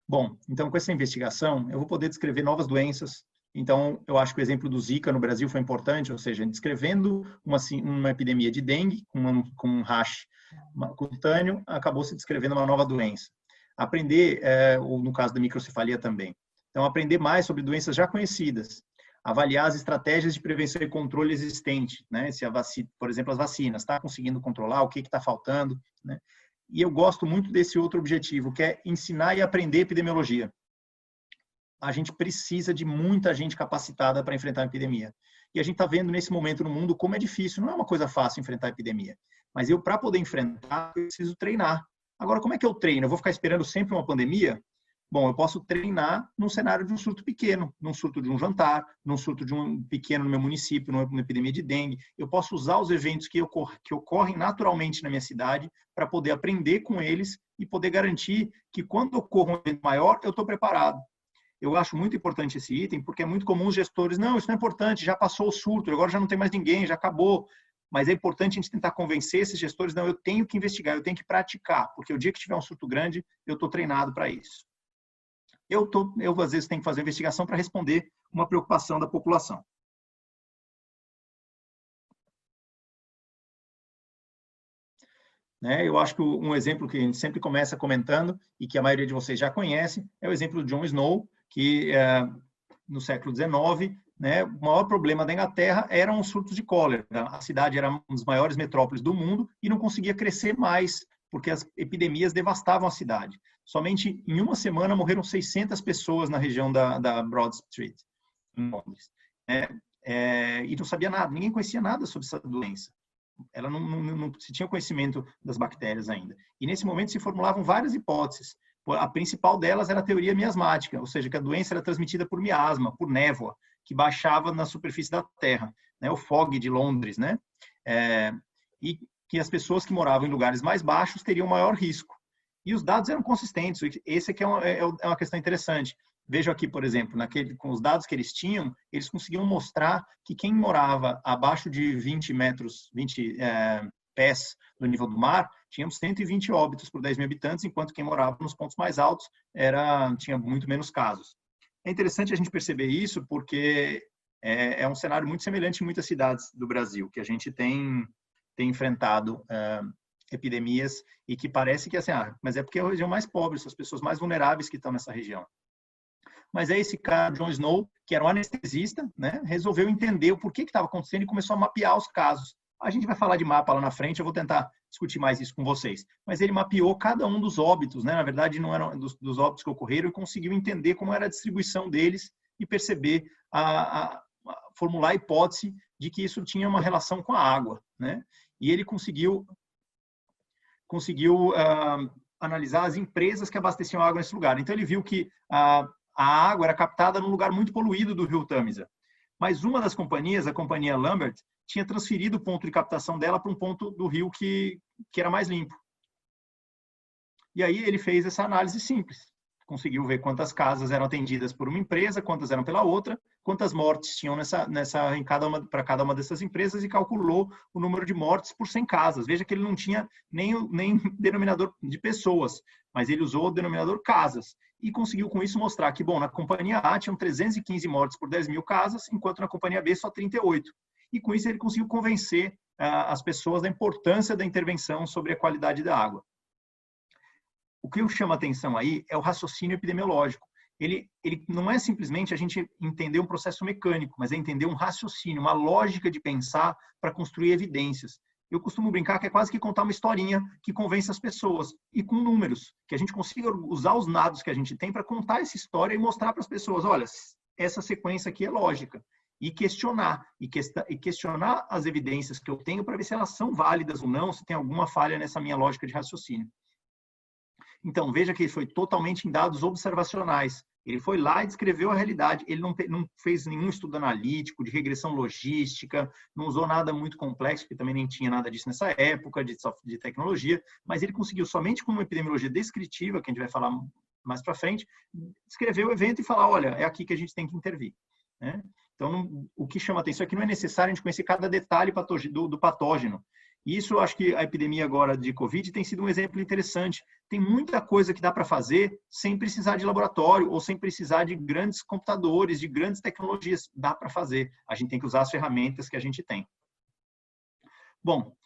Bom, então com essa investigação, eu vou poder descrever novas doenças. Então, eu acho que o exemplo do Zika no Brasil foi importante, ou seja, descrevendo uma epidemia de dengue com um rash cutâneo, acabou se descrevendo uma nova doença. Aprender, ou no caso da microcefalia também. Então, aprender mais sobre doenças já conhecidas. Avaliar as estratégias de prevenção e controle existente, né? Se a vacina, por exemplo, as vacinas, está conseguindo controlar, o que está faltando, né? E eu gosto muito desse outro objetivo, que é ensinar e aprender epidemiologia. A gente precisa de muita gente capacitada para enfrentar a epidemia. E a gente está vendo nesse momento no mundo como é difícil, não é uma coisa fácil enfrentar a epidemia. Mas eu, para poder enfrentar, eu preciso treinar. Agora, como é que eu treino? Eu vou ficar esperando sempre uma pandemia? Bom, eu posso treinar num cenário de um surto pequeno, num surto de um jantar, num surto de um pequeno no meu município, numa epidemia de dengue. Eu posso usar os eventos que ocorrem naturalmente na minha cidade para poder aprender com eles e poder garantir que quando ocorra um evento maior, eu estou preparado. Eu acho muito importante esse item, porque é muito comum os gestores, não, isso não é importante, já passou o surto, agora já não tem mais ninguém, já acabou. Mas é importante a gente tentar convencer esses gestores, não, eu tenho que investigar, eu tenho que praticar, porque o dia que tiver um surto grande, eu estou treinado para isso. Eu, às vezes, tenho que fazer investigação para responder uma preocupação da população. Né? Eu acho que um exemplo que a gente sempre começa comentando, e que a maioria de vocês já conhece, é o exemplo do John Snow, que no século XIX, né, o maior problema da Inglaterra eram os surtos de cólera. A cidade era uma das maiores metrópoles do mundo e não conseguia crescer mais, porque as epidemias devastavam a cidade. Somente em uma semana morreram 600 pessoas na região da Broad Street, em Londres. E não sabia nada, ninguém conhecia nada sobre essa doença. Ela não se tinha conhecimento das bactérias ainda. E nesse momento se formulavam várias hipóteses. A principal delas era a teoria miasmática, ou seja, que a doença era transmitida por miasma, por névoa, que baixava na superfície da Terra, né? O fog de Londres, né? E que as pessoas que moravam em lugares mais baixos teriam maior risco. E os dados eram consistentes. Esse aqui é uma questão interessante. Vejo aqui, por exemplo, com os dados que eles tinham, eles conseguiam mostrar que quem morava abaixo de 20 pés do nível do mar, tínhamos 120 óbitos por 10 mil habitantes, enquanto quem morava nos pontos mais altos tinha muito menos casos. É interessante a gente perceber isso porque é um cenário muito semelhante em muitas cidades do Brasil, que a gente tem enfrentado epidemias e que parece que assim, mas é porque é a região mais pobre, são as pessoas mais vulneráveis que estão nessa região. Mas é esse cara, John Snow, que era um anestesista, né, resolveu entender o porquê que estava acontecendo e começou a mapear os casos. A gente vai falar de mapa lá na frente, eu vou tentar discutir mais isso com vocês. Mas ele mapeou cada um dos óbitos, né? Na verdade, não eram dos óbitos que ocorreram, e conseguiu entender como era a distribuição deles e perceber, formular a hipótese de que isso tinha uma relação com a água, né? E ele conseguiu analisar as empresas que abasteciam água nesse lugar. Então, ele viu que a água era captada num lugar muito poluído do rio Tâmisa. Mas uma das companhias, a companhia Lambert, tinha transferido o ponto de captação dela para um ponto do rio que era mais limpo. E aí ele fez essa análise simples. Conseguiu ver quantas casas eram atendidas por uma empresa, quantas eram pela outra, quantas mortes tinham para cada uma dessas empresas e calculou o número de mortes por 100 casas. Veja que ele não tinha nem denominador de pessoas, mas ele usou o denominador casas. E conseguiu com isso mostrar que, bom, na companhia A tinham 315 mortes por 10 mil casas, enquanto na companhia B só 38. E com isso ele conseguiu convencer as pessoas da importância da intervenção sobre a qualidade da água. O que chama atenção aí é o raciocínio epidemiológico. Ele não é simplesmente a gente entender um processo mecânico, mas é entender um raciocínio, uma lógica de pensar para construir evidências. Eu costumo brincar que é quase que contar uma historinha que convence as pessoas, e com números, que a gente consiga usar os dados que a gente tem para contar essa história e mostrar para as pessoas, olha, essa sequência aqui é lógica. E questionar as evidências que eu tenho para ver se elas são válidas ou não, se tem alguma falha nessa minha lógica de raciocínio. Então, veja que ele foi totalmente em dados observacionais. Ele foi lá e descreveu a realidade. Ele não fez nenhum estudo analítico, de regressão logística, não usou nada muito complexo, porque também nem tinha nada disso nessa época, de tecnologia, mas ele conseguiu, somente com uma epidemiologia descritiva, que a gente vai falar mais para frente, descrever o evento e falar, olha, é aqui que a gente tem que intervir. Né? Então, o que chama atenção é que não é necessário a gente conhecer cada detalhe do patógeno. E isso, eu acho que a epidemia agora de Covid tem sido um exemplo interessante. Tem muita coisa que dá para fazer sem precisar de laboratório ou sem precisar de grandes computadores, de grandes tecnologias. Dá para fazer. A gente tem que usar as ferramentas que a gente tem. Bom,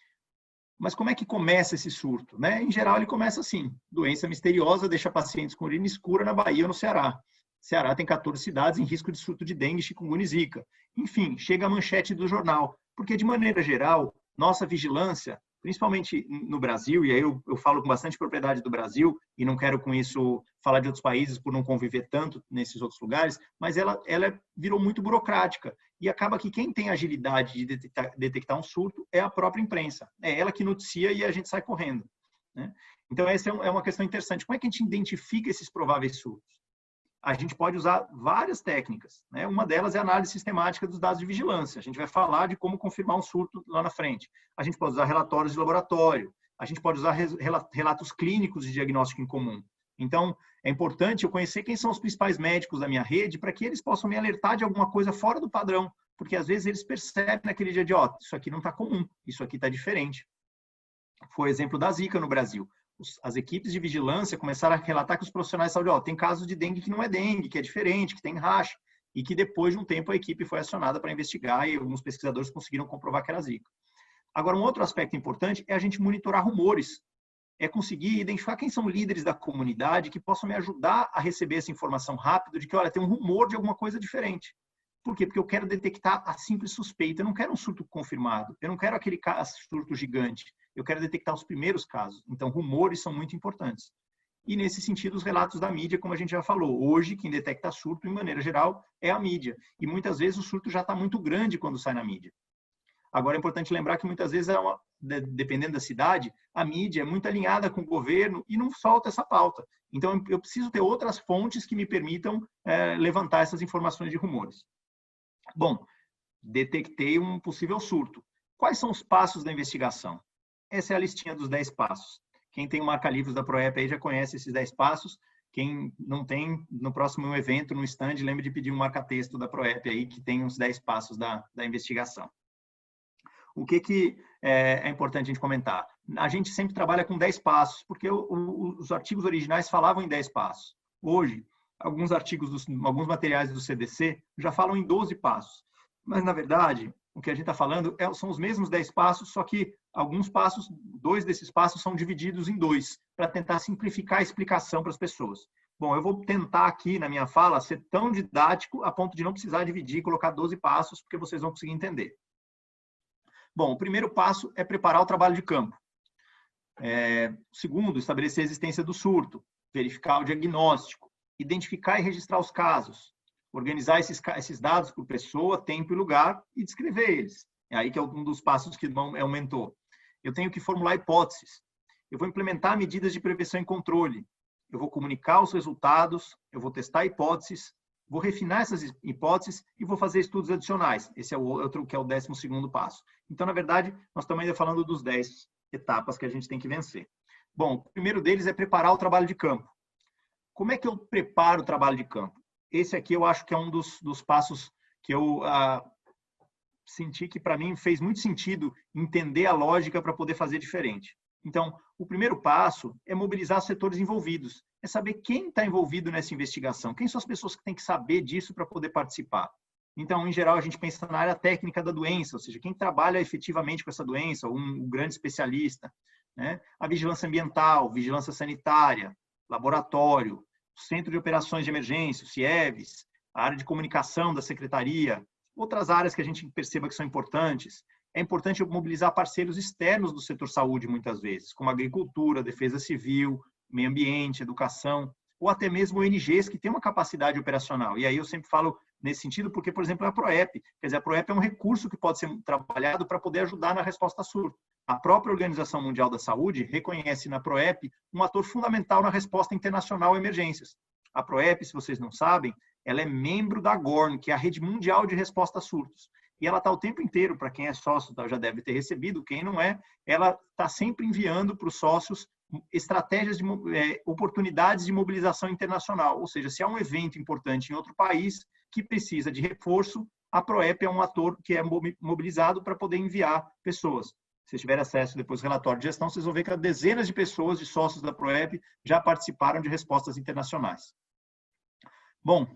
mas como é que começa esse surto? Né? Em geral, ele começa assim. Doença misteriosa deixa pacientes com urina escura na Bahia ou no Ceará. Ceará tem 14 cidades em risco de surto de dengue, chikungunya e zika. Enfim, chega a manchete do jornal. Porque, de maneira geral, nossa vigilância, principalmente no Brasil, e aí eu falo com bastante propriedade do Brasil, e não quero com isso falar de outros países por não conviver tanto nesses outros lugares, mas ela virou muito burocrática. E acaba que quem tem agilidade de detectar um surto é a própria imprensa. É ela que noticia e a gente sai correndo. Né? Então, essa é uma questão interessante. Como é que a gente identifica esses prováveis surtos? A gente pode usar várias técnicas. Né? Uma delas é a análise sistemática dos dados de vigilância. A gente vai falar de como confirmar um surto lá na frente. A gente pode usar relatórios de laboratório. A gente pode usar relatos clínicos de diagnóstico em comum. Então, é importante eu conhecer quem são os principais médicos da minha rede para que eles possam me alertar de alguma coisa fora do padrão. Porque, às vezes, eles percebem naquele dia de, isso aqui não está comum, isso aqui está diferente. Foi o exemplo da Zika no Brasil. As equipes de vigilância começaram a relatar que os profissionais de saúde, tem casos de dengue que não é dengue, que é diferente, que tem racha, e que depois de um tempo a equipe foi acionada para investigar e alguns pesquisadores conseguiram comprovar que era Zika. Agora, um outro aspecto importante é a gente monitorar rumores, é conseguir identificar quem são líderes da comunidade que possam me ajudar a receber essa informação rápido de que, olha, tem um rumor de alguma coisa diferente. Por quê? Porque eu quero detectar a simples suspeita, eu não quero um surto confirmado, eu não quero aquele surto gigante. Eu quero detectar os primeiros casos. Então, rumores são muito importantes. E, nesse sentido, os relatos da mídia, como a gente já falou. Hoje, quem detecta surto, em maneira geral, é a mídia. E, muitas vezes, o surto já está muito grande quando sai na mídia. Agora, é importante lembrar que, muitas vezes, dependendo da cidade, a mídia é muito alinhada com o governo e não solta essa pauta. Então, eu preciso ter outras fontes que me permitam levantar essas informações de rumores. Bom, detectei um possível surto. Quais são os passos da investigação? Essa é a listinha dos 10 passos. Quem tem o marca-livros da Proep aí já conhece esses 10 passos. Quem não tem, no próximo evento, no stand, lembre de pedir um marca-texto da Proep aí, que tem os 10 passos da investigação. O que é importante a gente comentar? A gente sempre trabalha com 10 passos, porque os artigos originais falavam em 10 passos. Hoje, alguns materiais do CDC já falam em 12 passos. Mas, na verdade, o que a gente está falando são os mesmos 10 passos, só que alguns passos, 2 desses passos são divididos em 2, para tentar simplificar a explicação para as pessoas. Bom, eu vou tentar aqui, na minha fala, ser tão didático a ponto de não precisar dividir e colocar 12 passos, porque vocês vão conseguir entender. Bom, o primeiro passo é preparar o trabalho de campo. O segundo, estabelecer a existência do surto, verificar o diagnóstico, identificar e registrar os casos, organizar esses dados por pessoa, tempo e lugar e descrever eles. É aí que é um dos passos que aumentou. Eu tenho que formular hipóteses. Eu vou implementar medidas de prevenção e controle. Eu vou comunicar os resultados, eu vou testar hipóteses, vou refinar essas hipóteses e vou fazer estudos adicionais. Esse é o outro, que é o 12º passo. Então, na verdade, nós estamos ainda falando dos 10 etapas que a gente tem que vencer. Bom, o primeiro deles é preparar o trabalho de campo. Como é que eu preparo o trabalho de campo? Esse aqui eu acho que é um dos passos que eu senti que, para mim, fez muito sentido entender a lógica para poder fazer diferente. Então, o primeiro passo é mobilizar os setores envolvidos. É saber quem está envolvido nessa investigação, quem são as pessoas que têm que saber disso para poder participar. Então, em geral, a gente pensa na área técnica da doença, ou seja, quem trabalha efetivamente com essa doença, um grande especialista. Né? A vigilância ambiental, vigilância sanitária, laboratório, Centro de Operações de Emergência, o CIEVS, a área de comunicação da Secretaria, outras áreas que a gente perceba que são importantes. É importante mobilizar parceiros externos do setor saúde, muitas vezes, como agricultura, defesa civil, meio ambiente, educação, ou até mesmo ONGs que têm uma capacidade operacional. E aí eu sempre falo nesse sentido porque, por exemplo, a Proep. Quer dizer, a Proep é um recurso que pode ser trabalhado para poder ajudar na resposta a surto. A própria Organização Mundial da Saúde reconhece na Proep um ator fundamental na resposta internacional a emergências. A Proep, se vocês não sabem, ela é membro da GORN, que é a Rede Mundial de Resposta a Surtos. E ela está o tempo inteiro, para quem é sócio já deve ter recebido, quem não é, ela está sempre enviando para os sócios estratégias de oportunidades de mobilização internacional. Ou seja, se há um evento importante em outro país que precisa de reforço, a Proep é um ator que é mobilizado para poder enviar pessoas. Se vocês tiverem acesso depois ao relatório de gestão, vocês vão ver que dezenas de pessoas, de sócios da Proep, já participaram de respostas internacionais. Bom,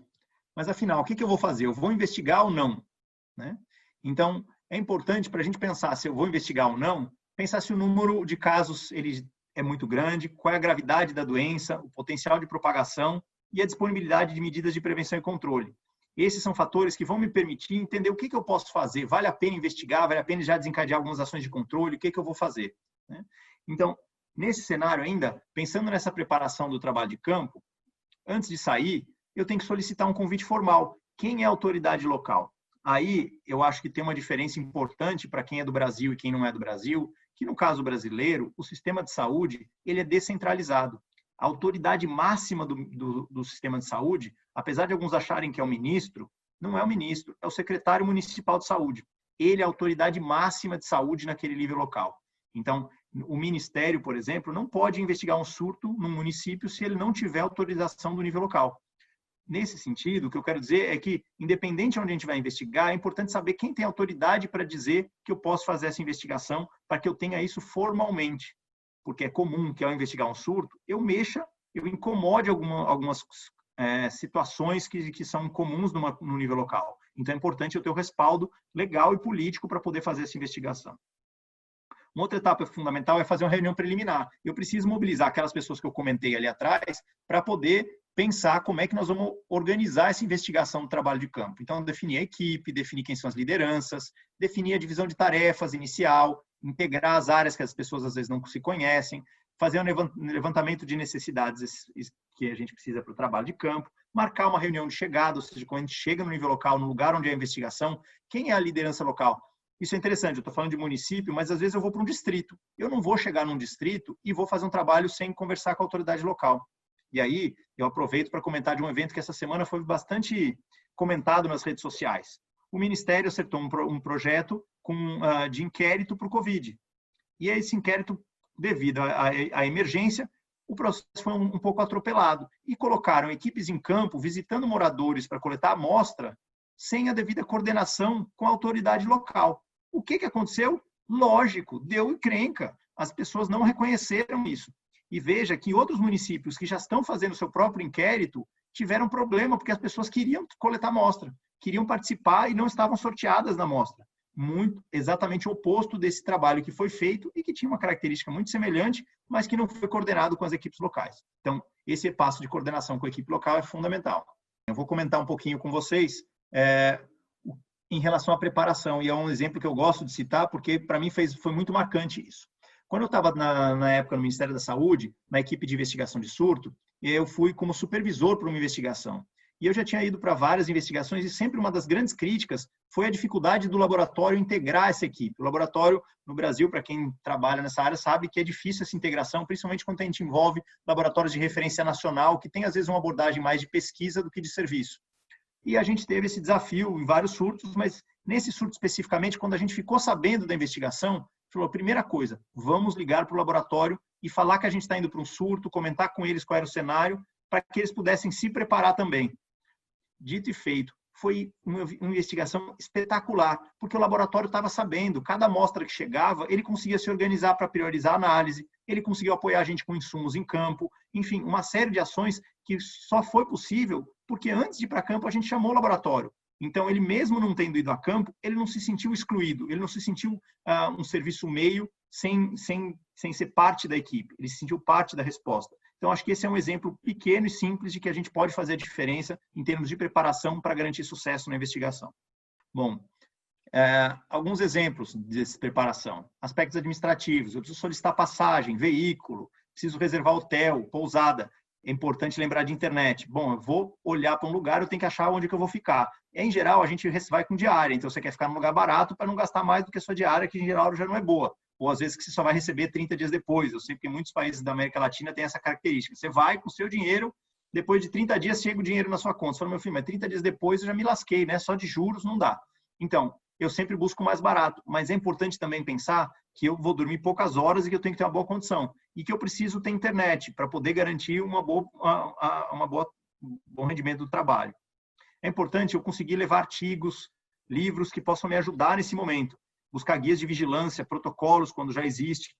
mas afinal, o que eu vou fazer? Eu vou investigar ou não? Né? Então, é importante para a gente pensar se eu vou investigar ou não, pensar se o número de casos ele é muito grande, qual é a gravidade da doença, o potencial de propagação e a disponibilidade de medidas de prevenção e controle. Esses são fatores que vão me permitir entender o que eu posso fazer. Vale a pena investigar? Vale a pena já desencadear algumas ações de controle? O que eu vou fazer? Né? Então, nesse cenário ainda, pensando nessa preparação do trabalho de campo, antes de sair, eu tenho que solicitar um convite formal. Quem é a autoridade local? Aí, eu acho que tem uma diferença importante para quem é do Brasil e quem não é do Brasil, que no caso brasileiro, o sistema de saúde ele é descentralizado. A autoridade máxima do sistema de saúde, apesar de alguns acharem que é o ministro, não é o ministro, é o secretário municipal de saúde. Ele é a autoridade máxima de saúde naquele nível local. Então, o ministério, por exemplo, não pode investigar um surto num município se ele não tiver autorização do nível local. Nesse sentido, o que eu quero dizer é que, independente de onde a gente vai investigar, é importante saber quem tem autoridade para dizer que eu posso fazer essa investigação, para que eu tenha isso formalmente. Porque é comum que, ao investigar um surto, eu incomode algumas situações que são comuns no nível local. Então, é importante eu ter o respaldo legal e político para poder fazer essa investigação. Uma outra etapa fundamental é fazer uma reunião preliminar. Eu preciso mobilizar aquelas pessoas que eu comentei ali atrás para poder pensar como é que nós vamos organizar essa investigação do trabalho de campo. Então, definir a equipe, definir quem são as lideranças, definir a divisão de tarefas inicial, integrar as áreas que as pessoas às vezes não se conhecem, fazer um levantamento de necessidades que a gente precisa para o trabalho de campo, marcar uma reunião de chegada, ou seja, quando a gente chega no nível local, no lugar onde é a investigação, quem é a liderança local? Isso é interessante, eu estou falando de município, mas às vezes eu vou para um distrito. Eu não vou chegar num distrito e vou fazer um trabalho sem conversar com a autoridade local. E aí, eu aproveito para comentar de um evento que essa semana foi bastante comentado nas redes sociais. O Ministério acertou um projeto de inquérito para o Covid. E esse inquérito, devido à emergência, o processo foi um pouco atropelado. E colocaram equipes em campo, visitando moradores para coletar amostra, sem a devida coordenação com a autoridade local. O que aconteceu? Lógico, deu encrenca. As pessoas não reconheceram isso. E veja que outros municípios que já estão fazendo seu próprio inquérito tiveram problema, porque as pessoas queriam coletar amostra, queriam participar e não estavam sorteadas na amostra. Exatamente o oposto desse trabalho que foi feito e que tinha uma característica muito semelhante, mas que não foi coordenado com as equipes locais. Então, esse passo de coordenação com a equipe local é fundamental. Eu vou comentar um pouquinho com vocês em relação à preparação, e é um exemplo que eu gosto de citar, porque para mim foi muito marcante isso. Quando eu estava na época no Ministério da Saúde, na equipe de investigação de surto, eu fui como supervisor para uma investigação. E eu já tinha ido para várias investigações e sempre uma das grandes críticas foi a dificuldade do laboratório integrar essa equipe. O laboratório no Brasil, para quem trabalha nessa área, sabe que é difícil essa integração, principalmente quando a gente envolve laboratórios de referência nacional, que tem às vezes uma abordagem mais de pesquisa do que de serviço. E a gente teve esse desafio em vários surtos, mas nesse surto especificamente, quando a gente ficou sabendo da investigação, falou, primeira coisa, vamos ligar para o laboratório e falar que a gente está indo para um surto, comentar com eles qual era o cenário, para que eles pudessem se preparar também. Dito e feito, foi uma investigação espetacular, porque o laboratório estava sabendo, cada amostra que chegava, ele conseguia se organizar para priorizar a análise, ele conseguiu apoiar a gente com insumos em campo, enfim, uma série de ações que só foi possível porque antes de ir para campo a gente chamou o laboratório. Então, ele mesmo não tendo ido a campo, ele não se sentiu excluído, ele não se sentiu um serviço meio sem ser parte da equipe, ele se sentiu parte da resposta. Então, acho que esse é um exemplo pequeno e simples de que a gente pode fazer a diferença em termos de preparação para garantir sucesso na investigação. Bom, alguns exemplos dessa preparação. Aspectos administrativos, eu preciso solicitar passagem, veículo, preciso reservar hotel, pousada. É importante lembrar de internet. Bom, eu vou olhar para um lugar, eu tenho que achar onde que eu vou ficar. Em geral, a gente vai com diária, então você quer ficar num lugar barato para não gastar mais do que a sua diária, que em geral já não é boa. Ou às vezes que você só vai receber 30 dias depois. Eu sei que muitos países da América Latina têm essa característica. Você vai com o seu dinheiro, depois de 30 dias chega o dinheiro na sua conta. Você fala, meu filho, mas 30 dias depois eu já me lasquei, né? Só de juros não dá. Então, eu sempre busco mais barato, mas é importante também pensar que eu vou dormir poucas horas e que eu tenho que ter uma boa condição e que eu preciso ter internet para poder garantir um bom rendimento do trabalho. É importante eu conseguir levar artigos, livros que possam me ajudar nesse momento. buscar guias de vigilância, protocolos quando já existe,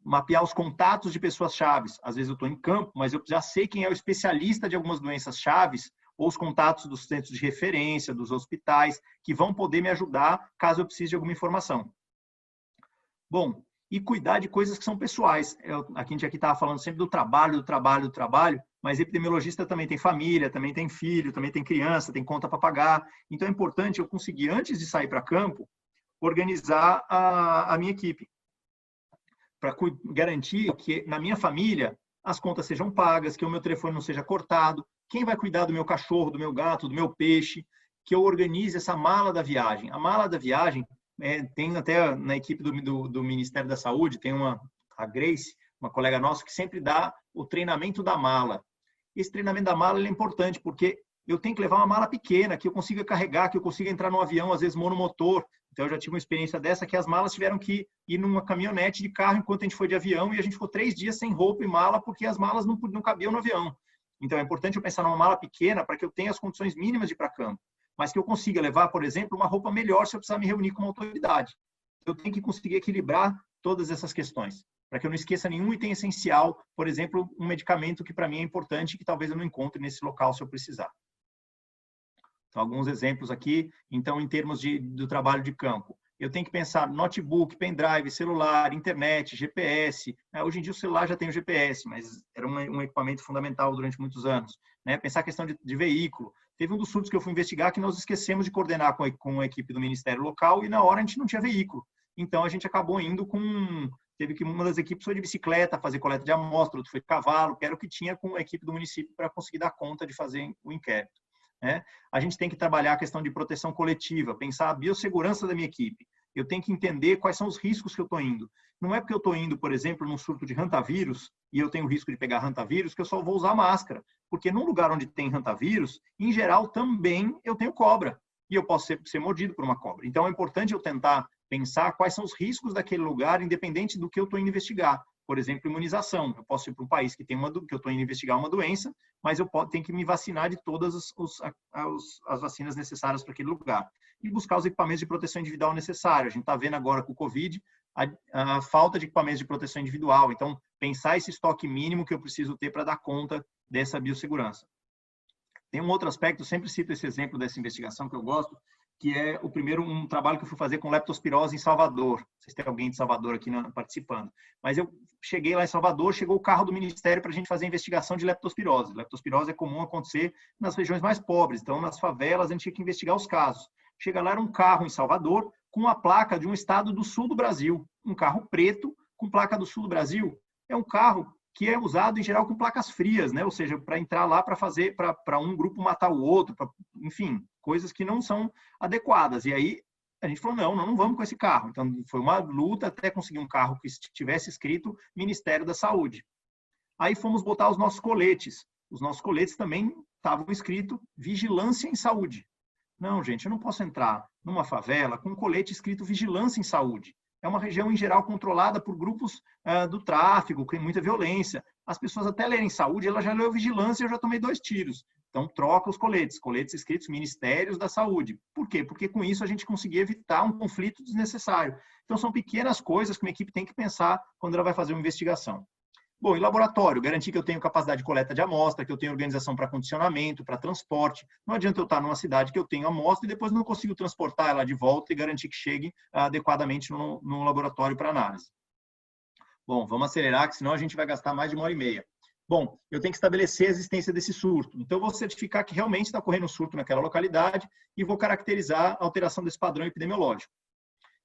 mapear os contatos de pessoas chaves. Às vezes eu estou em campo, mas eu já sei quem é o especialista de algumas doenças chaves, ou os contatos dos centros de referência, dos hospitais, que vão poder me ajudar caso eu precise de alguma informação. Bom, e cuidar de coisas que são pessoais. A gente aqui estava falando sempre do trabalho, mas epidemiologista também tem família, também tem filho, também tem criança, tem conta para pagar. Então é importante eu conseguir, antes de sair para campo, organizar a minha equipe, para garantir que na minha família as contas sejam pagas, que o meu telefone não seja cortado, quem vai cuidar do meu cachorro, do meu gato, do meu peixe, que eu organize essa mala da viagem. A mala da viagem, tem até na equipe do Ministério da Saúde, tem a Grace, uma colega nossa, que sempre dá o treinamento da mala. Esse treinamento da mala é importante, porque eu tenho que levar uma mala pequena, que eu consiga carregar, que eu consiga entrar no avião, às vezes monomotor. Então, eu já tive uma experiência dessa, que as malas tiveram que ir numa caminhonete de carro enquanto a gente foi de avião, e a gente ficou 3 dias sem roupa e mala, porque as malas não cabiam no avião. Então, é importante eu pensar numa mala pequena para que eu tenha as condições mínimas de ir para campo, mas que eu consiga levar, por exemplo, uma roupa melhor se eu precisar me reunir com uma autoridade. Eu tenho que conseguir equilibrar todas essas questões, para que eu não esqueça nenhum item essencial, por exemplo, um medicamento que para mim é importante e que talvez eu não encontre nesse local se eu precisar. Então, alguns exemplos aqui. Então, em termos do trabalho de campo, eu tenho que pensar notebook, pendrive, celular, internet, GPS. Hoje em dia o celular já tem o GPS, mas era um equipamento fundamental durante muitos anos. Pensar a questão de veículo. Teve um dos surtos que eu fui investigar que nós esquecemos de coordenar com a equipe do Ministério local e na hora a gente não tinha veículo. Então, a gente acabou indo teve que uma das equipes foi de bicicleta, fazer coleta de amostra, outro foi de cavalo, que era o que tinha com a equipe do município para conseguir dar conta de fazer o inquérito. A gente tem que trabalhar a questão de proteção coletiva, pensar a biossegurança da minha equipe. Eu tenho que entender quais são os riscos que eu estou indo. Não é porque eu estou indo, por exemplo, num surto de hantavírus, e eu tenho risco de pegar hantavírus, que eu só vou usar máscara. Porque num lugar onde tem hantavírus, em geral, também eu tenho cobra. E eu posso ser mordido por uma cobra. Então, é importante eu tentar pensar quais são os riscos daquele lugar, independente do que eu estou indo investigar. Por exemplo, imunização. Eu posso ir para um país que tem que eu estou indo investigar uma doença, mas eu tenho que me vacinar de todas as vacinas necessárias para aquele lugar. E buscar os equipamentos de proteção individual necessários. A gente está vendo agora com o Covid a falta de equipamentos de proteção individual. Então, pensar esse estoque mínimo que eu preciso ter para dar conta dessa biossegurança. Tem um outro aspecto, eu sempre cito esse exemplo dessa investigação que eu gosto, que é um trabalho que eu fui fazer com leptospirose em Salvador. Não sei se tem alguém de Salvador aqui participando. Mas eu cheguei lá em Salvador, chegou o carro do Ministério para a gente fazer a investigação de leptospirose. Leptospirose é comum acontecer nas regiões mais pobres. Então, nas favelas, a gente tinha que investigar os casos. Chega lá, era um carro em Salvador com uma placa de um estado do sul do Brasil. Um carro preto com placa do sul do Brasil. É um carro que é usado, em geral, com placas frias, Ou seja, para entrar lá para um grupo matar o outro, enfim, coisas que não são adequadas. E aí a gente falou, não vamos com esse carro. Então, foi uma luta até conseguir um carro que tivesse escrito Ministério da Saúde. Aí fomos botar os nossos coletes. Os nossos coletes também estavam escrito Vigilância em Saúde. Não, gente, eu não posso entrar numa favela com um colete escrito Vigilância em Saúde. É uma região, em geral, controlada por grupos do tráfico, com muita violência. As pessoas até lerem saúde, ela já leu vigilância e eu já tomei 2 tiros. Então, troca os coletes escritos Ministérios da Saúde. Por quê? Porque com isso a gente conseguia evitar um conflito desnecessário. Então, são pequenas coisas que uma equipe tem que pensar quando ela vai fazer uma investigação. Bom, e laboratório, garantir que eu tenho capacidade de coleta de amostra, que eu tenho organização para condicionamento, para transporte. Não adianta eu estar numa cidade que eu tenho amostra e depois não consigo transportar ela de volta e garantir que chegue adequadamente no laboratório para análise. Bom, vamos acelerar, que senão a gente vai gastar mais de 1h30. Bom, eu tenho que estabelecer a existência desse surto. Então, eu vou certificar que realmente está ocorrendo um surto naquela localidade e vou caracterizar a alteração desse padrão epidemiológico.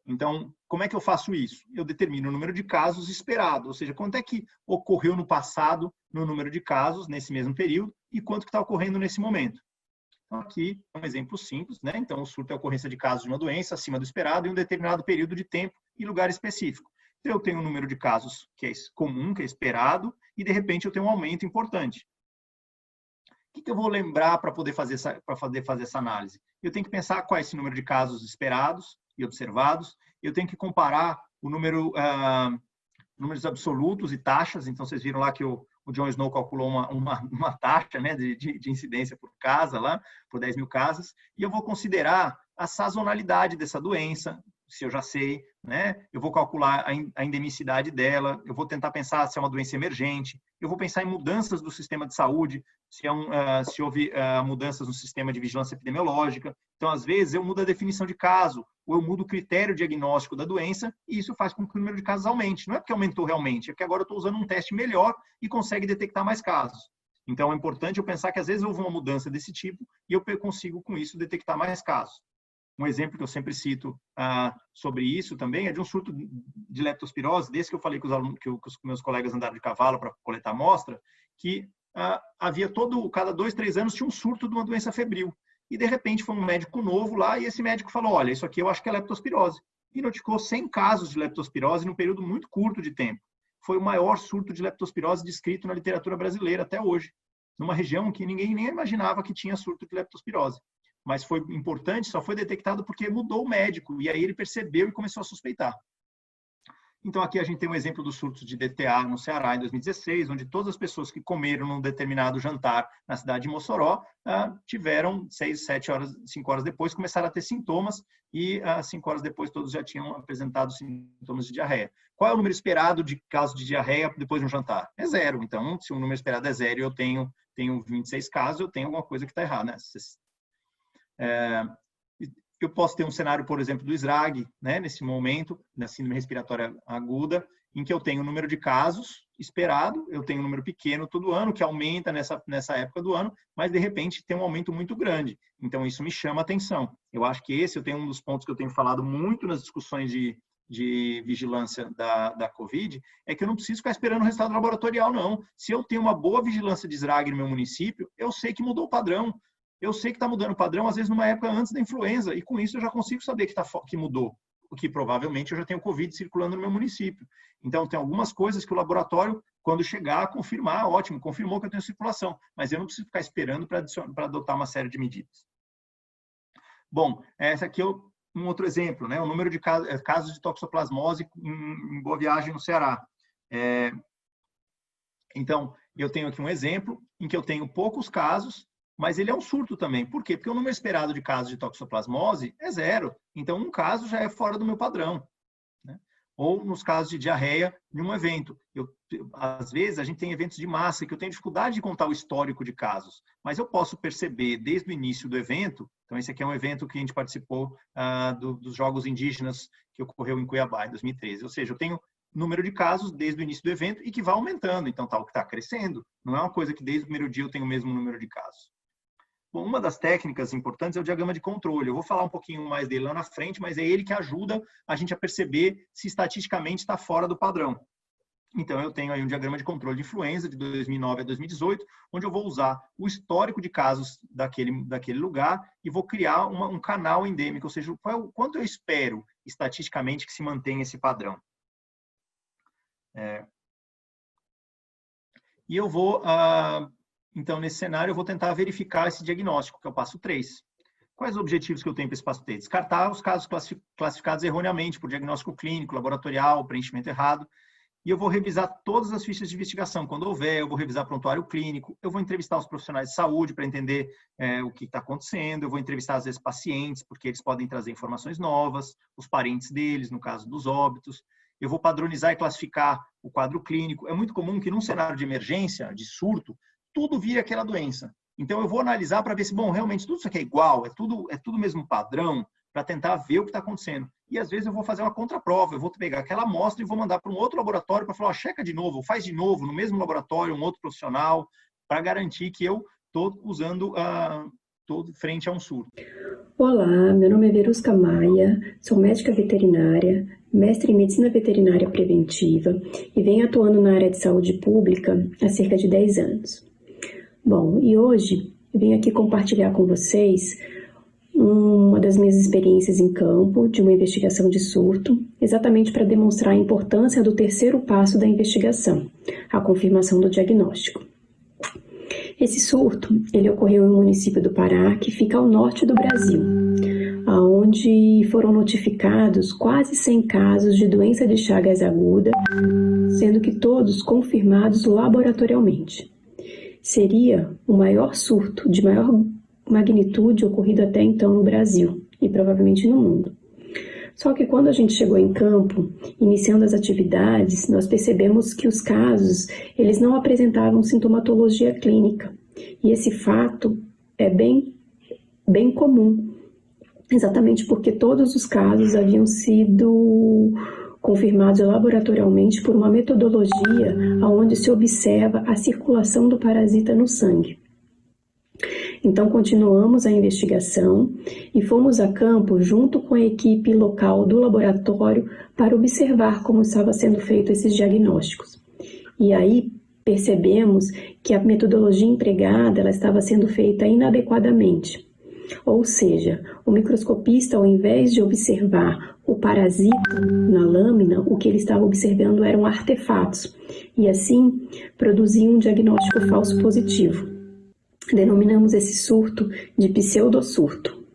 Então, como é que eu faço isso? Eu determino o número de casos esperado, ou seja, quanto é que ocorreu no passado no número de casos nesse mesmo período e quanto que está ocorrendo nesse momento. Então, aqui é um exemplo simples, Então, o surto é a ocorrência de casos de uma doença acima do esperado em um determinado período de tempo e lugar específico. Então, eu tenho um número de casos que é comum, que é esperado, e, de repente, eu tenho um aumento importante. O que eu vou lembrar para poder fazer essa análise? Eu tenho que pensar qual é esse número de casos esperados e observados. Eu tenho que comparar o números absolutos e taxas. Então, vocês viram lá que o John Snow calculou uma taxa de incidência por casa, lá, por 10 mil casas. E eu vou considerar a sazonalidade dessa doença, se eu já sei, né? Eu vou calcular a endemicidade dela, eu vou tentar pensar se é uma doença emergente, eu vou pensar em mudanças do sistema de saúde, se houve mudanças no sistema de vigilância epidemiológica. Então, às vezes, eu mudo a definição de caso, ou eu mudo o critério diagnóstico da doença, e isso faz com que o número de casos aumente. Não é porque aumentou realmente, é que agora eu estou usando um teste melhor e consegue detectar mais casos. Então, é importante eu pensar que, às vezes, houve uma mudança desse tipo e eu consigo, com isso, detectar mais casos. Um exemplo que eu sempre cito sobre isso também é de um surto de leptospirose, desse que eu falei que os meus colegas andaram de cavalo para coletar amostra, que havia cada 2, 3 anos tinha um surto de uma doença febril. E, de repente, foi um médico novo lá e esse médico falou, olha, isso aqui eu acho que é leptospirose. E notificou 100 casos de leptospirose num período muito curto de tempo. Foi o maior surto de leptospirose descrito na literatura brasileira até hoje, numa região que ninguém nem imaginava que tinha surto de leptospirose. Mas foi importante, só foi detectado porque mudou o médico, e aí ele percebeu e começou a suspeitar. Então, aqui a gente tem um exemplo do surto de DTA no Ceará em 2016, onde todas as pessoas que comeram num determinado jantar na cidade de Mossoró tiveram 5 horas depois, começaram a ter sintomas, e 5 horas depois todos já tinham apresentado sintomas de diarreia. Qual é o número esperado de casos de diarreia depois de um jantar? É 0. Então, se o número esperado é 0 e eu tenho 26 casos, eu tenho alguma coisa que está errada, né? Eu posso ter um cenário, por exemplo, do SRAG, né, nesse momento, da síndrome respiratória aguda, em que eu tenho o número de casos esperado, eu tenho um número pequeno todo ano, que aumenta nessa época do ano, mas, de repente, tem um aumento muito grande. Então, isso me chama a atenção. Eu acho que eu tenho um dos pontos que eu tenho falado muito nas discussões de vigilância da COVID, é que eu não preciso ficar esperando o resultado laboratorial, não. Se eu tenho uma boa vigilância de SRAG no meu município, eu sei que mudou o padrão. Eu sei que está mudando o padrão, às vezes, numa época antes da influenza, e com isso eu já consigo saber que mudou, o que provavelmente eu já tenho Covid circulando no meu município. Então, tem algumas coisas que o laboratório, quando chegar, confirmar, ótimo, confirmou que eu tenho circulação, mas eu não preciso ficar esperando para adotar uma série de medidas. Bom, essa aqui é um outro exemplo, né? O número de casos de toxoplasmose em Boa Viagem, no Ceará. Então, eu tenho aqui um exemplo em que eu tenho poucos casos, mas ele é um surto também. Por quê? Porque o número esperado de casos de toxoplasmose é 0. Então, um caso já é fora do meu padrão, né? Ou nos casos de diarreia de um evento. Às vezes, a gente tem eventos de massa que eu tenho dificuldade de contar o histórico de casos, mas eu posso perceber desde o início do evento. Então, esse aqui é um evento que a gente participou dos Jogos Indígenas que ocorreu em Cuiabá, em 2013. Ou seja, eu tenho número de casos desde o início do evento e que vai aumentando. Então, o que está crescendo. Não é uma coisa que desde o primeiro dia eu tenho o mesmo número de casos. Bom, uma das técnicas importantes é o diagrama de controle. Eu vou falar um pouquinho mais dele lá na frente, mas é ele que ajuda a gente a perceber se estatisticamente está fora do padrão. Então, eu tenho aí um diagrama de controle de influenza de 2009 a 2018, onde eu vou usar o histórico de casos daquele lugar e vou criar um canal endêmico, ou seja, quanto eu espero estatisticamente que se mantenha esse padrão. E eu vou... Então, nesse cenário, eu vou tentar verificar esse diagnóstico, que é o passo 3. Quais os objetivos que eu tenho para esse passo 3? Descartar os casos classificados erroneamente por diagnóstico clínico, laboratorial, preenchimento errado. E eu vou revisar todas as fichas de investigação. Quando houver, eu vou revisar prontuário clínico, eu vou entrevistar os profissionais de saúde para entender o que está acontecendo, eu vou entrevistar, às vezes, pacientes, porque eles podem trazer informações novas, os parentes deles, no caso dos óbitos. Eu vou padronizar e classificar o quadro clínico. É muito comum que, num cenário de emergência, de surto, tudo vira aquela doença. Então, eu vou analisar para ver se, bom, realmente tudo isso aqui é igual, é tudo mesmo padrão, para tentar ver o que está acontecendo. E, às vezes, eu vou fazer uma contraprova, eu vou pegar aquela amostra e vou mandar para um outro laboratório para falar, checa de novo, faz de novo, no mesmo laboratório, um outro profissional, para garantir que eu estou usando frente a um surto. Olá, meu nome é Verusca Maia, sou médica veterinária, mestre em Medicina Veterinária Preventiva e venho atuando na área de saúde pública há cerca de 10 anos. Bom, e hoje eu venho aqui compartilhar com vocês uma das minhas experiências em campo de uma investigação de surto, exatamente para demonstrar a importância do terceiro passo da investigação, a confirmação do diagnóstico. Esse surto, ele ocorreu em um município do Pará, que fica ao norte do Brasil, onde foram notificados quase 100 casos de doença de Chagas aguda, sendo que todos confirmados laboratorialmente. Seria o maior surto de maior magnitude ocorrido até então no Brasil e provavelmente no mundo. Só que quando a gente chegou em campo, iniciando as atividades, nós percebemos que os casos, eles não apresentavam sintomatologia clínica. E esse fato é bem comum, exatamente porque todos os casos haviam sido confirmados laboratorialmente por uma metodologia onde se observa a circulação do parasita no sangue. Então, continuamos a investigação e fomos a campo junto com a equipe local do laboratório para observar como estava sendo feito esses diagnósticos. E aí percebemos que a metodologia empregada ela estava sendo feita inadequadamente. Ou seja, o microscopista, ao invés de observar o parasita na lâmina, o que ele estava observando eram artefatos, e assim produzia um diagnóstico falso positivo. Denominamos esse surto de pseudossurto.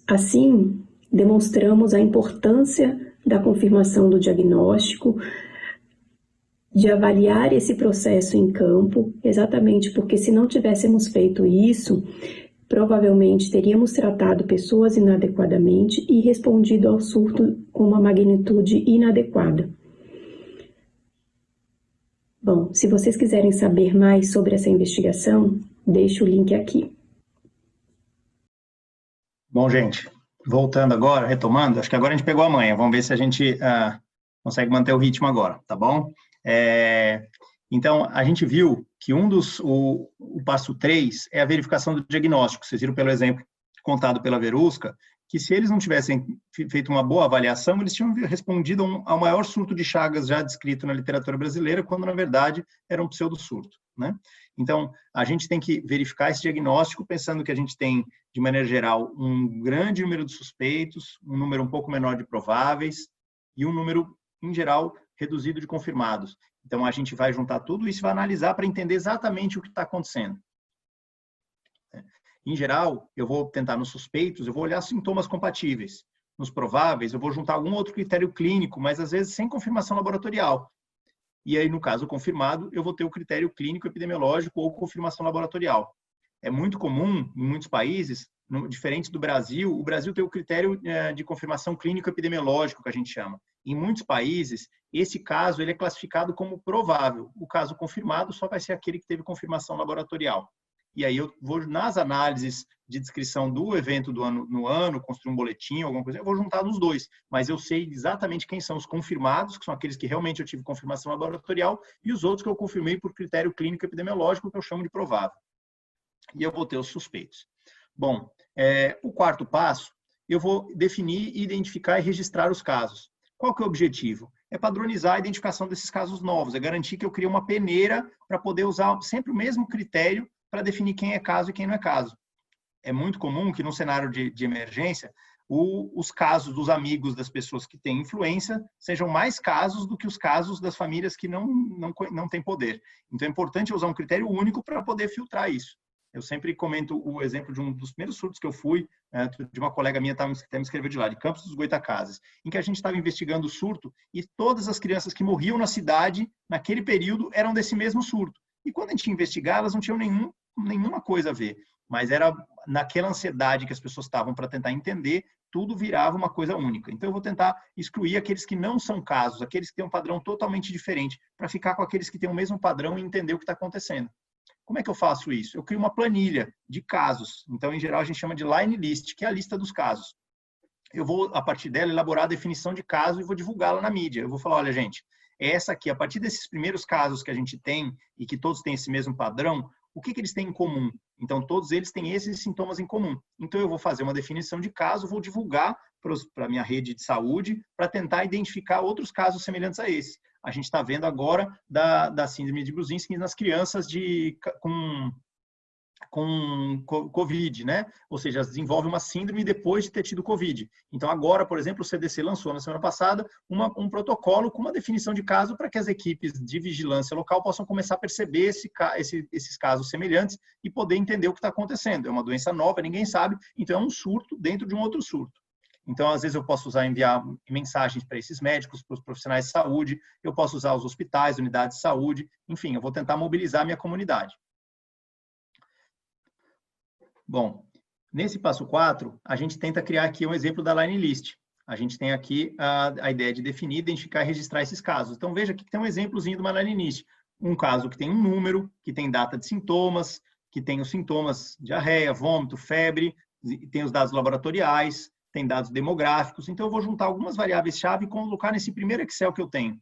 Assim, demonstramos a importância da confirmação do diagnóstico, de avaliar esse processo em campo, exatamente porque se não tivéssemos feito isso, provavelmente teríamos tratado pessoas inadequadamente e respondido ao surto com uma magnitude inadequada. Bom, se vocês quiserem saber mais sobre essa investigação, deixo o link aqui. Bom, gente, voltando agora, retomando, acho que agora a gente pegou a manha, vamos ver se a gente consegue manter o ritmo agora, tá bom? Então, a gente viu que o passo 3 é a verificação do diagnóstico. Vocês viram pelo exemplo contado pela Verusca, que se eles não tivessem feito uma boa avaliação, eles tinham respondido ao maior surto de Chagas já descrito na literatura brasileira, quando, na verdade, era um pseudo-surto, né? Então, a gente tem que verificar esse diagnóstico pensando que a gente tem, de maneira geral, um grande número de suspeitos, um número um pouco menor de prováveis e um número, em geral, reduzido de confirmados. Então, a gente vai juntar tudo isso e vai analisar para entender exatamente o que está acontecendo. Em geral, eu vou tentar nos suspeitos, eu vou olhar sintomas compatíveis. Nos prováveis, eu vou juntar algum outro critério clínico, mas às vezes sem confirmação laboratorial. E aí, no caso confirmado, eu vou ter o critério clínico epidemiológico ou confirmação laboratorial. É muito comum, em muitos países, diferente do Brasil, o Brasil tem o critério de confirmação clínico-epidemiológico, que a gente chama. Em muitos países, esse caso ele é classificado como provável. O caso confirmado só vai ser aquele que teve confirmação laboratorial. E aí eu vou, nas análises de descrição do evento no ano, construir um boletim, alguma coisa, eu vou juntar nos dois. Mas eu sei exatamente quem são os confirmados, que são aqueles que realmente eu tive confirmação laboratorial, e os outros que eu confirmei por critério clínico-epidemiológico, que eu chamo de provável. E eu vou ter os suspeitos. Bom, o quarto passo, eu vou definir, identificar e registrar os casos. Qual que é o objetivo? É padronizar a identificação desses casos novos, é garantir que eu crie uma peneira para poder usar sempre o mesmo critério para definir quem é caso e quem não é caso. É muito comum que no cenário de emergência, os casos dos amigos das pessoas que têm influência sejam mais casos do que os casos das famílias que não têm poder. Então é importante usar um critério único para poder filtrar isso. Eu sempre comento o exemplo de um dos primeiros surtos que eu fui, de uma colega minha que me escreveu de lá, de Campos dos Goytacazes, em que a gente estava investigando o surto e todas as crianças que morriam na cidade, naquele período, eram desse mesmo surto. E quando a gente ia investigar, elas não tinham nenhuma coisa a ver. Mas era naquela ansiedade que as pessoas estavam para tentar entender, tudo virava uma coisa única. Então eu vou tentar excluir aqueles que não são casos, aqueles que têm um padrão totalmente diferente, para ficar com aqueles que têm o mesmo padrão e entender o que está acontecendo. Como é que eu faço isso? Eu crio uma planilha de casos. Então, em geral, a gente chama de line list, que é a lista dos casos. Eu vou, a partir dela, elaborar a definição de caso e vou divulgá-la na mídia. Eu vou falar, olha, gente, essa aqui, a partir desses primeiros casos que a gente tem e que todos têm esse mesmo padrão, o que eles têm em comum? Então, todos eles têm esses sintomas em comum. Então, eu vou fazer uma definição de caso, vou divulgar para a minha rede de saúde para tentar identificar outros casos semelhantes a esse. A gente está vendo agora da síndrome de Brudzinski nas crianças com Covid, né? Ou seja, desenvolve uma síndrome depois de ter tido Covid. Então, agora, por exemplo, o CDC lançou na semana passada um protocolo com uma definição de caso para que as equipes de vigilância local possam começar a perceber esses casos semelhantes e poder entender o que está acontecendo. É uma doença nova, ninguém sabe, então é um surto dentro de um outro surto. Então, às vezes, eu posso enviar mensagens para esses médicos, para os profissionais de saúde, eu posso usar os hospitais, unidades de saúde, enfim, eu vou tentar mobilizar a minha comunidade. Bom, Nesse passo 4, a gente tenta criar aqui um exemplo da line list. A gente tem aqui a ideia de definir, identificar e registrar esses casos. Então, veja que tem um exemplozinho de uma line list. Um caso que tem um número, que tem data de sintomas, que tem os sintomas diarreia, vômito, febre, tem os dados laboratoriais, tem dados demográficos. Então, eu vou juntar algumas variáveis-chave e colocar nesse primeiro Excel que eu tenho.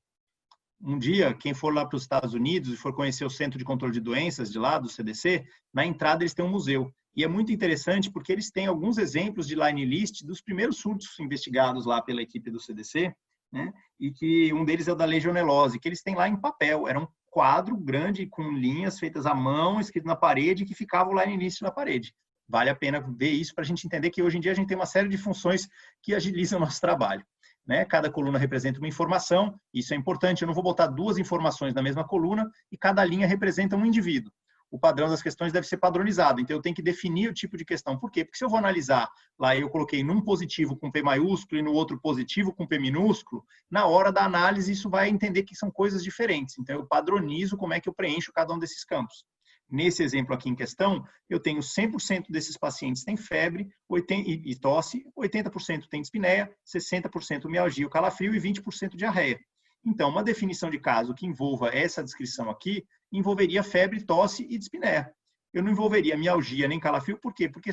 Um dia, quem for lá para os Estados Unidos e for conhecer o Centro de Controle de Doenças de lá, do CDC, na entrada eles têm um museu. E é muito interessante porque eles têm alguns exemplos de line list dos primeiros surtos investigados lá pela equipe do CDC, né? E que um deles é o da legionelose, que eles têm lá em papel. Era um quadro grande com linhas feitas à mão, escrito na parede, que ficava o line list na parede. Vale a pena ver isso para a gente entender que hoje em dia a gente tem uma série de funções que agilizam o nosso trabalho, né? Cada coluna representa uma informação, isso é importante. Eu não vou botar duas informações na mesma coluna e cada linha representa um indivíduo. O padrão das questões deve ser padronizado, então eu tenho que definir o tipo de questão. Por quê? Porque se eu vou analisar, lá eu coloquei num positivo com P maiúsculo e no outro positivo com P minúsculo, na hora da análise isso vai entender que são coisas diferentes. Então eu padronizo como é que eu preencho cada um desses campos. Nesse exemplo aqui em questão, eu tenho 100% desses pacientes têm febre e tosse, 80% tem dispneia, 60% mialgia ou calafrio e 20% diarreia. Então, uma definição de caso que envolva essa descrição aqui, envolveria febre, tosse e dispneia. Eu não envolveria mialgia nem calafrio, por quê? Porque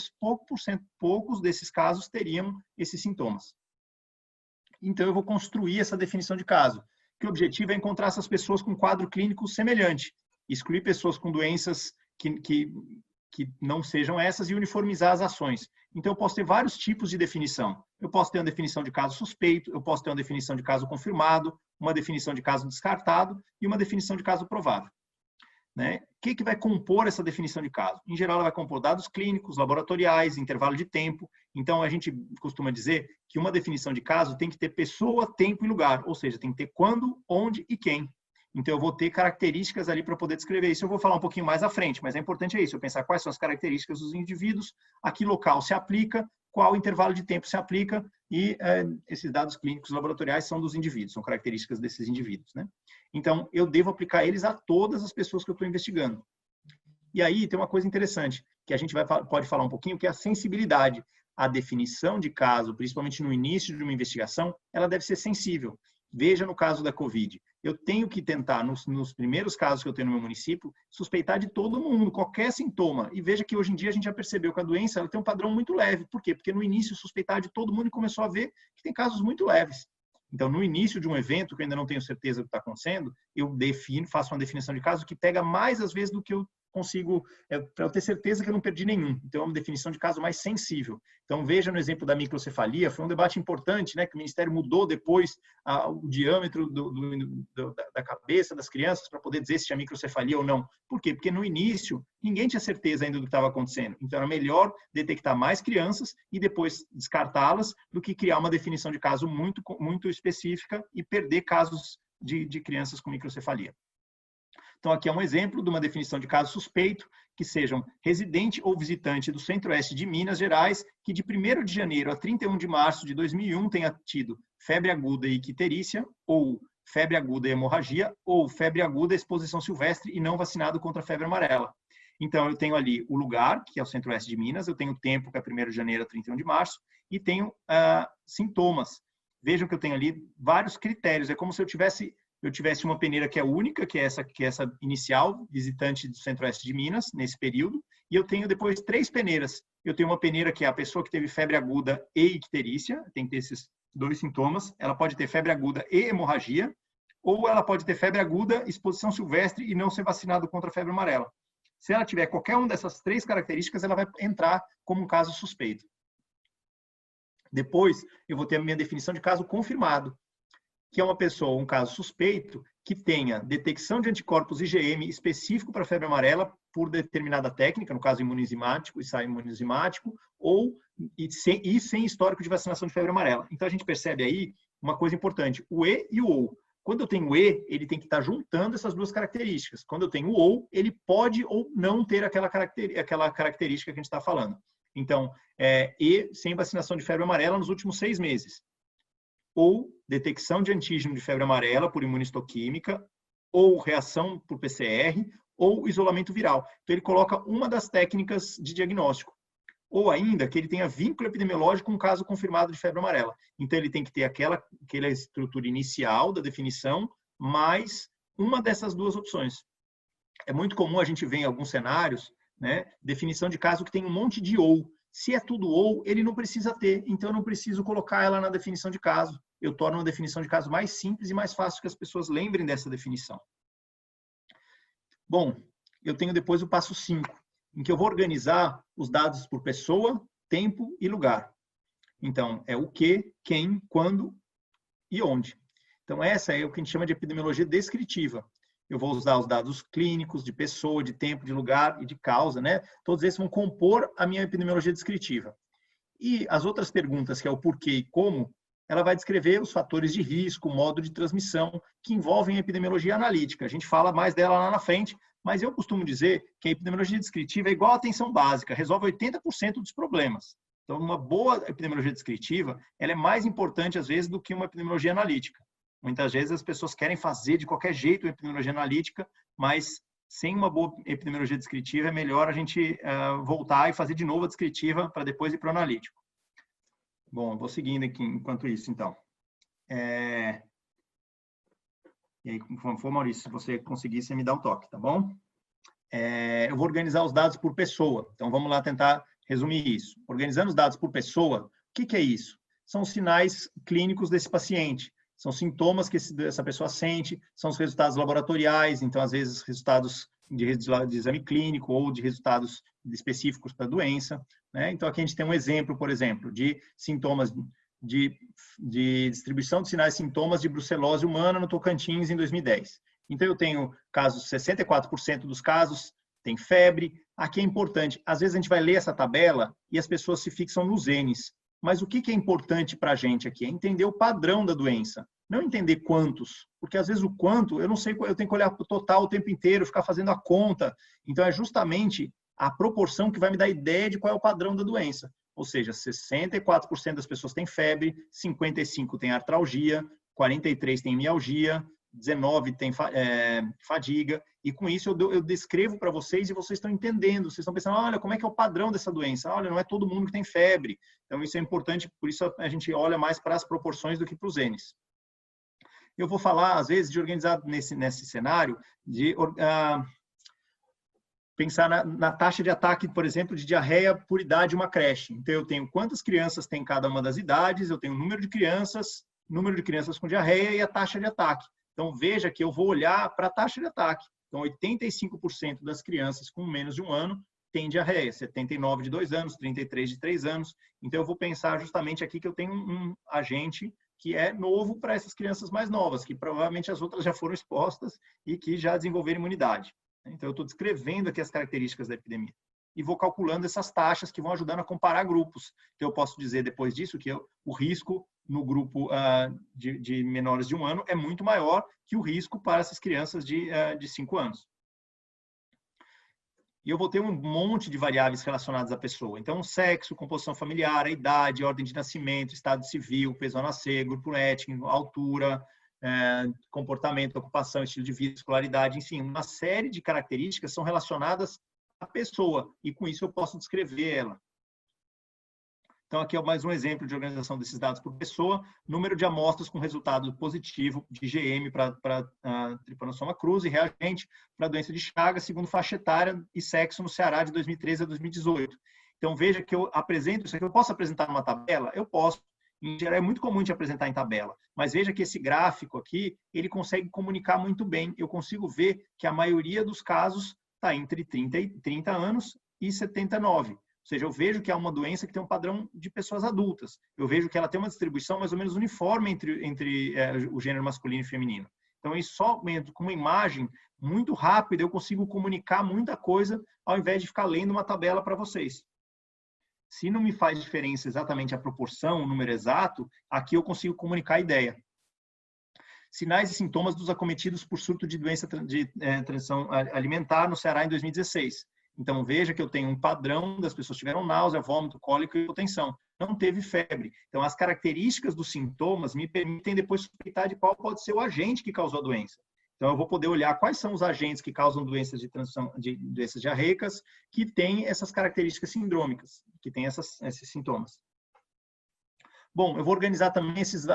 poucos desses casos teriam esses sintomas. Então, eu vou construir essa definição de caso, que o objetivo é encontrar essas pessoas com quadro clínico semelhante, excluir pessoas com doenças que não sejam essas e uniformizar as ações. Então, eu posso ter vários tipos de definição. Eu posso ter uma definição de caso suspeito, eu posso ter uma definição de caso confirmado, uma definição de caso descartado e uma definição de caso provável. Né? O que vai compor essa definição de caso? Em geral, ela vai compor dados clínicos, laboratoriais, intervalo de tempo. Então, a gente costuma dizer que uma definição de caso tem que ter pessoa, tempo e lugar, ou seja, tem que ter quando, onde e quem. Então, eu vou ter características ali para poder descrever isso. Eu vou falar um pouquinho mais à frente, mas é importante isso, eu pensar quais são as características dos indivíduos, a que local se aplica, qual intervalo de tempo se aplica e esses dados clínicos laboratoriais são dos indivíduos, são características desses indivíduos, né? Então, eu devo aplicar eles a todas as pessoas que eu estou investigando. E aí tem uma coisa interessante, que a gente pode falar um pouquinho, que é a sensibilidade. A definição de caso, principalmente no início de uma investigação, ela deve ser sensível. Veja no caso da Covid. Eu tenho que tentar, nos primeiros casos que eu tenho no meu município, suspeitar de todo mundo, qualquer sintoma. E veja que hoje em dia a gente já percebeu que a doença ela tem um padrão muito leve. Por quê? Porque no início suspeitar de todo mundo e começou a ver que tem casos muito leves. Então, no início de um evento, que eu ainda não tenho certeza do que está acontecendo, eu faço uma definição de caso que pega mais às vezes do que eu consigo, para eu ter certeza que eu não perdi nenhum. Então, é uma definição de caso mais sensível. Então, veja no exemplo da microcefalia, foi um debate importante, né, que o Ministério mudou depois o diâmetro da cabeça das crianças para poder dizer se tinha microcefalia ou não. Por quê? Porque no início, ninguém tinha certeza ainda do que estava acontecendo. Então, era melhor detectar mais crianças e depois descartá-las do que criar uma definição de caso muito, muito específica e perder casos de crianças com microcefalia. Então, aqui é um exemplo de uma definição de caso suspeito, que sejam residente ou visitante do Centro-Oeste de Minas Gerais, que de 1º de janeiro a 31 de março de 2001 tenha tido febre aguda e icterícia, ou febre aguda e hemorragia, ou febre aguda e exposição silvestre e não vacinado contra a febre amarela. Então, eu tenho ali o lugar, que é o Centro-Oeste de Minas, eu tenho o tempo, que é 1º de janeiro a 31 de março, e tenho sintomas. Vejam que eu tenho ali vários critérios, é como se eu tivesse uma peneira que é única, que é essa inicial, visitante do Centro-Oeste de Minas, nesse período, e eu tenho depois 3 peneiras. Eu tenho uma peneira que é a pessoa que teve febre aguda e icterícia, tem que ter esses 2 sintomas, ela pode ter febre aguda e hemorragia, ou ela pode ter febre aguda, exposição silvestre e não ser vacinado contra a febre amarela. Se ela tiver qualquer uma dessas 3 características, ela vai entrar como um caso suspeito. Depois, eu vou ter a minha definição de caso confirmado, que é uma pessoa, um caso suspeito, que tenha detecção de anticorpos IgM específico para a febre amarela por determinada técnica, no caso imunizimático, ensaio imunizimático, sem histórico de vacinação de febre amarela. Então, a gente percebe aí uma coisa importante, o E e o OU. Quando eu tenho o E, ele tem que estar juntando essas 2 características. Quando eu tenho o OU, ele pode ou não ter aquela característica que a gente está falando. Então, E sem vacinação de febre amarela nos últimos 6 meses. Ou detecção de antígeno de febre amarela por imunistoquímica, ou reação por PCR, ou isolamento viral. Então, ele coloca uma das técnicas de diagnóstico. ou ainda que ele tenha vínculo epidemiológico com um caso confirmado de febre amarela. Então, ele tem que ter aquela estrutura inicial da definição, mais uma dessas duas opções. É muito comum a gente ver em alguns cenários, né, definição de caso que tem um monte de ou. Se é tudo ou, ele não precisa ter, então eu não preciso colocar ela na definição de caso. Eu torno uma definição de caso mais simples e mais fácil que as pessoas lembrem dessa definição. Bom, eu tenho depois o passo 5, em que eu vou organizar os dados por pessoa, tempo e lugar. Então, é o que, quem, quando e onde. Então, essa é o que a gente chama de epidemiologia descritiva. Eu vou usar os dados clínicos, de pessoa, de tempo, de lugar e de causa, né? Todos esses vão compor a minha epidemiologia descritiva. E as outras perguntas, que é o porquê e como, ela vai descrever os fatores de risco, modo de transmissão, que envolvem a epidemiologia analítica. A gente fala mais dela lá na frente, mas eu costumo dizer que a epidemiologia descritiva é igual à atenção básica, resolve 80% dos problemas. Então, uma boa epidemiologia descritiva, ela é mais importante, às vezes, do que uma epidemiologia analítica. Muitas vezes as pessoas querem fazer de qualquer jeito a epidemiologia analítica, mas sem uma boa epidemiologia descritiva é melhor a gente voltar e fazer de novo a descritiva para depois ir para o analítico. Bom, vou seguindo aqui enquanto isso, então. E aí, como for, Maurício, se você conseguir, você me dá o toque, tá bom? Eu vou organizar os dados por pessoa. Então, vamos lá tentar resumir isso. Organizando os dados por pessoa, o que é isso? São os sinais clínicos desse paciente. São sintomas que essa pessoa sente, são os resultados laboratoriais, então, às vezes, resultados de exame clínico ou de resultados específicos para a doença, né? Então, aqui a gente tem um exemplo, por exemplo, de sintomas de distribuição de sinais e sintomas de brucelose humana no Tocantins em 2010. Então, eu tenho casos, 64% dos casos tem febre. Aqui é importante, às vezes a gente vai ler essa tabela e as pessoas se fixam nos N's. Mas o que é importante para a gente aqui? É entender o padrão da doença, não entender quantos, porque às vezes o quanto, eu não sei, eu tenho que olhar para o total o tempo inteiro, ficar fazendo a conta. Então, é justamente a proporção que vai me dar ideia de qual é o padrão da doença. Ou seja, 64% das pessoas têm febre, 55% têm artralgia, 43% têm mialgia, 19% têm fadiga, e com isso eu descrevo para vocês e vocês estão entendendo, vocês estão pensando, olha, como é que é o padrão dessa doença? Olha, não é todo mundo que tem febre. Então, isso é importante, por isso a gente olha mais para as proporções do que para os N's. Eu vou falar, às vezes, de organizar nesse cenário, de pensar na taxa de ataque, por exemplo, de diarreia por idade de uma creche. Então, eu tenho quantas crianças tem cada uma das idades, eu tenho o número de crianças com diarreia e a taxa de ataque. Então, veja que eu vou olhar para a taxa de ataque. Então, 85% das crianças com menos de 1 ano têm diarreia, 79% de 2 anos, 33% de 3 anos. Então, eu vou pensar justamente aqui que eu tenho um agente que é novo para essas crianças mais novas, que provavelmente as outras já foram expostas e que já desenvolveram imunidade. Então, eu estou descrevendo aqui as características da epidemia e vou calculando essas taxas que vão ajudando a comparar grupos. Então, eu posso dizer depois disso que o risco no grupo de menores de 1 ano é muito maior que o risco para essas crianças de 5 anos. E eu vou ter um monte de variáveis relacionadas à pessoa. Então, sexo, composição familiar, a idade, ordem de nascimento, estado civil, peso ao nascer, grupo étnico, altura, comportamento, ocupação, estilo de vida, escolaridade, enfim, uma série de características são relacionadas à pessoa, e com isso eu posso descrever ela. Então, aqui é mais um exemplo de organização desses dados por pessoa, número de amostras com resultado positivo de IgM para Trypanosoma cruzi, reagente para a doença de Chagas, segundo faixa etária e sexo no Ceará de 2013 a 2018. Então, veja que eu apresento isso aqui. Eu posso apresentar numa tabela? Eu posso. Em geral, é muito comum de apresentar em tabela. Mas veja que esse gráfico aqui, ele consegue comunicar muito bem. Eu consigo ver que a maioria dos casos está entre 30 anos e 79. Ou seja, eu vejo que é uma doença que tem um padrão de pessoas adultas. Eu vejo que ela tem uma distribuição mais ou menos uniforme entre o gênero masculino e feminino. Então, isso só com uma imagem muito rápida, eu consigo comunicar muita coisa ao invés de ficar lendo uma tabela para vocês. Se não me faz diferença exatamente a proporção, o número exato, aqui eu consigo comunicar a ideia. Sinais e sintomas dos acometidos por surto de doença de transição alimentar no Ceará em 2016. Então, veja que eu tenho um padrão das pessoas que tiveram náusea, vômito, cólica e hipotensão. Não teve febre. Então, as características dos sintomas me permitem depois suspeitar de qual pode ser o agente que causou a doença. Então, eu vou poder olhar quais são os agentes que causam doenças de transmissão, de doenças diarreicas, que têm essas características sindrômicas, que têm esses sintomas. Bom, eu vou organizar também esses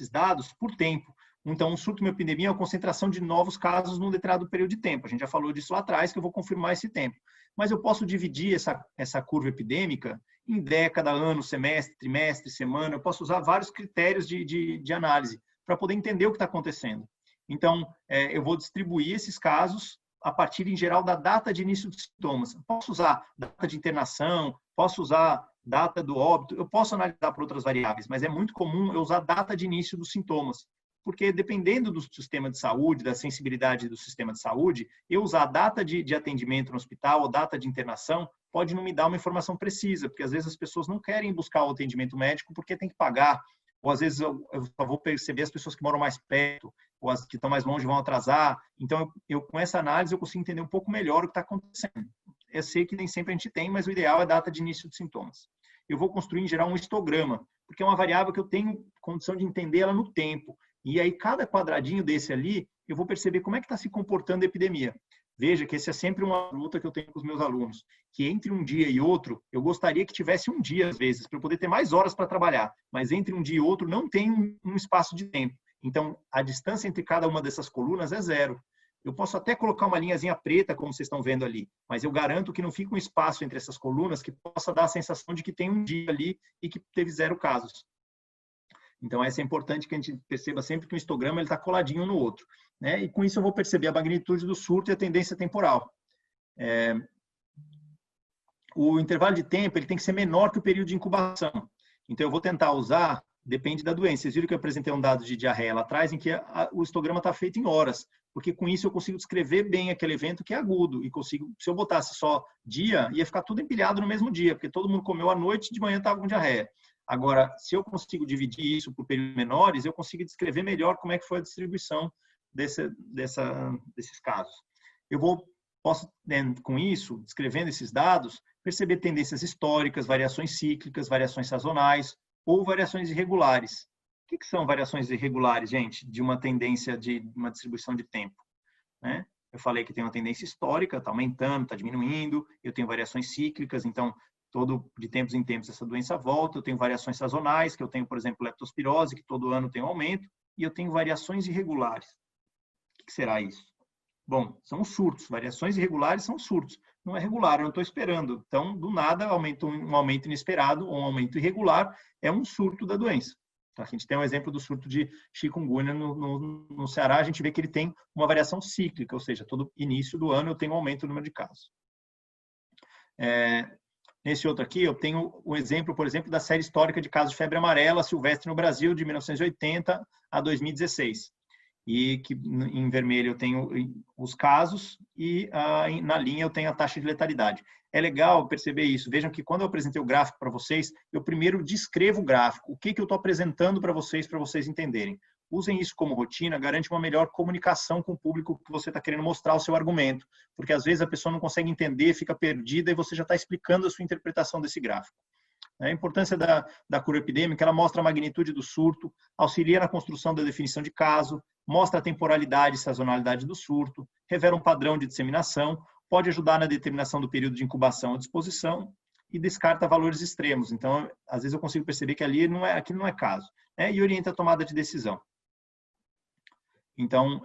dados por tempo. Então, um surto, uma epidemia é a concentração de novos casos num determinado período de tempo. A gente já falou disso lá atrás, que eu vou confirmar esse tempo. Mas eu posso dividir essa curva epidêmica em década, ano, semestre, trimestre, semana. Eu posso usar vários critérios de análise para poder entender o que está acontecendo. Então, eu vou distribuir esses casos a partir, em geral, da data de início dos sintomas. Posso usar data de internação, posso usar data do óbito, eu posso analisar por outras variáveis, mas é muito comum eu usar data de início dos sintomas, porque dependendo do sistema de saúde, da sensibilidade do sistema de saúde, eu usar a data de atendimento no hospital ou data de internação pode não me dar uma informação precisa, porque às vezes as pessoas não querem buscar o atendimento médico porque tem que pagar, ou às vezes eu só vou perceber as pessoas que moram mais perto, ou as que estão mais longe vão atrasar. Então, eu com essa análise, eu consigo entender um pouco melhor o que está acontecendo. Eu sei que nem sempre a gente tem, mas o ideal é a data de início de sintomas. Eu vou construir, em geral, um histograma, porque é uma variável que eu tenho condição de entender ela no tempo. E aí, cada quadradinho desse ali, eu vou perceber como é que está se comportando a epidemia. Veja que essa é sempre uma luta que eu tenho com os meus alunos, que entre um dia e outro, eu gostaria que tivesse um dia, às vezes, para eu poder ter mais horas para trabalhar, mas entre um dia e outro não tem um espaço de tempo. Então, a distância entre cada uma dessas colunas é zero. Eu posso até colocar uma linhazinha preta, como vocês estão vendo ali, mas eu garanto que não fica um espaço entre essas colunas que possa dar a sensação de que tem um dia ali e que teve 0 casos. Então, essa é importante que a gente perceba sempre que o histograma está coladinho um no outro, né? E com isso eu vou perceber a magnitude do surto e a tendência temporal. O intervalo de tempo ele tem que ser menor que o período de incubação. Então, eu vou tentar usar, depende da doença. Vocês viram que eu apresentei um dado de diarreia lá atrás, em que o histograma está feito em horas, porque com isso eu consigo descrever bem aquele evento que é agudo, e consigo, se eu botasse só dia, ia ficar tudo empilhado no mesmo dia, porque todo mundo comeu à noite e de manhã estava com diarreia. Agora, se eu consigo dividir isso por períodos menores, eu consigo descrever melhor como é que foi a distribuição desses casos. Posso, com isso, descrevendo esses dados, perceber tendências históricas, variações cíclicas, variações sazonais ou variações irregulares. O que são variações irregulares, gente, de uma tendência de uma distribuição de tempo, né? Eu falei que tem uma tendência histórica, está aumentando, está diminuindo. Eu tenho variações cíclicas, então, de tempos em tempos essa doença volta. Eu tenho variações sazonais, que eu tenho, por exemplo, leptospirose, que todo ano tem um aumento. E eu tenho variações irregulares. O que será isso? Bom, são surtos. Variações irregulares são surtos. Não é regular, eu não estou esperando. Então, do nada, um aumento inesperado ou um aumento irregular é um surto da doença. A gente tem um exemplo do surto de chikungunya no Ceará, a gente vê que ele tem uma variação cíclica, ou seja, todo início do ano eu tenho um aumento no número de casos. Nesse outro aqui, eu tenho o exemplo, por exemplo, da série histórica de casos de febre amarela silvestre no Brasil, de 1980 a 2016. E que em vermelho eu tenho os casos e na linha eu tenho a taxa de letalidade. É legal perceber isso. Vejam que quando eu apresentei o gráfico para vocês, eu primeiro descrevo o gráfico. O que eu estou apresentando para vocês entenderem. Usem isso como rotina, garante uma melhor comunicação com o público que você está querendo mostrar o seu argumento. Porque às vezes a pessoa não consegue entender, fica perdida e você já está explicando a sua interpretação desse gráfico. A importância da curva epidêmica, ela mostra a magnitude do surto, auxilia na construção da definição de caso, mostra a temporalidade e sazonalidade do surto, revela um padrão de disseminação, pode ajudar na determinação do período de incubação ou de exposição e descarta valores extremos. Então, às vezes eu consigo perceber que aquilo não é caso, né? E orienta a tomada de decisão. Então,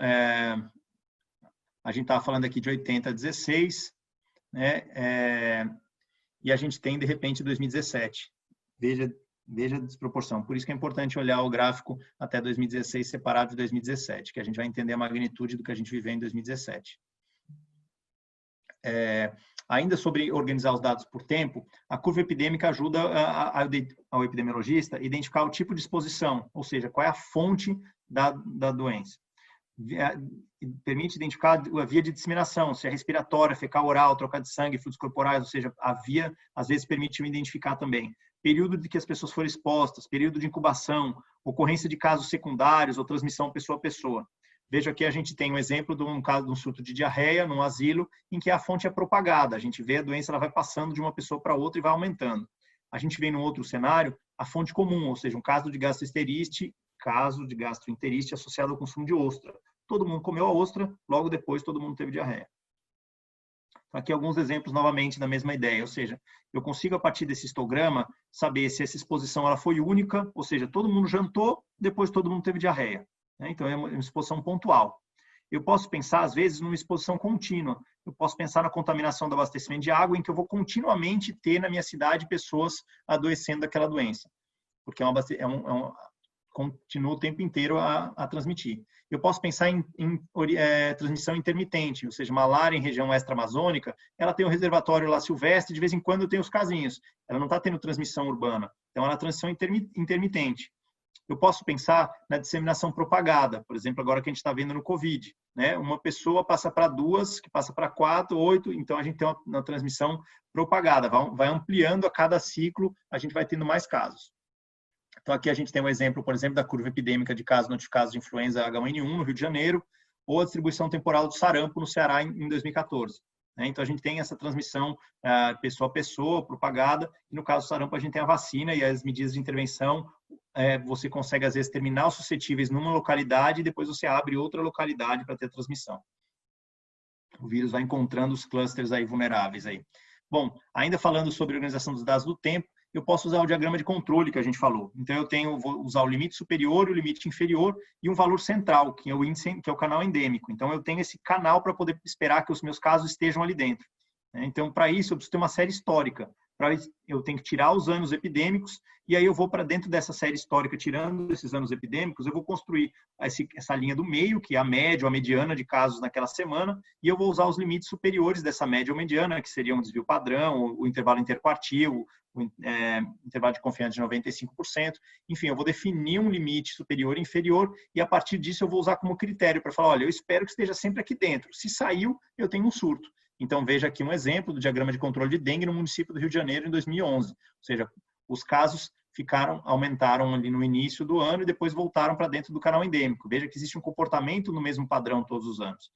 a gente estava falando aqui de 80 a 16, né? E a gente tem, de repente, 2017. Veja a desproporção. Por isso que é importante olhar o gráfico até 2016 separado de 2017, que a gente vai entender a magnitude do que a gente viveu em 2017. Ainda sobre organizar os dados por tempo, a curva epidêmica ajuda ao epidemiologista a identificar o tipo de exposição, ou seja, qual é a fonte da doença. Permite identificar a via de disseminação, se é respiratória, fecal, oral, troca de sangue, fluidos corporais, ou seja, a via, às vezes, permite identificar também. Período de que as pessoas foram expostas, período de incubação, ocorrência de casos secundários ou transmissão pessoa a pessoa. Veja aqui a gente tem um exemplo de um caso de um surto de diarreia num asilo, em que a fonte é propagada. A gente vê a doença, ela vai passando de uma pessoa para outra e vai aumentando. A gente vê num outro cenário a fonte comum, ou seja, um caso de gastroenterite associado ao consumo de ostra. todo mundo comeu a ostra, logo depois todo mundo teve diarreia. Aqui alguns exemplos novamente da mesma ideia, ou seja, eu consigo a partir desse histograma saber se essa exposição ela foi única, ou seja, todo mundo jantou, depois todo mundo teve diarreia. Então é uma exposição pontual. Eu posso pensar, às vezes, numa exposição contínua. Eu posso pensar na contaminação do abastecimento de água, em que eu vou continuamente ter na minha cidade pessoas adoecendo daquela doença, porque continua o tempo inteiro a transmitir. Eu posso pensar em transmissão intermitente, ou seja, malária em região extra-amazônica, ela tem um reservatório lá silvestre, de vez em quando tem os casinhos. Ela não está tendo transmissão urbana, então ela é transmissão intermitente. Eu posso pensar na disseminação propagada, por exemplo, agora que a gente está vendo no Covid, né? Uma pessoa passa para 2, que passa para 4, 8, então a gente tem uma transmissão propagada, vai ampliando a cada ciclo, a gente vai tendo mais casos. Então aqui a gente tem um exemplo, por exemplo, da curva epidêmica de casos notificados de influenza H1N1 no Rio de Janeiro, ou a distribuição temporal do sarampo no Ceará em 2014. Então, a gente tem essa transmissão pessoa a pessoa, propagada, e no caso do sarampo a gente tem a vacina e as medidas de intervenção, você consegue, às vezes, terminar os suscetíveis numa localidade e depois você abre outra localidade para ter transmissão. O vírus vai encontrando os clusters aí vulneráveis. Aí. Bom, ainda falando sobre a organização dos dados do tempo, eu posso usar o diagrama de controle que a gente falou. Então, vou usar o limite superior e o limite inferior e um valor central, que é o índice, que é o canal endêmico. Então, eu tenho esse canal para poder esperar que os meus casos estejam ali dentro. Então, para isso, eu preciso ter uma série histórica. Para isso, eu tenho que tirar os anos epidêmicos e aí eu vou para dentro dessa série histórica, tirando esses anos epidêmicos, eu vou construir essa linha do meio, que é a média ou a mediana de casos naquela semana, e eu vou usar os limites superiores dessa média ou mediana, que seriam o desvio padrão, o intervalo interquartil, o intervalo de confiança de 95%. Enfim, eu vou definir um limite superior e inferior e a partir disso eu vou usar como critério para falar, olha, eu espero que esteja sempre aqui dentro. Se saiu, eu tenho um surto. Então, veja aqui um exemplo do diagrama de controle de dengue no município do Rio de Janeiro em 2011. Ou seja, os casos aumentaram ali no início do ano e depois voltaram para dentro do canal endêmico. Veja que existe um comportamento no mesmo padrão todos os anos.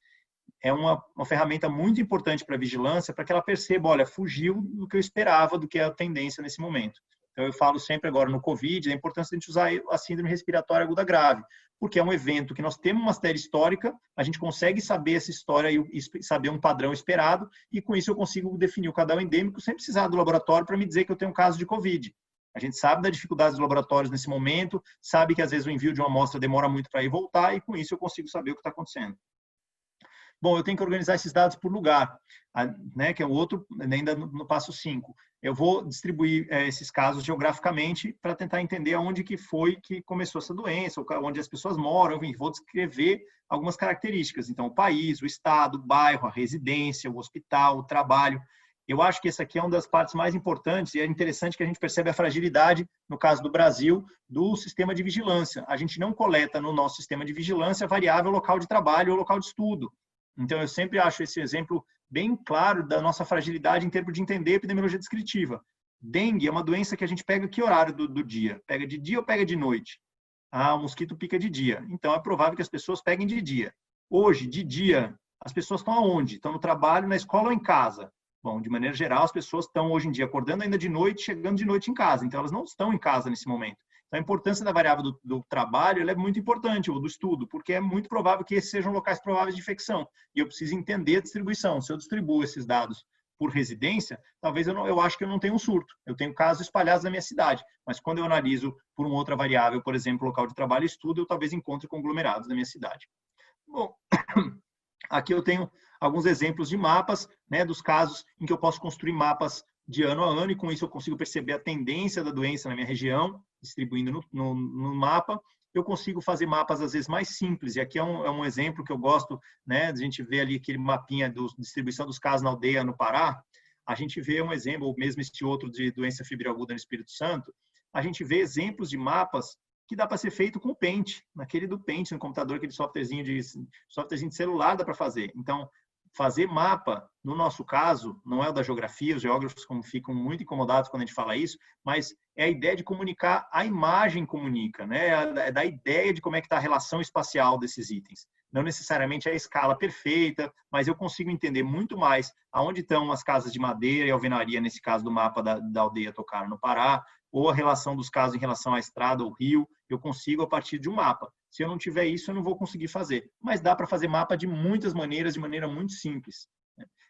É uma ferramenta muito importante para a vigilância, para que ela perceba, olha, fugiu do que eu esperava, do que é a tendência nesse momento. Então, eu falo sempre agora no Covid, a importância de a gente usar a síndrome respiratória aguda grave, porque é um evento que nós temos uma série histórica, a gente consegue saber essa história e saber um padrão esperado, e com isso eu consigo definir o canal endêmico sem precisar do laboratório para me dizer que eu tenho um caso de Covid. A gente sabe da dificuldade dos laboratórios nesse momento, sabe que às vezes o envio de uma amostra demora muito para ir e voltar, e com isso eu consigo saber o que está acontecendo. Bom, eu tenho que organizar esses dados por lugar, né, que é o outro, ainda no passo 5. Eu vou distribuir esses casos geograficamente para tentar entender aonde que foi que começou essa doença, onde as pessoas moram, enfim, vou descrever algumas características. Então, o país, o estado, o bairro, a residência, o hospital, o trabalho. Eu acho que essa aqui é uma das partes mais importantes e é interessante que a gente percebe a fragilidade, no caso do Brasil, do sistema de vigilância. A gente não coleta no nosso sistema de vigilância variável local de trabalho ou local de estudo. Então, eu sempre acho esse exemplo bem claro da nossa fragilidade em termos de entender a epidemiologia descritiva. Dengue é uma doença que a gente pega que horário do dia? Pega de dia ou pega de noite? O mosquito pica de dia. Então, é provável que as pessoas peguem de dia. Hoje, de dia, as pessoas estão aonde? Estão no trabalho, na escola ou em casa? Bom, de maneira geral, as pessoas estão hoje em dia acordando ainda de noite, chegando de noite em casa. Então, elas não estão em casa nesse momento. Então, a importância da variável do trabalho ela é muito importante, ou do estudo, porque é muito provável que esses sejam locais prováveis de infecção. E eu preciso entender a distribuição. Se eu distribuo esses dados por residência, talvez eu acho que eu não tenho um surto. Eu tenho casos espalhados na minha cidade. Mas quando eu analiso por uma outra variável, por exemplo, local de trabalho e estudo, eu talvez encontre conglomerados na minha cidade. Bom, aqui eu tenho alguns exemplos de mapas, né, dos casos em que eu posso construir mapas de ano a ano, e com isso eu consigo perceber a tendência da doença na minha região, distribuindo no mapa. Eu consigo fazer mapas, às vezes, mais simples, e aqui é um exemplo que eu gosto, né, a gente vê ali aquele mapinha de distribuição dos casos na aldeia no Pará, a gente vê um exemplo, ou mesmo este outro de doença febril aguda no Espírito Santo, a gente vê exemplos de mapas que dá para ser feito com o Paint, naquele do Paint, no computador, aquele softwarezinho de celular dá para fazer. Então, fazer mapa, no nosso caso, não é o da geografia, os geógrafos ficam muito incomodados quando a gente fala isso, mas é a ideia de comunicar, a imagem comunica, né? É da ideia de como é que está a relação espacial desses itens. Não necessariamente a escala perfeita, mas eu consigo entender muito mais aonde estão as casas de madeira e alvenaria, nesse caso do mapa da aldeia Tocaro, no Pará, ou a relação dos casos em relação à estrada ou rio, eu consigo a partir de um mapa. Se eu não tiver isso, eu não vou conseguir fazer. Mas dá para fazer mapa de muitas maneiras, de maneira muito simples.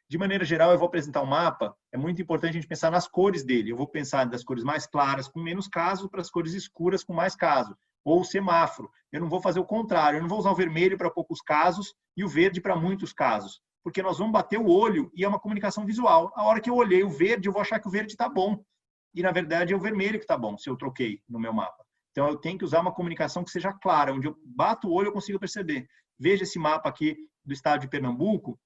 De maneira geral, eu vou apresentar um mapa, é muito importante a gente pensar nas cores dele. Eu vou pensar das cores mais claras com menos caso para as cores escuras com mais caso. Ou o semáforo. Eu não vou fazer o contrário, eu não vou usar o vermelho para poucos casos e o verde para muitos casos. Porque nós vamos bater o olho e é uma comunicação visual. A hora que eu olhei o verde, eu vou achar que o verde está bom. E, na verdade, é o vermelho que está bom, se eu troquei no meu mapa. Então, eu tenho que usar uma comunicação que seja clara, onde eu bato o olho eu consigo perceber. Veja esse mapa aqui do estado de Pernambuco.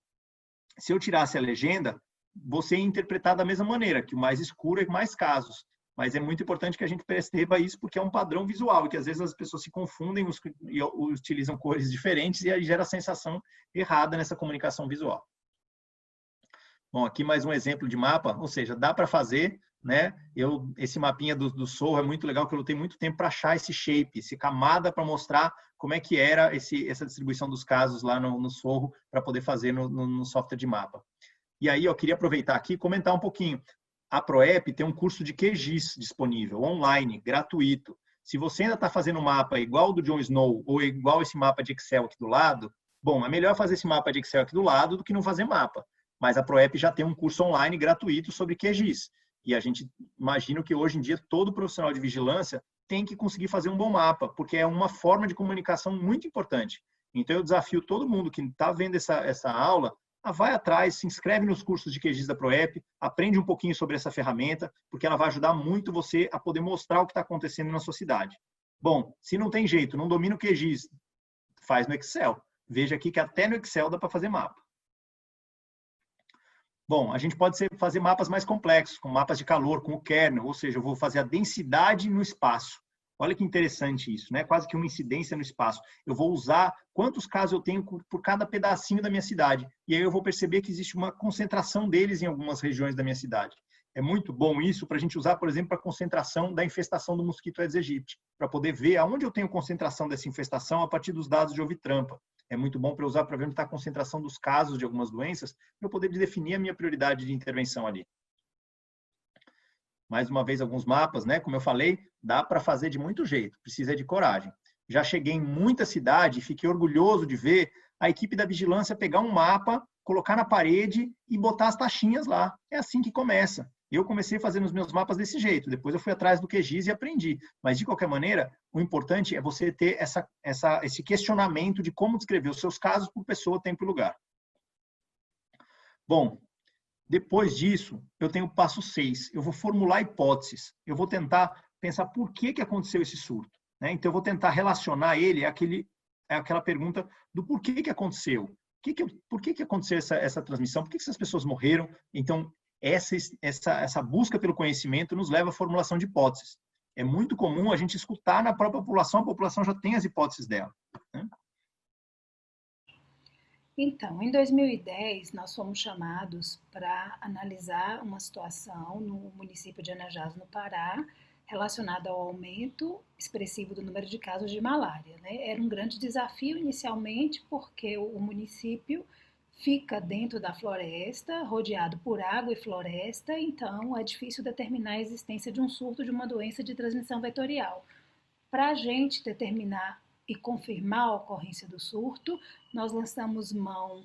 Se eu tirasse a legenda, você ia interpretar da mesma maneira, que o mais escuro é mais casos. Mas é muito importante que a gente perceba isso, porque é um padrão visual, que às vezes as pessoas se confundem e utilizam cores diferentes e aí gera a sensação errada nessa comunicação visual. Bom, aqui mais um exemplo de mapa, ou seja, dá para fazer, né? Esse mapinha do Sorro é muito legal, que eu lutei muito tempo para achar esse shape, essa camada para mostrar como é que era essa distribuição dos casos lá no Sorro, para poder fazer no software de mapa. E aí, eu queria aproveitar aqui e comentar um pouquinho. A Proep tem um curso de QGIS disponível, online, gratuito. Se você ainda está fazendo um mapa igual o do Jon Snow ou igual esse mapa de Excel aqui do lado, bom, é melhor fazer esse mapa de Excel aqui do lado do que não fazer mapa. Mas a Proep já tem um curso online gratuito sobre QGIS. E a gente imagina que hoje em dia todo profissional de vigilância tem que conseguir fazer um bom mapa, porque é uma forma de comunicação muito importante. Então eu desafio todo mundo que está vendo essa aula, vai atrás, se inscreve nos cursos de QGIS da Proep, aprende um pouquinho sobre essa ferramenta, porque ela vai ajudar muito você a poder mostrar o que está acontecendo na sua cidade. Bom, se não tem jeito, não domina o QGIS, faz no Excel. Veja aqui que até no Excel dá para fazer mapa. Bom, a gente pode fazer mapas mais complexos, com mapas de calor, com o kernel, ou seja, eu vou fazer a densidade no espaço. Olha que interessante isso, né? Quase que uma incidência no espaço. Eu vou usar quantos casos eu tenho por cada pedacinho da minha cidade. E aí eu vou perceber que existe uma concentração deles em algumas regiões da minha cidade. É muito bom isso para a gente usar, por exemplo, para a concentração da infestação do mosquito Aedes aegypti, para poder ver aonde eu tenho concentração dessa infestação a partir dos dados de Ovitrampa. É muito bom para usar para ver onde está a concentração dos casos de algumas doenças, para eu poder definir a minha prioridade de intervenção ali. Mais uma vez, alguns mapas, né? Como eu falei, dá para fazer de muito jeito, precisa de coragem. Já cheguei em muita cidade e fiquei orgulhoso de ver a equipe da vigilância pegar um mapa, colocar na parede e botar as taxinhas lá. É assim que começa. Eu comecei fazendo os meus mapas desse jeito, depois eu fui atrás do QGIS e aprendi. Mas, de qualquer maneira, o importante é você ter esse questionamento de como descrever os seus casos por pessoa, tempo e lugar. Bom, depois disso, eu tenho o passo 6. Eu vou formular hipóteses. Eu vou tentar pensar por que aconteceu esse surto. Né? Então, eu vou tentar relacionar ele àquela pergunta do porquê que aconteceu. Por que aconteceu essa transmissão? Por que essas pessoas morreram? Então, essa busca pelo conhecimento nos leva à formulação de hipóteses. É muito comum a gente escutar na própria população, a população já tem as hipóteses dela. Né? Então, em 2010, nós fomos chamados para analisar uma situação no município de Anajás, no Pará, relacionada ao aumento expressivo do número de casos de malária. Né? Era um grande desafio inicialmente, porque o município fica dentro da floresta, rodeado por água e floresta, então é difícil determinar a existência de um surto de uma doença de transmissão vetorial. Para a gente determinar e confirmar a ocorrência do surto, nós lançamos mão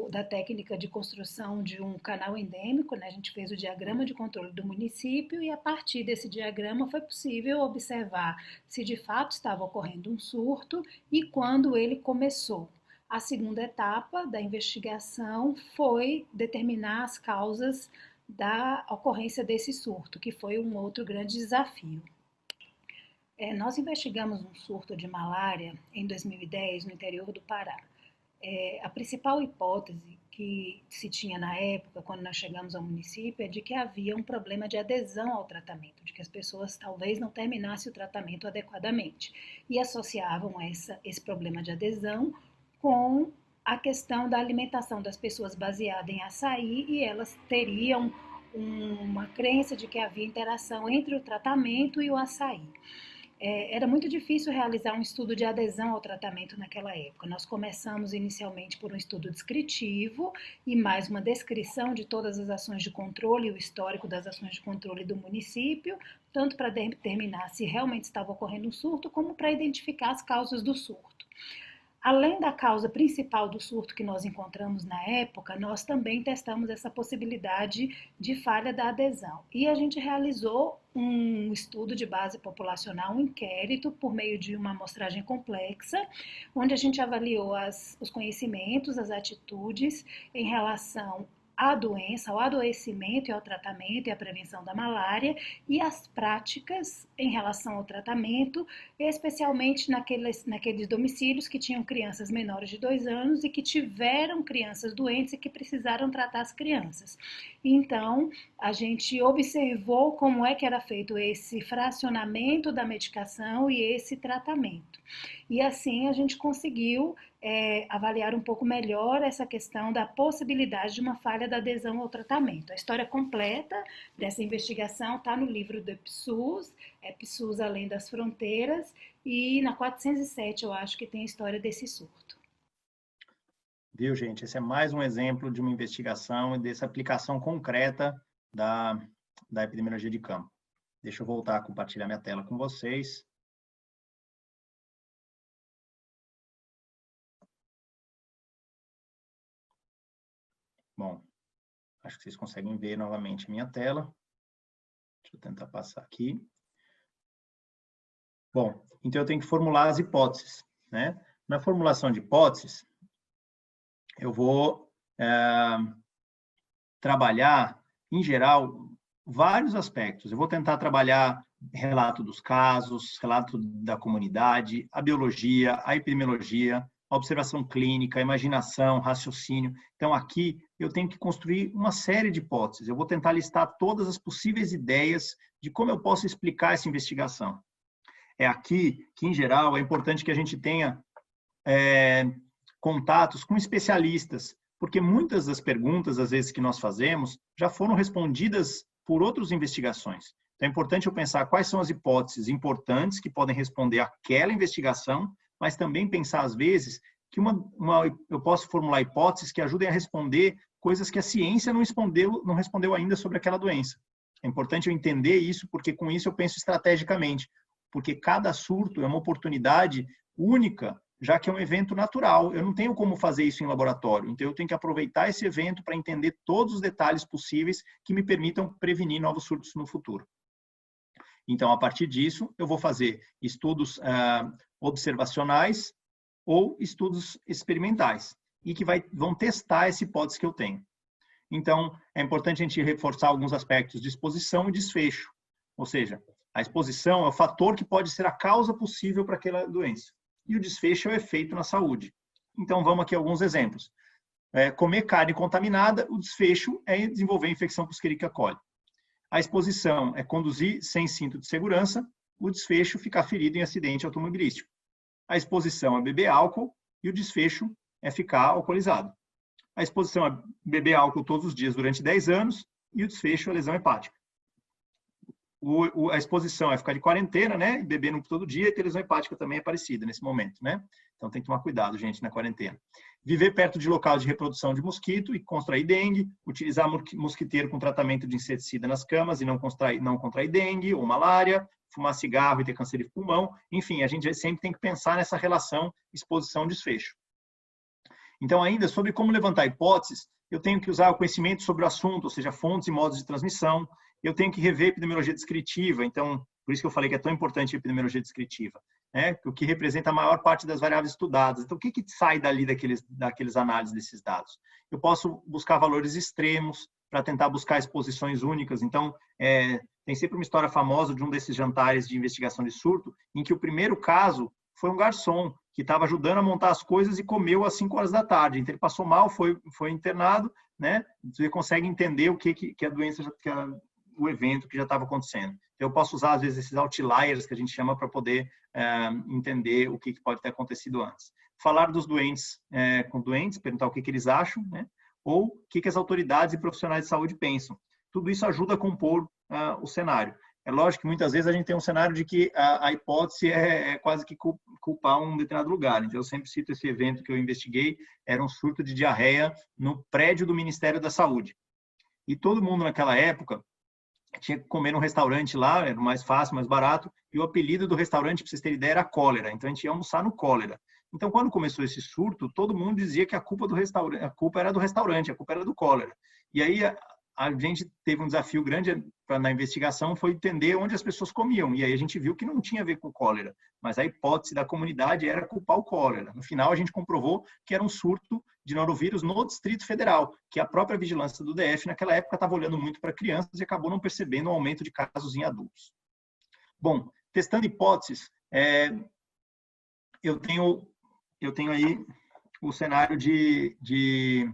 da técnica de construção de um canal endêmico, né? A gente fez o diagrama de controle do município e a partir desse diagrama foi possível observar se de fato estava ocorrendo um surto e quando ele começou. A segunda etapa da investigação foi determinar as causas da ocorrência desse surto, que foi um outro grande desafio. Nós investigamos um surto de malária em 2010 no interior do Pará. A principal hipótese que se tinha na época, quando nós chegamos ao município, é de que havia um problema de adesão ao tratamento, de que as pessoas talvez não terminassem o tratamento adequadamente. E associavam esse problema de adesão com a questão da alimentação das pessoas baseada em açaí e elas teriam uma crença de que havia interação entre o tratamento e o açaí. era muito difícil realizar um estudo de adesão ao tratamento naquela época. Nós começamos inicialmente por um estudo descritivo e mais uma descrição de todas as ações de controle e o histórico das ações de controle do município, tanto para determinar se realmente estava ocorrendo um surto, como para identificar as causas do surto. Além da causa principal do surto que nós encontramos na época, nós também testamos essa possibilidade de falha da adesão. E a gente realizou um estudo de base populacional, um inquérito, por meio de uma amostragem complexa, onde a gente avaliou os conhecimentos, as atitudes em relação à doença, ao adoecimento e ao tratamento e à prevenção da malária e as práticas em relação ao tratamento, especialmente naqueles domicílios que tinham crianças menores de 2 anos e que tiveram crianças doentes e que precisaram tratar as crianças. Então, a gente observou como é que era feito esse fracionamento da medicação e esse tratamento. E assim a gente conseguiu avaliar um pouco melhor essa questão da possibilidade de uma falha da adesão ao tratamento. A história completa dessa investigação está no livro do EPSUS, EPSUS Além das Fronteiras, e na 407 eu acho que tem a história desse surto. Viu, gente? Esse é mais um exemplo de uma investigação e dessa aplicação concreta da epidemiologia de campo. Deixa eu voltar a compartilhar minha tela com vocês. Bom, acho que vocês conseguem ver novamente a minha tela. Deixa eu tentar passar aqui. Bom, então eu tenho que formular as hipóteses, né? Na formulação de hipóteses, eu vou trabalhar, em geral, vários aspectos. Eu vou tentar trabalhar relato dos casos, relato da comunidade, a biologia, a epidemiologia, a observação clínica, a imaginação, raciocínio. Então, aqui eu tenho que construir uma série de hipóteses. Eu vou tentar listar todas as possíveis ideias de como eu posso explicar essa investigação. É aqui que, em geral, é importante que a gente tenha contatos com especialistas, porque muitas das perguntas, às vezes, que nós fazemos, já foram respondidas por outras investigações. Então, é importante eu pensar quais são as hipóteses importantes que podem responder àquela investigação, mas também pensar, às vezes, que eu posso formular hipóteses que ajudem a responder coisas que a ciência não respondeu ainda sobre aquela doença. É importante eu entender isso, porque com isso eu penso estrategicamente, porque cada surto é uma oportunidade única, já que é um evento natural. Eu não tenho como fazer isso em laboratório, então eu tenho que aproveitar esse evento para entender todos os detalhes possíveis que me permitam prevenir novos surtos no futuro. Então, a partir disso, eu vou fazer estudos observacionais ou estudos experimentais, e que vão testar essa hipótese que eu tenho. Então, é importante a gente reforçar alguns aspectos de exposição e desfecho. Ou seja, a exposição é o fator que pode ser a causa possível para aquela doença. E o desfecho é o efeito na saúde. Então, vamos aqui a alguns exemplos. Comer carne contaminada, o desfecho é desenvolver infecção por Escherichia coli. A exposição é conduzir sem cinto de segurança, o desfecho ficar ferido em acidente automobilístico. A exposição é beber álcool e o desfecho é ficar alcoolizado. A exposição é beber álcool todos os dias durante 10 anos e o desfecho é lesão hepática. A exposição é ficar de quarentena, né? Bebendo todo dia, e ter lesão hepática também é parecida nesse momento, né? Então tem que tomar cuidado, gente, na quarentena. Viver perto de local de reprodução de mosquito e contrair dengue, utilizar mosquiteiro com tratamento de inseticida nas camas e não contrair dengue ou malária, fumar cigarro e ter câncer de pulmão. Enfim, a gente sempre tem que pensar nessa relação exposição-desfecho. Então, ainda sobre como levantar hipóteses, eu tenho que usar o conhecimento sobre o assunto, ou seja, fontes e modos de transmissão. Eu tenho que rever a epidemiologia descritiva, então, por isso que eu falei que é tão importante a epidemiologia descritiva, né? O que representa a maior parte das variáveis estudadas. Então, o que sai dali daqueles análises desses dados? Eu posso buscar valores extremos para tentar buscar exposições únicas. Então, tem sempre uma história famosa de um desses jantares de investigação de surto, em que o primeiro caso foi um garçom que estava ajudando a montar as coisas e comeu às 5 horas da tarde. Então, ele passou mal, foi internado, né? Você consegue entender o que a doença, o evento que já estava acontecendo. Então, eu posso usar, às vezes, esses outliers que a gente chama para poder entender o que pode ter acontecido antes. Falar dos doentes com doentes, perguntar o que eles acham, né? Ou o que as autoridades e profissionais de saúde pensam. Tudo isso ajuda a compor o cenário. É lógico que muitas vezes a gente tem um cenário de que a hipótese é quase que culpar um determinado lugar. Então, eu sempre cito esse evento que eu investiguei, era um surto de diarreia no prédio do Ministério da Saúde. E todo mundo naquela época tinha que comer num restaurante lá, era mais fácil, mais barato, e o apelido do restaurante, para vocês terem ideia, era Cólera. Então, a gente ia almoçar no Cólera. Então, quando começou esse surto, todo mundo dizia que a culpa era do restaurante, a culpa era do Cólera. E aí, a gente teve um desafio grande na investigação, foi entender onde as pessoas comiam. E aí a gente viu que não tinha a ver com o cólera, mas a hipótese da comunidade era culpar o cólera. No final, a gente comprovou que era um surto de norovírus no Distrito Federal, que a própria vigilância do DF, naquela época, estava olhando muito para crianças e acabou não percebendo o aumento de casos em adultos. Bom, testando hipóteses, eu tenho aí o cenário de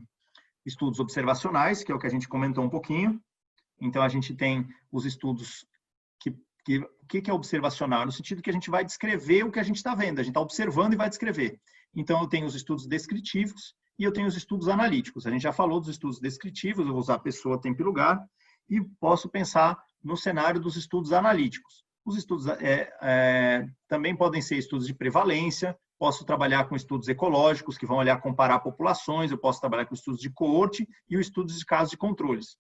estudos observacionais, que é o que a gente comentou um pouquinho. Então, a gente tem os estudos o que é observacional? No sentido que a gente vai descrever o que a gente está vendo, a gente está observando e vai descrever. Então, eu tenho os estudos descritivos e eu tenho os estudos analíticos. A gente já falou dos estudos descritivos, eu vou usar pessoa, tempo e lugar, e posso pensar no cenário dos estudos analíticos. Os estudos também podem ser estudos de prevalência, posso trabalhar com estudos ecológicos, que vão olhar, comparar populações, eu posso trabalhar com estudos de coorte e os estudos de casos de controles.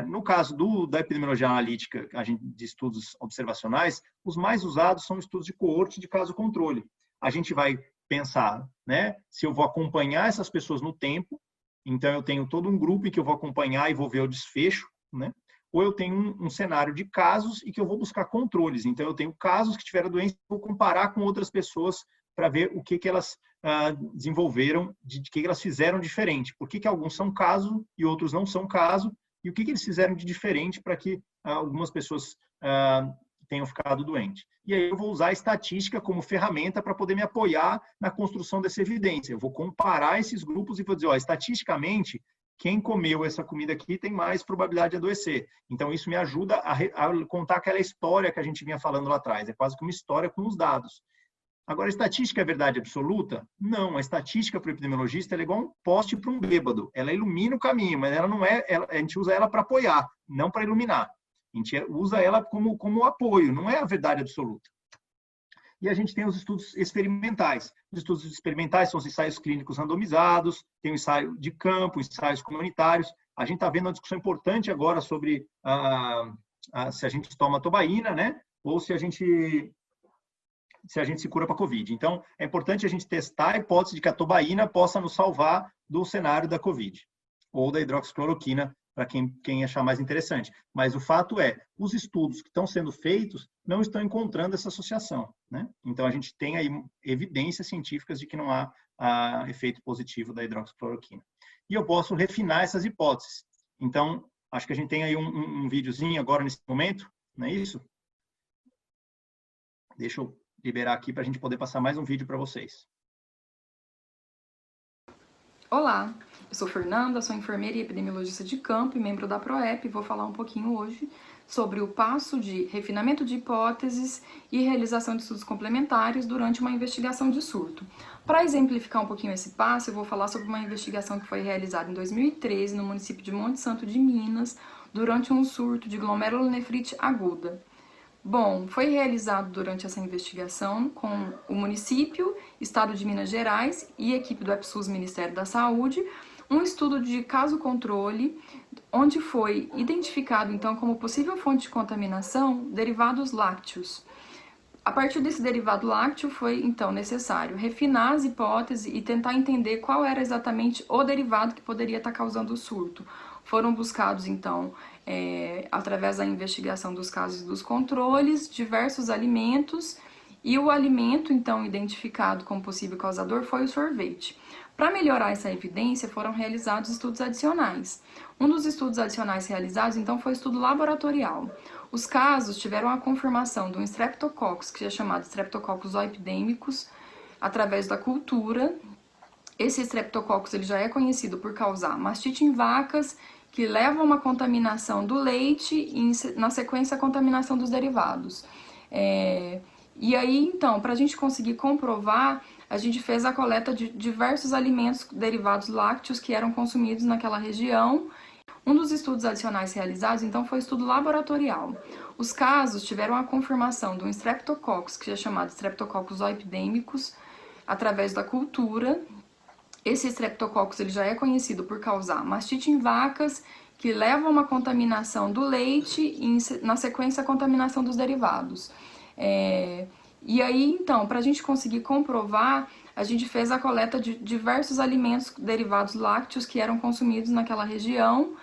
No caso da epidemiologia analítica, de estudos observacionais, os mais usados são estudos de coorte e de caso-controle. A gente vai pensar, né, se eu vou acompanhar essas pessoas no tempo, então eu tenho todo um grupo em que eu vou acompanhar e vou ver o desfecho, né? Ou eu tenho um cenário de casos e que eu vou buscar controles. Então, eu tenho casos que tiveram doença e vou comparar com outras pessoas para ver o que elas desenvolveram, de que elas fizeram diferente. Por que alguns são caso e outros não são caso, e o que eles fizeram de diferente para que algumas pessoas tenham ficado doentes. E aí eu vou usar a estatística como ferramenta para poder me apoiar na construção dessa evidência. Eu vou comparar esses grupos e vou dizer, estatisticamente, quem comeu essa comida aqui tem mais probabilidade de adoecer. Então, isso me ajuda a contar aquela história que a gente vinha falando lá atrás. É quase que uma história com os dados. Agora, a estatística é verdade absoluta? Não. A estatística para o epidemiologista é igual um poste para um bêbado. Ela ilumina o caminho, mas ela não é. A gente usa ela para apoiar, não para iluminar. A gente usa ela como apoio, não é a verdade absoluta. E a gente tem os estudos experimentais. Os estudos experimentais são os ensaios clínicos randomizados, tem o ensaio de campo, ensaios comunitários. A gente está vendo uma discussão importante agora sobre se a gente toma tobaína, né? Ou se a gente se cura para a Covid. Então, é importante a gente testar a hipótese de que a tobaína possa nos salvar do cenário da Covid, ou da hidroxicloroquina, para quem achar mais interessante. Mas o fato é, os estudos que estão sendo feitos não estão encontrando essa associação, né? Então, a gente tem aí evidências científicas de que não há efeito positivo da hidroxicloroquina. E eu posso refinar essas hipóteses. Então, acho que a gente tem aí um videozinho agora nesse momento, não é isso? Deixa eu liberar aqui para a gente poder passar mais um vídeo para vocês. Olá, eu sou Fernanda, sou enfermeira e epidemiologista de campo e membro da PROEP e vou falar um pouquinho hoje sobre o passo de refinamento de hipóteses e realização de estudos complementares durante uma investigação de surto. Para exemplificar um pouquinho esse passo, eu vou falar sobre uma investigação que foi realizada em 2013 no município de Monte Santo de Minas, durante um surto de glomerulonefrite aguda. Bom, foi realizado durante essa investigação com o município, Estado de Minas Gerais e equipe do EPSUS Ministério da Saúde, um estudo de caso-controle, onde foi identificado, então, como possível fonte de contaminação, derivados lácteos. A partir desse derivado lácteo, foi, então, necessário refinar as hipóteses e tentar entender qual era exatamente o derivado que poderia estar causando o surto. Foram buscados, então, através da investigação dos casos e dos controles, diversos alimentos, e o alimento, então, identificado como possível causador foi o sorvete. Para melhorar essa evidência, foram realizados estudos adicionais. Um dos estudos adicionais realizados, então, foi o estudo laboratorial. Os casos tiveram a confirmação de um Streptococcus, que é chamado Streptococcus zoepidemicus, através da cultura. Esse Streptococcus ele já é conhecido por causar mastite em vacas, que leva a uma contaminação do leite e, na sequência, a contaminação dos derivados. E aí, então, para a gente conseguir comprovar, a gente fez a coleta de diversos alimentos derivados lácteos que eram consumidos naquela região. Um dos estudos adicionais realizados, então, foi o estudo laboratorial. Os casos tiveram a confirmação de um Streptococcus, que é chamado Streptococcus zoepidemicus, através da cultura. Esse Streptococcus ele já é conhecido por causar mastite em vacas, que leva a uma contaminação do leite e, na sequência, a contaminação dos derivados. E aí, então, para a gente conseguir comprovar, a gente fez a coleta de diversos alimentos derivados lácteos que eram consumidos naquela região,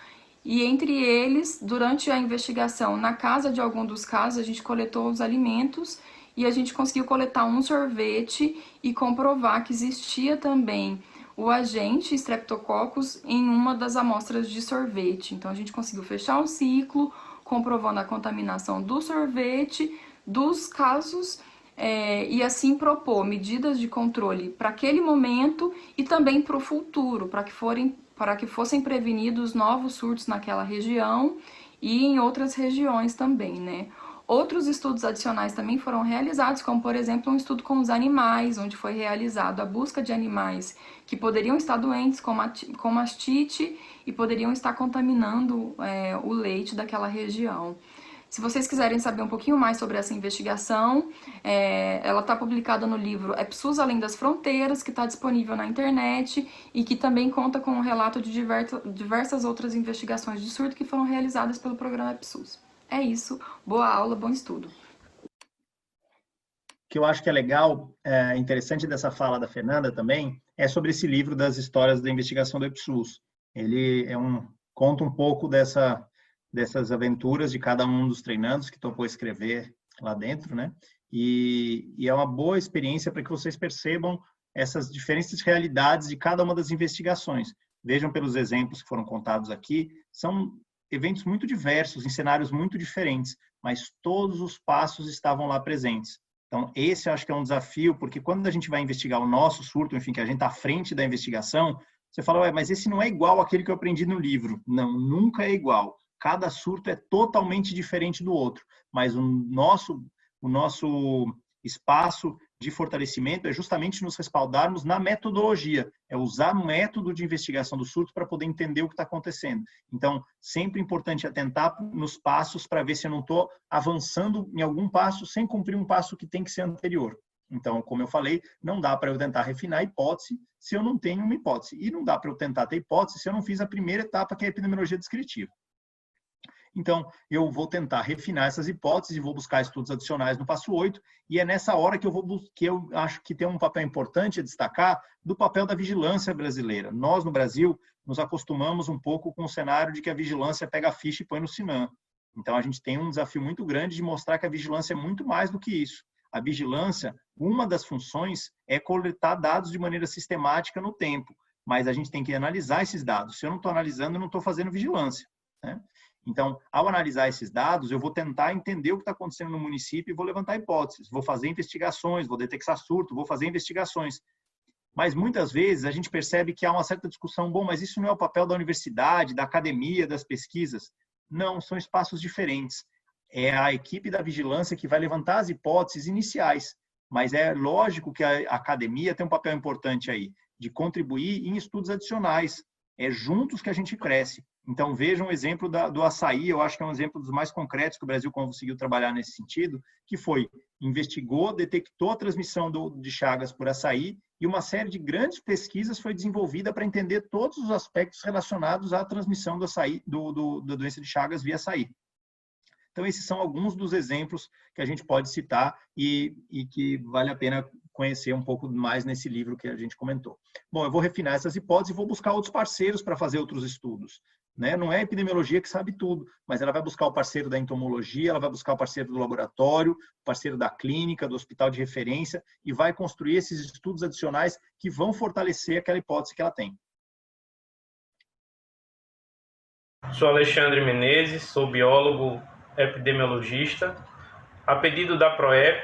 e entre eles, durante a investigação, na casa de algum dos casos, a gente coletou os alimentos e a gente conseguiu coletar um sorvete e comprovar que existia também o agente Streptococcus em uma das amostras de sorvete. Então, a gente conseguiu fechar um ciclo, comprovando a contaminação do sorvete, dos casos, e assim propor medidas de controle para aquele momento e também para o futuro, para que fossem prevenidos novos surtos naquela região e em outras regiões também, né? Outros estudos adicionais também foram realizados, como, por exemplo, um estudo com os animais, onde foi realizado a busca de animais que poderiam estar doentes com mastite e poderiam estar contaminando o leite daquela região. Se vocês quiserem saber um pouquinho mais sobre essa investigação, ela está publicada no livro EPSUS Além das Fronteiras, que está disponível na internet e que também conta com um relato de diversas outras investigações de surto que foram realizadas pelo programa EPSUS. É isso, boa aula, bom estudo. O que eu acho que é legal, interessante dessa fala da Fernanda também, é sobre esse livro das histórias da investigação do EPSUS. Ele conta um pouco dessas aventuras de cada um dos treinandos que topou escrever lá dentro, né? E é uma boa experiência para que vocês percebam essas diferentes realidades de cada uma das investigações. Vejam pelos exemplos que foram contados aqui, são eventos muito diversos, em cenários muito diferentes, mas todos os passos estavam lá presentes. Então, esse eu acho que é um desafio, porque quando a gente vai investigar o nosso surto, enfim, que a gente está à frente da investigação, você fala, mas esse não é igual àquele que eu aprendi no livro. Não, nunca é igual. Cada surto é totalmente diferente do outro, mas o nosso espaço de fortalecimento é justamente nos respaldarmos na metodologia, é usar o método de investigação do surto para poder entender o que está acontecendo. Então, sempre importante atentar nos passos para ver se eu não estou avançando em algum passo sem cumprir um passo que tem que ser anterior. Então, como eu falei, não dá para eu tentar refinar a hipótese se eu não tenho uma hipótese. E não dá para eu tentar ter hipótese se eu não fiz a primeira etapa, que é a epidemiologia descritiva. Então, eu vou tentar refinar essas hipóteses e vou buscar estudos adicionais no passo 8, e é nessa hora que eu acho que tem um papel importante a destacar do papel da vigilância brasileira. Nós, no Brasil, nos acostumamos um pouco com o cenário de que a vigilância pega a ficha e põe no Sinan. Então, a gente tem um desafio muito grande de mostrar que a vigilância é muito mais do que isso. A vigilância, uma das funções é coletar dados de maneira sistemática no tempo, mas a gente tem que analisar esses dados. Se eu não estou analisando, eu não estou fazendo vigilância, né? Então, ao analisar esses dados, eu vou tentar entender o que está acontecendo no município e vou levantar hipóteses, vou fazer investigações, vou detectar surto, vou fazer investigações. Mas, muitas vezes, a gente percebe que há uma certa discussão, bom, mas isso não é o papel da universidade, da academia, das pesquisas. Não, são espaços diferentes. É a equipe da vigilância que vai levantar as hipóteses iniciais, mas é lógico que a academia tem um papel importante aí, de contribuir em estudos adicionais. É juntos que a gente cresce. Então, vejam o exemplo do açaí, eu acho que é um exemplo dos mais concretos que o Brasil conseguiu trabalhar nesse sentido, que foi, investigou, detectou a transmissão de Chagas por açaí, e uma série de grandes pesquisas foi desenvolvida para entender todos os aspectos relacionados à transmissão do açaí, da doença de Chagas via açaí. Então, esses são alguns dos exemplos que a gente pode citar e que vale a pena conhecer um pouco mais nesse livro que a gente comentou. Bom, eu vou refinar essas hipóteses e vou buscar outros parceiros para fazer outros estudos, né? Não é a epidemiologia que sabe tudo, mas ela vai buscar o parceiro da entomologia, ela vai buscar o parceiro do laboratório, o parceiro da clínica, do hospital de referência, e vai construir esses estudos adicionais que vão fortalecer aquela hipótese que ela tem. Sou Alexandre Menezes, sou biólogo epidemiologista. A pedido da PROEP,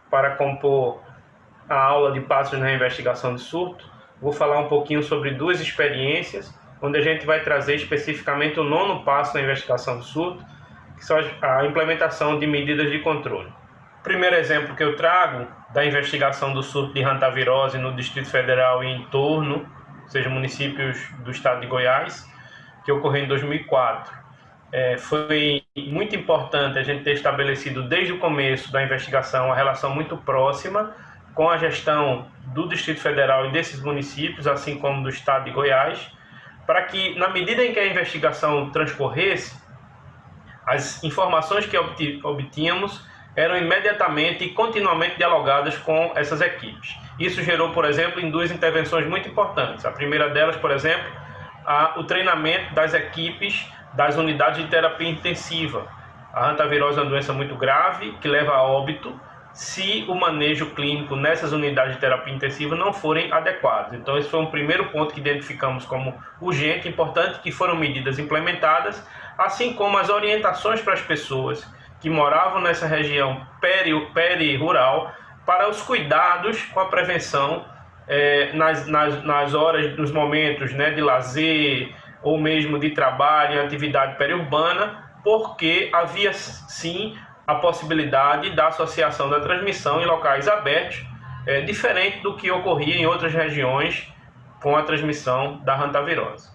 para compor a aula de passos na investigação de surto, vou falar um pouquinho sobre duas experiências, onde a gente vai trazer especificamente o 9º passo na investigação de surto, que são a implementação de medidas de controle. O primeiro exemplo que eu trago da investigação do surto de hantavirose no Distrito Federal e em torno, ou seja, municípios do estado de Goiás, que ocorreu em 2004. Foi muito importante a gente ter estabelecido desde o começo da investigação uma relação muito próxima com a gestão do Distrito Federal e desses municípios, assim como do estado de Goiás, para que, na medida em que a investigação transcorresse, as informações que obtínhamos eram imediatamente e continuamente dialogadas com essas equipes. Isso gerou, por exemplo, em duas intervenções muito importantes. A primeira delas, por exemplo, o treinamento das equipes das unidades de terapia intensiva. A hantavirose é uma doença muito grave que leva a óbito se o manejo clínico nessas unidades de terapia intensiva não forem adequados. Então, esse foi um primeiro ponto que identificamos como urgente, importante, que foram medidas implementadas, assim como as orientações para as pessoas que moravam nessa região peri-rural para os cuidados com a prevenção nas horas, nos momentos, né, de lazer ou mesmo de trabalho em atividade periurbana, porque havia sim a possibilidade da associação da transmissão em locais abertos, diferente do que ocorria em outras regiões com a transmissão da hantavirose.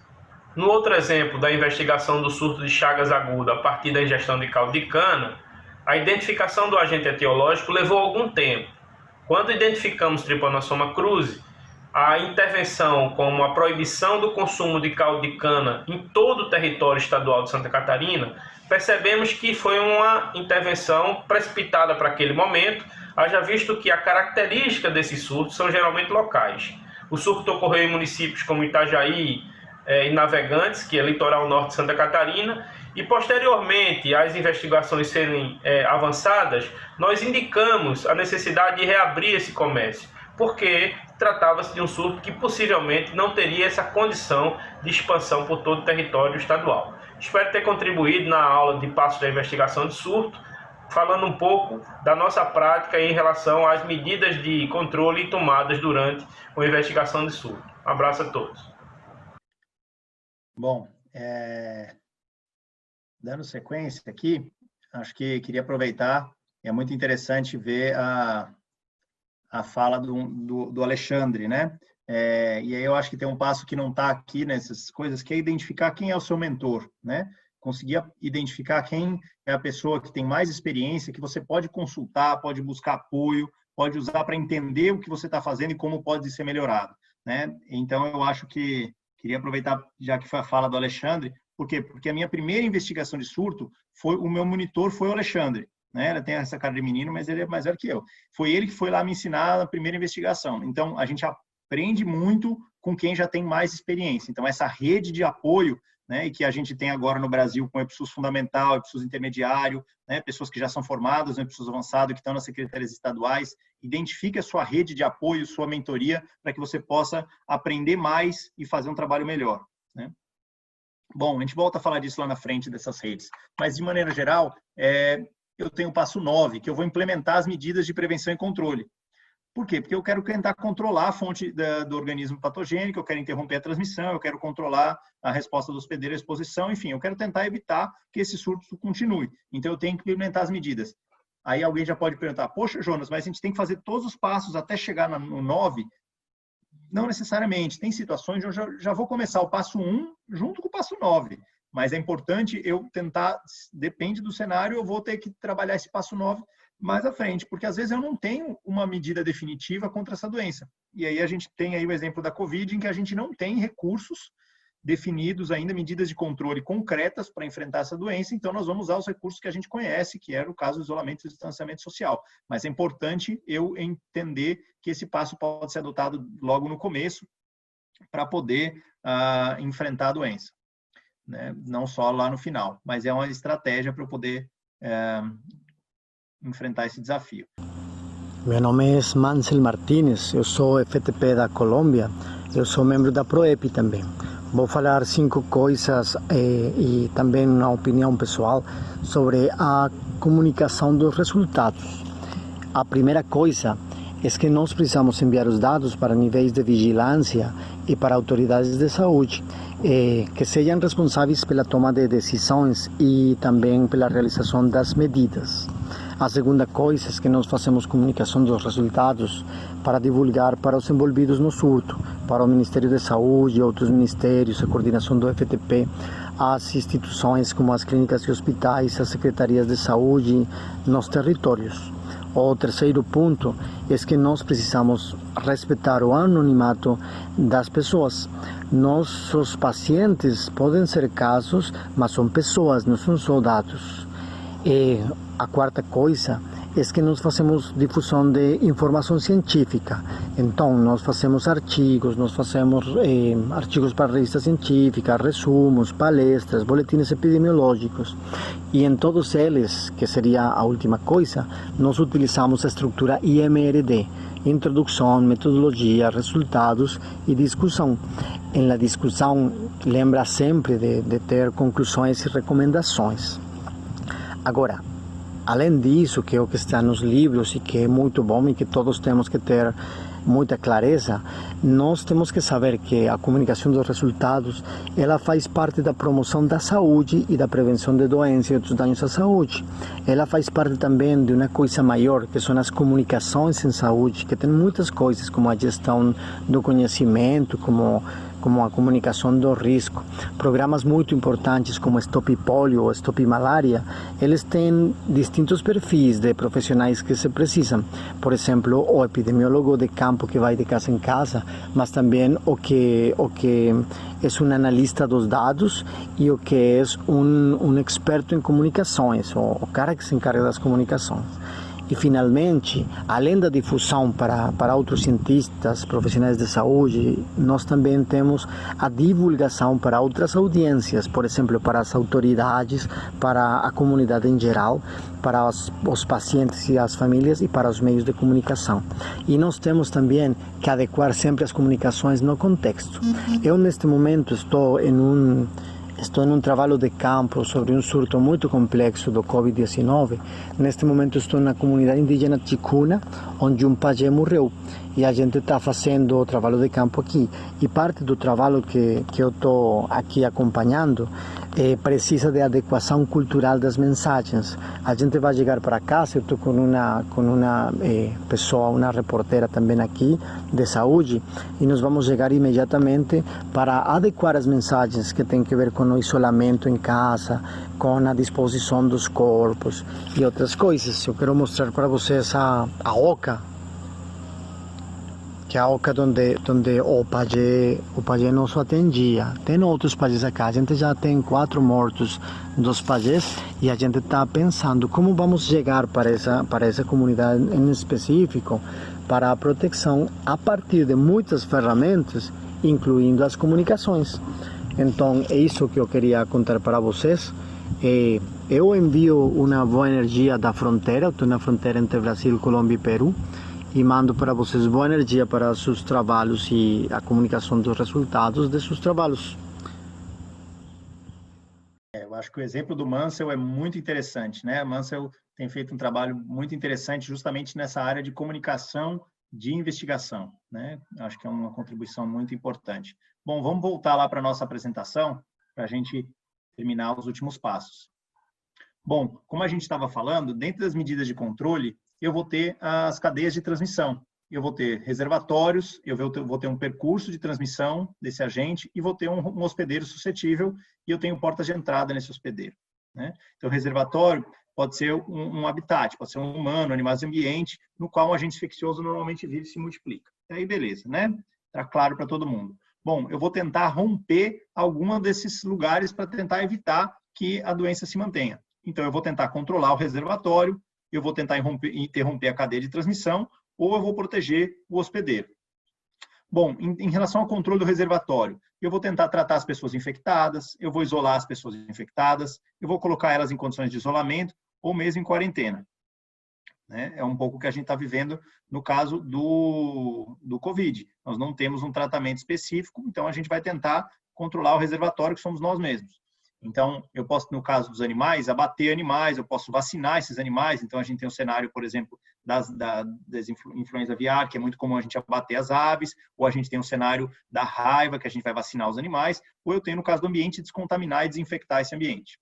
No outro exemplo da investigação do surto de Chagas aguda a partir da ingestão de caldo de cana, a identificação do agente etiológico levou algum tempo. Quando identificamos Trypanosoma cruzi, a intervenção como a proibição do consumo de caldo de cana em todo o território estadual de Santa Catarina, percebemos que foi uma intervenção precipitada para aquele momento, haja visto que a característica desses surtos são geralmente locais. O surto ocorreu em municípios como Itajaí e Navegantes, que é litoral norte de Santa Catarina, e posteriormente às investigações serem avançadas, nós indicamos a necessidade de reabrir esse comércio, porque tratava-se de um surto que possivelmente não teria essa condição de expansão por todo o território estadual. Espero ter contribuído na aula de passos da investigação de surto, falando um pouco da nossa prática em relação às medidas de controle tomadas durante a investigação de surto. Um abraço a todos. Bom, dando sequência aqui, acho que queria aproveitar, é muito interessante ver a fala do Alexandre, né? E aí eu acho que tem um passo que não está aqui nessas coisas, que é identificar quem é o seu mentor, né? Conseguir identificar quem é a pessoa que tem mais experiência, que você pode consultar, pode buscar apoio, pode usar para entender o que você está fazendo e como pode ser melhorado, né? Então eu acho que queria aproveitar, já que foi a fala do Alexandre, por quê? Porque a minha primeira investigação de surto, o meu monitor foi o Alexandre, né? Ele tem essa cara de menino, mas ele é mais velho que eu. Foi ele que foi lá me ensinar na primeira investigação. Então, a gente aprende muito com quem já tem mais experiência. Então, essa rede de apoio, né, e que a gente tem agora no Brasil com o EPSUS fundamental, EPSUS intermediário, né, pessoas que já são formadas no EPSUS avançado, que estão nas secretarias estaduais, identifique a sua rede de apoio, sua mentoria, para que você possa aprender mais e fazer um trabalho melhor, né? Bom, a gente volta a falar disso lá na frente, dessas redes. Mas, de maneira geral, eu tenho o passo 9, que eu vou implementar as medidas de prevenção e controle. Por quê? Porque eu quero tentar controlar a fonte do organismo patogênico, eu quero interromper a transmissão, eu quero controlar a resposta do hospedeiro à exposição, enfim, eu quero tentar evitar que esse surto continue. Então, eu tenho que implementar as medidas. Aí alguém já pode perguntar, poxa, Jonas, mas a gente tem que fazer todos os passos até chegar no 9? Não necessariamente. Tem situações onde eu já vou começar o passo 1 junto com o passo 9. Mas é importante eu tentar, depende do cenário, eu vou ter que trabalhar esse passo 9 mais à frente, porque às vezes eu não tenho uma medida definitiva contra essa doença. E aí a gente tem aí o exemplo da Covid, em que a gente não tem recursos definidos ainda, medidas de controle concretas para enfrentar essa doença, então nós vamos usar os recursos que a gente conhece, que era o caso do isolamento e distanciamento social. Mas é importante eu entender que esse passo pode ser adotado logo no começo para poder enfrentar a doença, né? Não só lá no final, mas é uma estratégia para eu poder enfrentar esse desafio. Meu nome é Mansell Martínez, eu sou FTP da Colômbia, eu sou membro da PROEP também. Vou falar 5 coisas e também uma opinião pessoal sobre a comunicação dos resultados. A primeira coisa é que nós precisamos enviar os dados para níveis de vigilância e para autoridades de saúde que sejam responsáveis pela toma de decisões e também pela realização das medidas. A segunda coisa é que nós fazemos comunicação dos resultados para divulgar para os envolvidos no surto, para o Ministério da Saúde, outros ministérios, a coordenação do FTP, as instituições como as clínicas e hospitais, as secretarias de saúde nos territórios. O terceiro ponto é que nós precisamos respeitar o anonimato das pessoas. Nossos pacientes podem ser casos, mas são pessoas, não são só dados. E a quarta coisa é que nós fazemos difusão de informação científica. Então, nós fazemos artigos, artigos para revistas científicas, resumos, palestras, boletins epidemiológicos. E em todos eles, que seria a última coisa, nós utilizamos a estrutura IMRD, introdução, metodologia, resultados e discussão. Em la discussão, lembra sempre de ter conclusões e recomendações. Agora, além disso, que é o que está nos livros e que é muito bom e que todos temos que ter muita clareza, nós temos que saber que a comunicação dos resultados, ela faz parte da promoção da saúde e da prevenção de doenças e outros danos à saúde. Ela faz parte também de uma coisa maior, que são as comunicações em saúde, que tem muitas coisas, como a gestão do conhecimento, como a comunicação do risco. Programas muito importantes como Stop Polio ou Stop Malária, eles têm distintos perfis de profissionais que se precisam. Por exemplo, o epidemiólogo de campo que vai de casa em casa, mas também o que é um analista dos dados e o que é um experto em comunicações, o cara que se encarga das comunicações. E, finalmente, além da difusão para outros cientistas, profissionais de saúde, nós também temos a divulgação para outras audiências, por exemplo, para as autoridades, para a comunidade em geral, para os pacientes e as famílias e para os meios de comunicação. E nós temos também que adequar sempre as comunicações no contexto. Eu, neste momento, estou em um trabalho de campo sobre um surto muito complexo do Covid-19. Neste momento estou na comunidade indígena Ticuna, onde um pajé morreu. E a gente está fazendo o trabalho de campo aqui. E parte do trabalho que eu estou aqui acompanhando precisa de adequação cultural das mensagens. A gente vai chegar para cá, certo, com uma pessoa, uma reportera também aqui de saúde, e nós vamos chegar imediatamente para adequar as mensagens que têm que ver com o isolamento em casa, com a disposição dos corpos e outras coisas. Eu quero mostrar para vocês a oca, que é a oca onde o pajé nosso atendia. Tem outros pajés aqui, a gente já tem 4 mortos dos pajés e a gente está pensando como vamos chegar para essa comunidade em específico, para a proteção a partir de muitas ferramentas, incluindo as comunicações. Então, é isso que eu queria contar para vocês. Eu envio uma boa energia da fronteira, eu estou na fronteira entre Brasil, Colômbia e Peru, e mando para vocês boa energia para os seus trabalhos e a comunicação dos resultados de seus trabalhos. Eu acho que o exemplo do Mansell é muito interessante, né? Mansell tem feito um trabalho muito interessante justamente nessa área de comunicação de investigação, né? Acho que é uma contribuição muito importante. Bom, vamos voltar lá para a nossa apresentação, para a gente terminar os últimos passos. Bom, como a gente estava falando, dentro das medidas de controle, eu vou ter as cadeias de transmissão. Eu vou ter reservatórios, eu vou ter um percurso de transmissão desse agente e vou ter um hospedeiro suscetível e eu tenho portas de entrada nesse hospedeiro, né? Então, o reservatório pode ser um habitat, pode ser um humano, animais de ambiente, no qual um agente infeccioso normalmente vive e se multiplica. Aí, beleza, né? Tá claro para todo mundo. Bom, eu vou tentar romper algum desses lugares para tentar evitar que a doença se mantenha. Então, eu vou tentar controlar o reservatório, eu vou tentar interromper a cadeia de transmissão, ou eu vou proteger o hospedeiro. Bom, em relação ao controle do reservatório, eu vou tentar tratar as pessoas infectadas, eu vou isolar as pessoas infectadas, eu vou colocar elas em condições de isolamento ou mesmo em quarentena, né? É um pouco o que a gente está vivendo no caso do Covid. Nós não temos um tratamento específico, então a gente vai tentar controlar o reservatório, que somos nós mesmos. Então, eu posso, no caso dos animais, abater animais, eu posso vacinar esses animais. Então, a gente tem um cenário, por exemplo, das influenza aviar, que é muito comum a gente abater as aves, ou a gente tem um cenário da raiva, que a gente vai vacinar os animais, ou eu tenho, no caso do ambiente, descontaminar e desinfectar esse ambiente.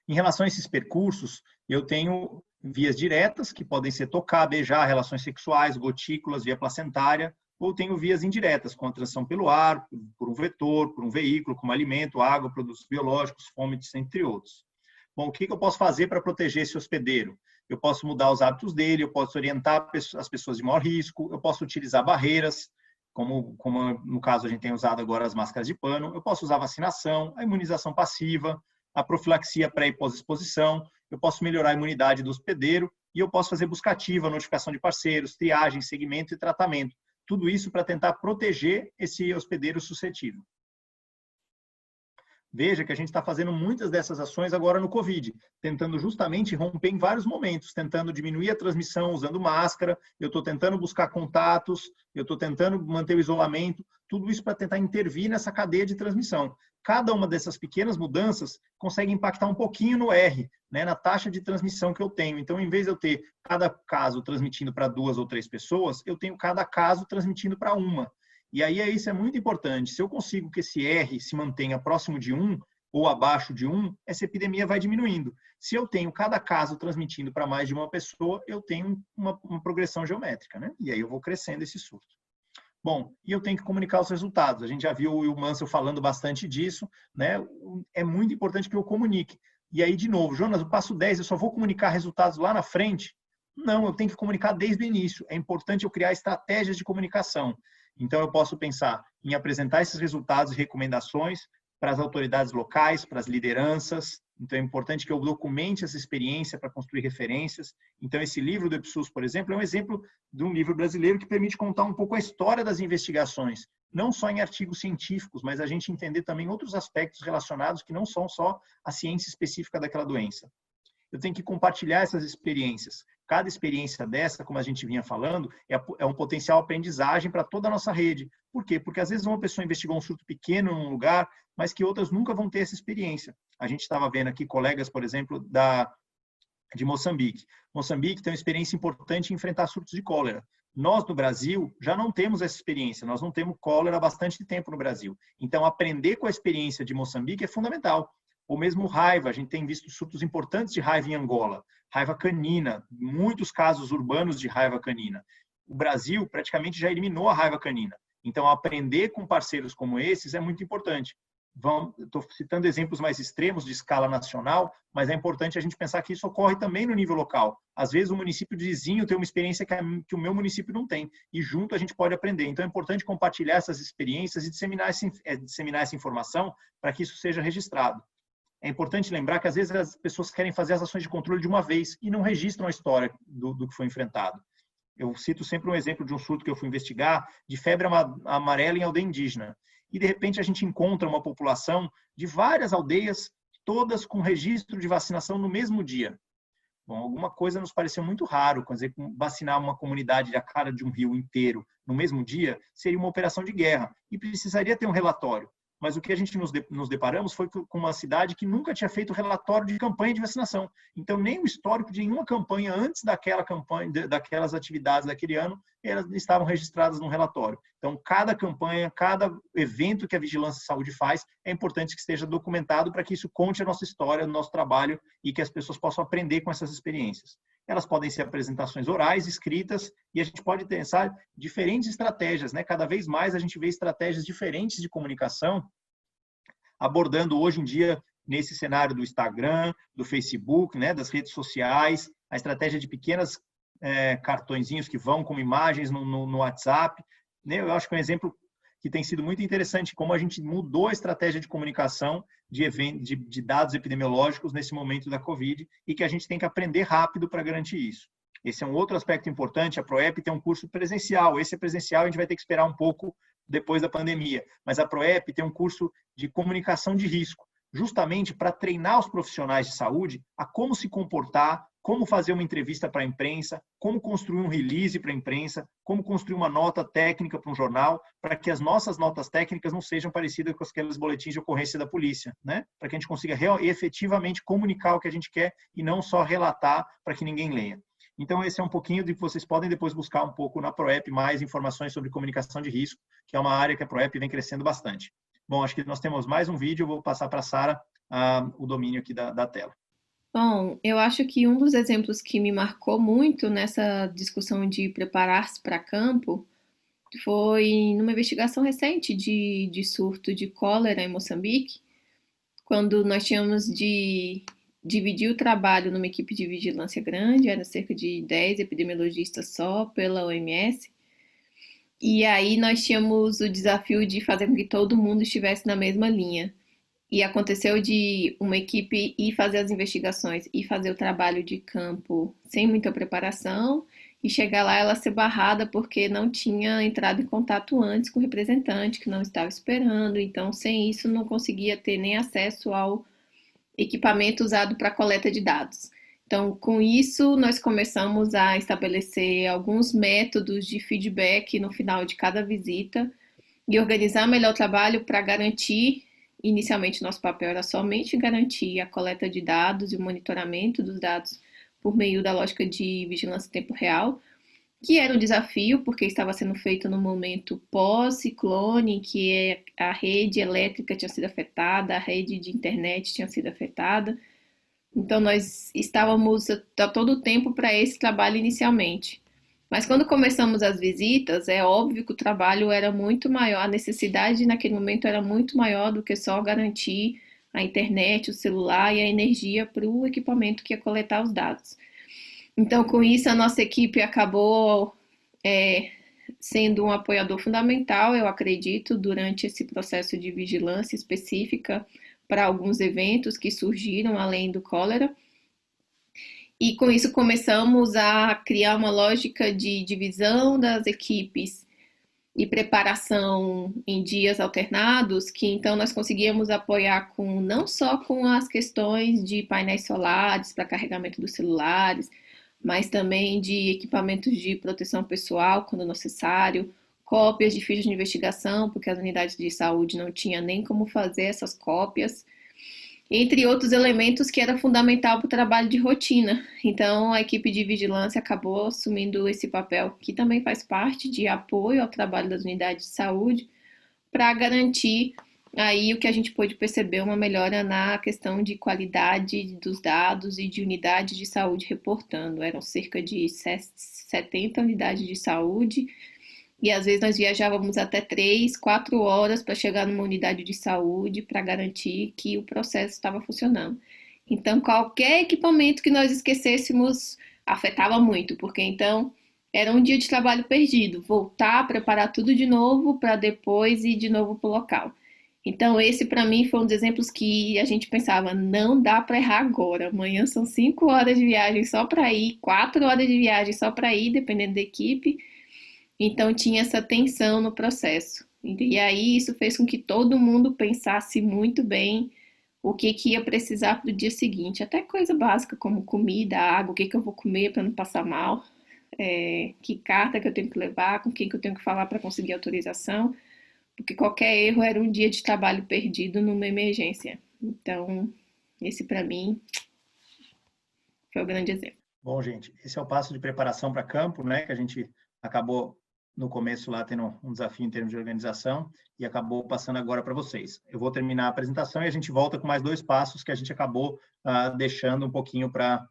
Em relação a esses percursos, eu tenho vias diretas, que podem ser tocar, beijar, relações sexuais, gotículas, via placentária, ou tenho vias indiretas, com a transmissão pelo ar, por um vetor, por um veículo, como alimento, água, produtos biológicos, fomites, entre outros. Bom, o que eu posso fazer para proteger esse hospedeiro? Eu posso mudar os hábitos dele, eu posso orientar as pessoas de maior risco, eu posso utilizar barreiras, como no caso a gente tem usado agora as máscaras de pano, eu posso usar vacinação, a imunização passiva, a profilaxia pré e pós-exposição, eu posso melhorar a imunidade do hospedeiro e eu posso fazer busca ativa, notificação de parceiros, triagem, segmento e tratamento. Tudo isso para tentar proteger esse hospedeiro suscetível. Veja que a gente está fazendo muitas dessas ações agora no Covid, tentando justamente romper em vários momentos, tentando diminuir a transmissão usando máscara, eu estou tentando buscar contatos, eu estou tentando manter o isolamento, tudo isso para tentar intervir nessa cadeia de transmissão. Cada uma dessas pequenas mudanças consegue impactar um pouquinho no R, né, na taxa de transmissão que eu tenho. Então, em vez de eu ter cada caso transmitindo para 2 ou 3 pessoas, eu tenho cada caso transmitindo para uma. E aí isso é muito importante. Se eu consigo que esse R se mantenha próximo de 1 ou abaixo de 1, essa epidemia vai diminuindo. Se eu tenho cada caso transmitindo para mais de uma pessoa, eu tenho uma progressão geométrica, né? E aí eu vou crescendo esse surto. Bom, e eu tenho que comunicar os resultados. A gente já viu o Will Mansell falando bastante disso, né? É muito importante que eu comunique. E aí, de novo, Jonas, o passo 10, eu só vou comunicar resultados lá na frente? Não, eu tenho que comunicar desde o início. É importante eu criar estratégias de comunicação. Então, eu posso pensar em apresentar esses resultados e recomendações para as autoridades locais, para as lideranças. Então, é importante que eu documente essa experiência para construir referências. Então, esse livro do EPSUS, por exemplo, é um exemplo de um livro brasileiro que permite contar um pouco a história das investigações, não só em artigos científicos, mas a gente entender também outros aspectos relacionados que não são só a ciência específica daquela doença. Eu tenho que compartilhar essas experiências. Cada experiência dessa, como a gente vinha falando, é um potencial aprendizagem para toda a nossa rede. Por quê? Porque às vezes uma pessoa investigou um surto pequeno num lugar, mas que outras nunca vão ter essa experiência. A gente estava vendo aqui colegas, por exemplo, de Moçambique. Moçambique tem uma experiência importante em enfrentar surtos de cólera. Nós, no Brasil, já não temos essa experiência. Nós não temos cólera há bastante tempo no Brasil. Então, aprender com a experiência de Moçambique é fundamental. Ou mesmo raiva, a gente tem visto surtos importantes de raiva em Angola, raiva canina, muitos casos urbanos de raiva canina. O Brasil praticamente já eliminou a raiva canina. Então, aprender com parceiros como esses é muito importante. Estou citando exemplos mais extremos de escala nacional, mas é importante a gente pensar que isso ocorre também no nível local. Às vezes, o município vizinho tem uma experiência que o meu município não tem, e junto a gente pode aprender. Então, é importante compartilhar essas experiências e disseminar essa informação para que isso seja registrado. É importante lembrar que, às vezes, as pessoas querem fazer as ações de controle de uma vez e não registram a história do que foi enfrentado. Eu cito sempre um exemplo de um surto que eu fui investigar, de febre amarela em aldeia indígena. E, de repente, a gente encontra uma população de várias aldeias, todas com registro de vacinação no mesmo dia. Bom, alguma coisa nos pareceu muito raro, quer dizer, vacinar uma comunidade da cara de um rio inteiro no mesmo dia seria uma operação de guerra e precisaria ter um relatório. Mas o que a gente nos deparamos foi com uma cidade que nunca tinha feito relatório de campanha de vacinação. Então, nem o histórico de nenhuma campanha antes daquela campanha, daquelas atividades daquele ano, elas estavam registradas no relatório. Então, cada campanha, cada evento que a Vigilância Saúde faz, é importante que esteja documentado para que isso conte a nossa história, o nosso trabalho e que as pessoas possam aprender com essas experiências. Elas podem ser apresentações orais, escritas, e a gente pode pensar diferentes estratégias, né? Cada vez mais a gente vê estratégias diferentes de comunicação, abordando hoje em dia, nesse cenário do Instagram, do Facebook, né? Das redes sociais, a estratégia de pequenas cartõezinhos que vão como imagens no WhatsApp. Né? Eu acho que é um exemplo que tem sido muito interessante, como a gente mudou a estratégia de comunicação de dados epidemiológicos nesse momento da Covid e que a gente tem que aprender rápido para garantir isso. Esse é um outro aspecto importante. A ProEP tem um curso presencial. Esse é presencial, a gente vai ter que esperar um pouco depois da pandemia. Mas a ProEP tem um curso de comunicação de risco, justamente para treinar os profissionais de saúde a como se comportar, como fazer uma entrevista para a imprensa, como construir um release para a imprensa, como construir uma nota técnica para um jornal, para que as nossas notas técnicas não sejam parecidas com aqueles boletins de ocorrência da polícia, né? Para que a gente consiga efetivamente comunicar o que a gente quer e não só relatar para que ninguém leia. Então, esse é um pouquinho de que vocês podem depois buscar um pouco na ProEP mais informações sobre comunicação de risco, que é uma área que a ProEP vem crescendo bastante. Bom, acho que nós temos mais um vídeo, eu vou passar para a Sara o domínio aqui da tela. Bom, eu acho que um dos exemplos que me marcou muito nessa discussão de preparar-se para campo foi numa investigação recente de surto de cólera em Moçambique, quando nós tínhamos de dividir o trabalho numa equipe de vigilância grande, eram cerca de 10 epidemiologistas só pela OMS, e aí nós tínhamos o desafio de fazer com que todo mundo estivesse na mesma linha. E aconteceu de uma equipe ir fazer as investigações e fazer o trabalho de campo sem muita preparação e chegar lá ela ser barrada porque não tinha entrado em contato antes com o representante, que não estava esperando. Então, sem isso, não conseguia ter nem acesso ao equipamento usado para coleta de dados. Então, com isso, nós começamos a estabelecer alguns métodos de feedback no final de cada visita e organizar melhor o trabalho para garantir. Inicialmente, nosso papel era somente garantir a coleta de dados e o monitoramento dos dados por meio da lógica de vigilância em tempo real, que era um desafio, porque estava sendo feito no momento pós-ciclone, em que a rede elétrica tinha sido afetada, a rede de internet tinha sido afetada. Então, nós estávamos a todo o tempo para esse trabalho inicialmente. Mas quando começamos as visitas, é óbvio que o trabalho era muito maior, a necessidade naquele momento era muito maior do que só garantir a internet, o celular e a energia para o equipamento que ia coletar os dados. Então, com isso, a nossa equipe acabou sendo um apoiador fundamental, eu acredito, durante esse processo de vigilância específica para alguns eventos que surgiram além do cólera. E com isso começamos a criar uma lógica de divisão das equipes e preparação em dias alternados, que então nós conseguíamos apoiar não só com as questões de painéis solares para carregamento dos celulares, mas também de equipamentos de proteção pessoal, quando necessário, cópias de fichas de investigação, porque as unidades de saúde não tinham nem como fazer essas cópias, entre outros elementos que era fundamental para o trabalho de rotina. Então, a equipe de vigilância acabou assumindo esse papel, que também faz parte de apoio ao trabalho das unidades de saúde, para garantir aí o que a gente pôde perceber, uma melhora na questão de qualidade dos dados e de unidades de saúde reportando. Eram cerca de 70 unidades de saúde, e às vezes nós viajávamos até 3, 4 horas para chegar numa unidade de saúde para garantir que o processo estava funcionando. Então, qualquer equipamento que nós esquecêssemos afetava muito, porque então era um dia de trabalho perdido, voltar, preparar tudo de novo para depois ir de novo para o local. Então, esse para mim foi um dos exemplos que a gente pensava, não dá para errar agora. Amanhã são 5 horas de viagem só para ir, 4 horas de viagem só para ir, dependendo da equipe. Então, tinha essa tensão no processo. E aí, isso fez com que todo mundo pensasse muito bem o que ia precisar para o dia seguinte. Até coisa básica, como comida, água, o que eu vou comer para não passar mal, que carta que eu tenho que levar, com quem que eu tenho que falar para conseguir autorização, porque qualquer erro era um dia de trabalho perdido numa emergência. Então, esse para mim foi o grande exemplo. Bom, gente, esse é o passo de preparação para campo, né, que a gente acabou no começo lá tendo um desafio em termos de organização e acabou passando agora para vocês. Eu vou terminar a apresentação e a gente volta com mais 2 passos que a gente acabou deixando um pouquinho para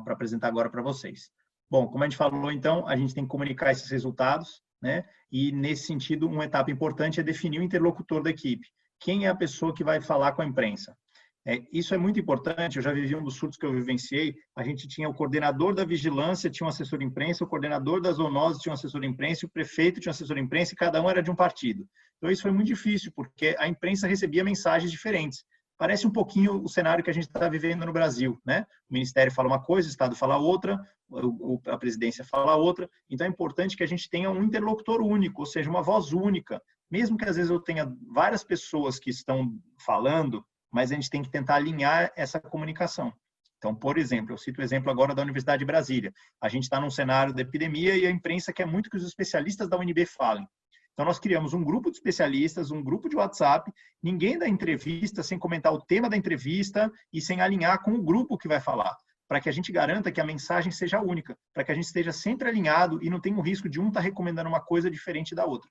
apresentar agora para vocês. Bom, como a gente falou, então, a gente tem que comunicar esses resultados, né? E, nesse sentido, uma etapa importante é definir o interlocutor da equipe. Quem é a pessoa que vai falar com a imprensa? Isso é muito importante, eu já vivi um dos surtos que eu vivenciei, a gente tinha o coordenador da vigilância, tinha um assessor de imprensa, o coordenador das zoonoses tinha um assessor de imprensa, o prefeito tinha um assessor de imprensa e cada um era de um partido. Então isso foi muito difícil, porque a imprensa recebia mensagens diferentes. Parece um pouquinho o cenário que a gente está vivendo no Brasil, né? O Ministério fala uma coisa, o Estado fala outra, a presidência fala outra, então é importante que a gente tenha um interlocutor único, ou seja, uma voz única. Mesmo que às vezes eu tenha várias pessoas que estão falando, mas a gente tem que tentar alinhar essa comunicação. Então, por exemplo, eu cito o exemplo agora da Universidade de Brasília. A gente está num cenário de epidemia e a imprensa quer muito que os especialistas da UNB falem. Então, nós criamos um grupo de especialistas, um grupo de WhatsApp, ninguém dá entrevista sem comentar o tema da entrevista e sem alinhar com o grupo que vai falar, para que a gente garanta que a mensagem seja única, para que a gente esteja sempre alinhado e não tenha o risco de um estar recomendando uma coisa diferente da outra.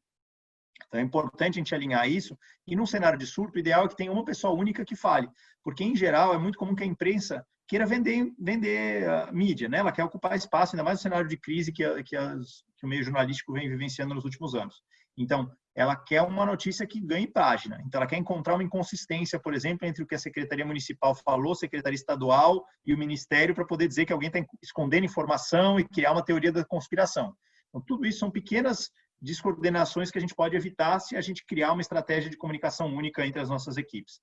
Então é importante a gente alinhar isso, e num cenário de surto, o ideal é que tenha uma pessoa única que fale, porque em geral é muito comum que a imprensa queira vender a mídia, né? Ela quer ocupar espaço, ainda mais no cenário de crise que o meio jornalístico vem vivenciando nos últimos anos. Então, ela quer uma notícia que ganhe página. Então, ela quer encontrar uma inconsistência, por exemplo, entre o que a Secretaria Municipal falou, a Secretaria Estadual e o Ministério, para poder dizer que alguém está escondendo informação e criar uma teoria da conspiração. Então, tudo isso são pequenas descoordenações que a gente pode evitar se a gente criar uma estratégia de comunicação única entre as nossas equipes.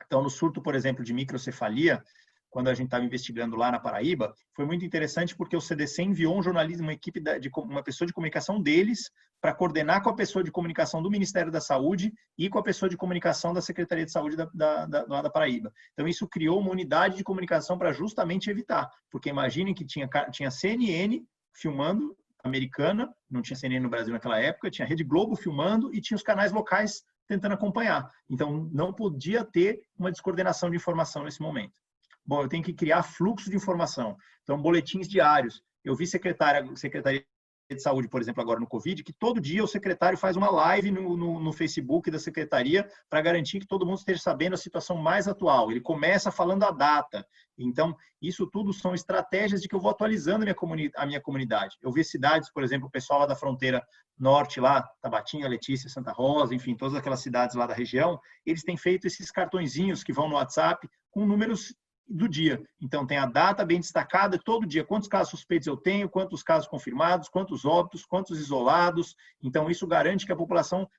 Então, no surto, por exemplo, de microcefalia, quando a gente estava investigando lá na Paraíba, foi muito interessante porque o CDC enviou um jornalista, uma pessoa de comunicação deles, para coordenar com a pessoa de comunicação do Ministério da Saúde e com a pessoa de comunicação da Secretaria de Saúde lá da Paraíba. Então, isso criou uma unidade de comunicação para justamente evitar, porque imaginem que tinha CNN filmando, americana, não tinha CNN no Brasil naquela época, tinha a Rede Globo filmando e tinha os canais locais tentando acompanhar. Então, não podia ter uma descoordenação de informação nesse momento. Bom, eu tenho que criar fluxo de informação. Então, boletins diários. Eu vi Secretaria de Saúde, por exemplo, agora no Covid, que todo dia o secretário faz uma live no Facebook da Secretaria para garantir que todo mundo esteja sabendo a situação mais atual. Ele começa falando a data. Então, isso tudo são estratégias de que eu vou atualizando a minha comunidade. Eu vi cidades, por exemplo, o pessoal lá da fronteira norte, lá, Tabatinga, Letícia, Santa Rosa, enfim, todas aquelas cidades lá da região, eles têm feito esses cartõezinhos que vão no WhatsApp com números do dia. Então, tem a data bem destacada, todo dia, quantos casos suspeitos eu tenho, quantos casos confirmados, quantos óbitos, quantos isolados. Então, isso garante que a população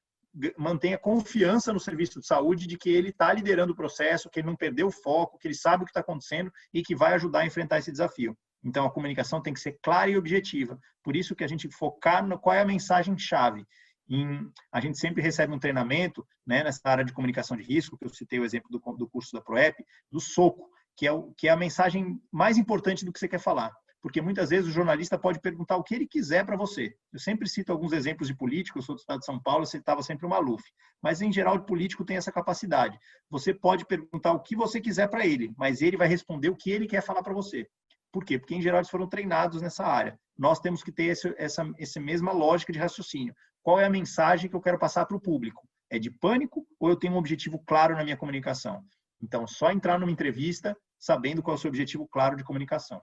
mantenha confiança no serviço de saúde de que ele está liderando o processo, que ele não perdeu o foco, que ele sabe o que está acontecendo e que vai ajudar a enfrentar esse desafio. Então, a comunicação tem que ser clara e objetiva. Por isso que a gente focar no qual é a mensagem-chave. A gente sempre recebe um treinamento, né, nessa área de comunicação de risco, que eu citei o exemplo do curso da ProEP, do SOCO, que é a mensagem mais importante do que você quer falar. Porque muitas vezes o jornalista pode perguntar o que ele quiser para você. Eu sempre cito alguns exemplos de políticos, eu sou do estado de São Paulo, eu citava sempre o Maluf. Mas, em geral, o político tem essa capacidade. Você pode perguntar o que você quiser para ele, mas ele vai responder o que ele quer falar para você. Por quê? Porque, em geral, eles foram treinados nessa área. Nós temos que ter essa mesma lógica de raciocínio. Qual é a mensagem que eu quero passar para o público? É de pânico ou eu tenho um objetivo claro na minha comunicação? Então, só entrar numa entrevista sabendo qual é o seu objetivo claro de comunicação.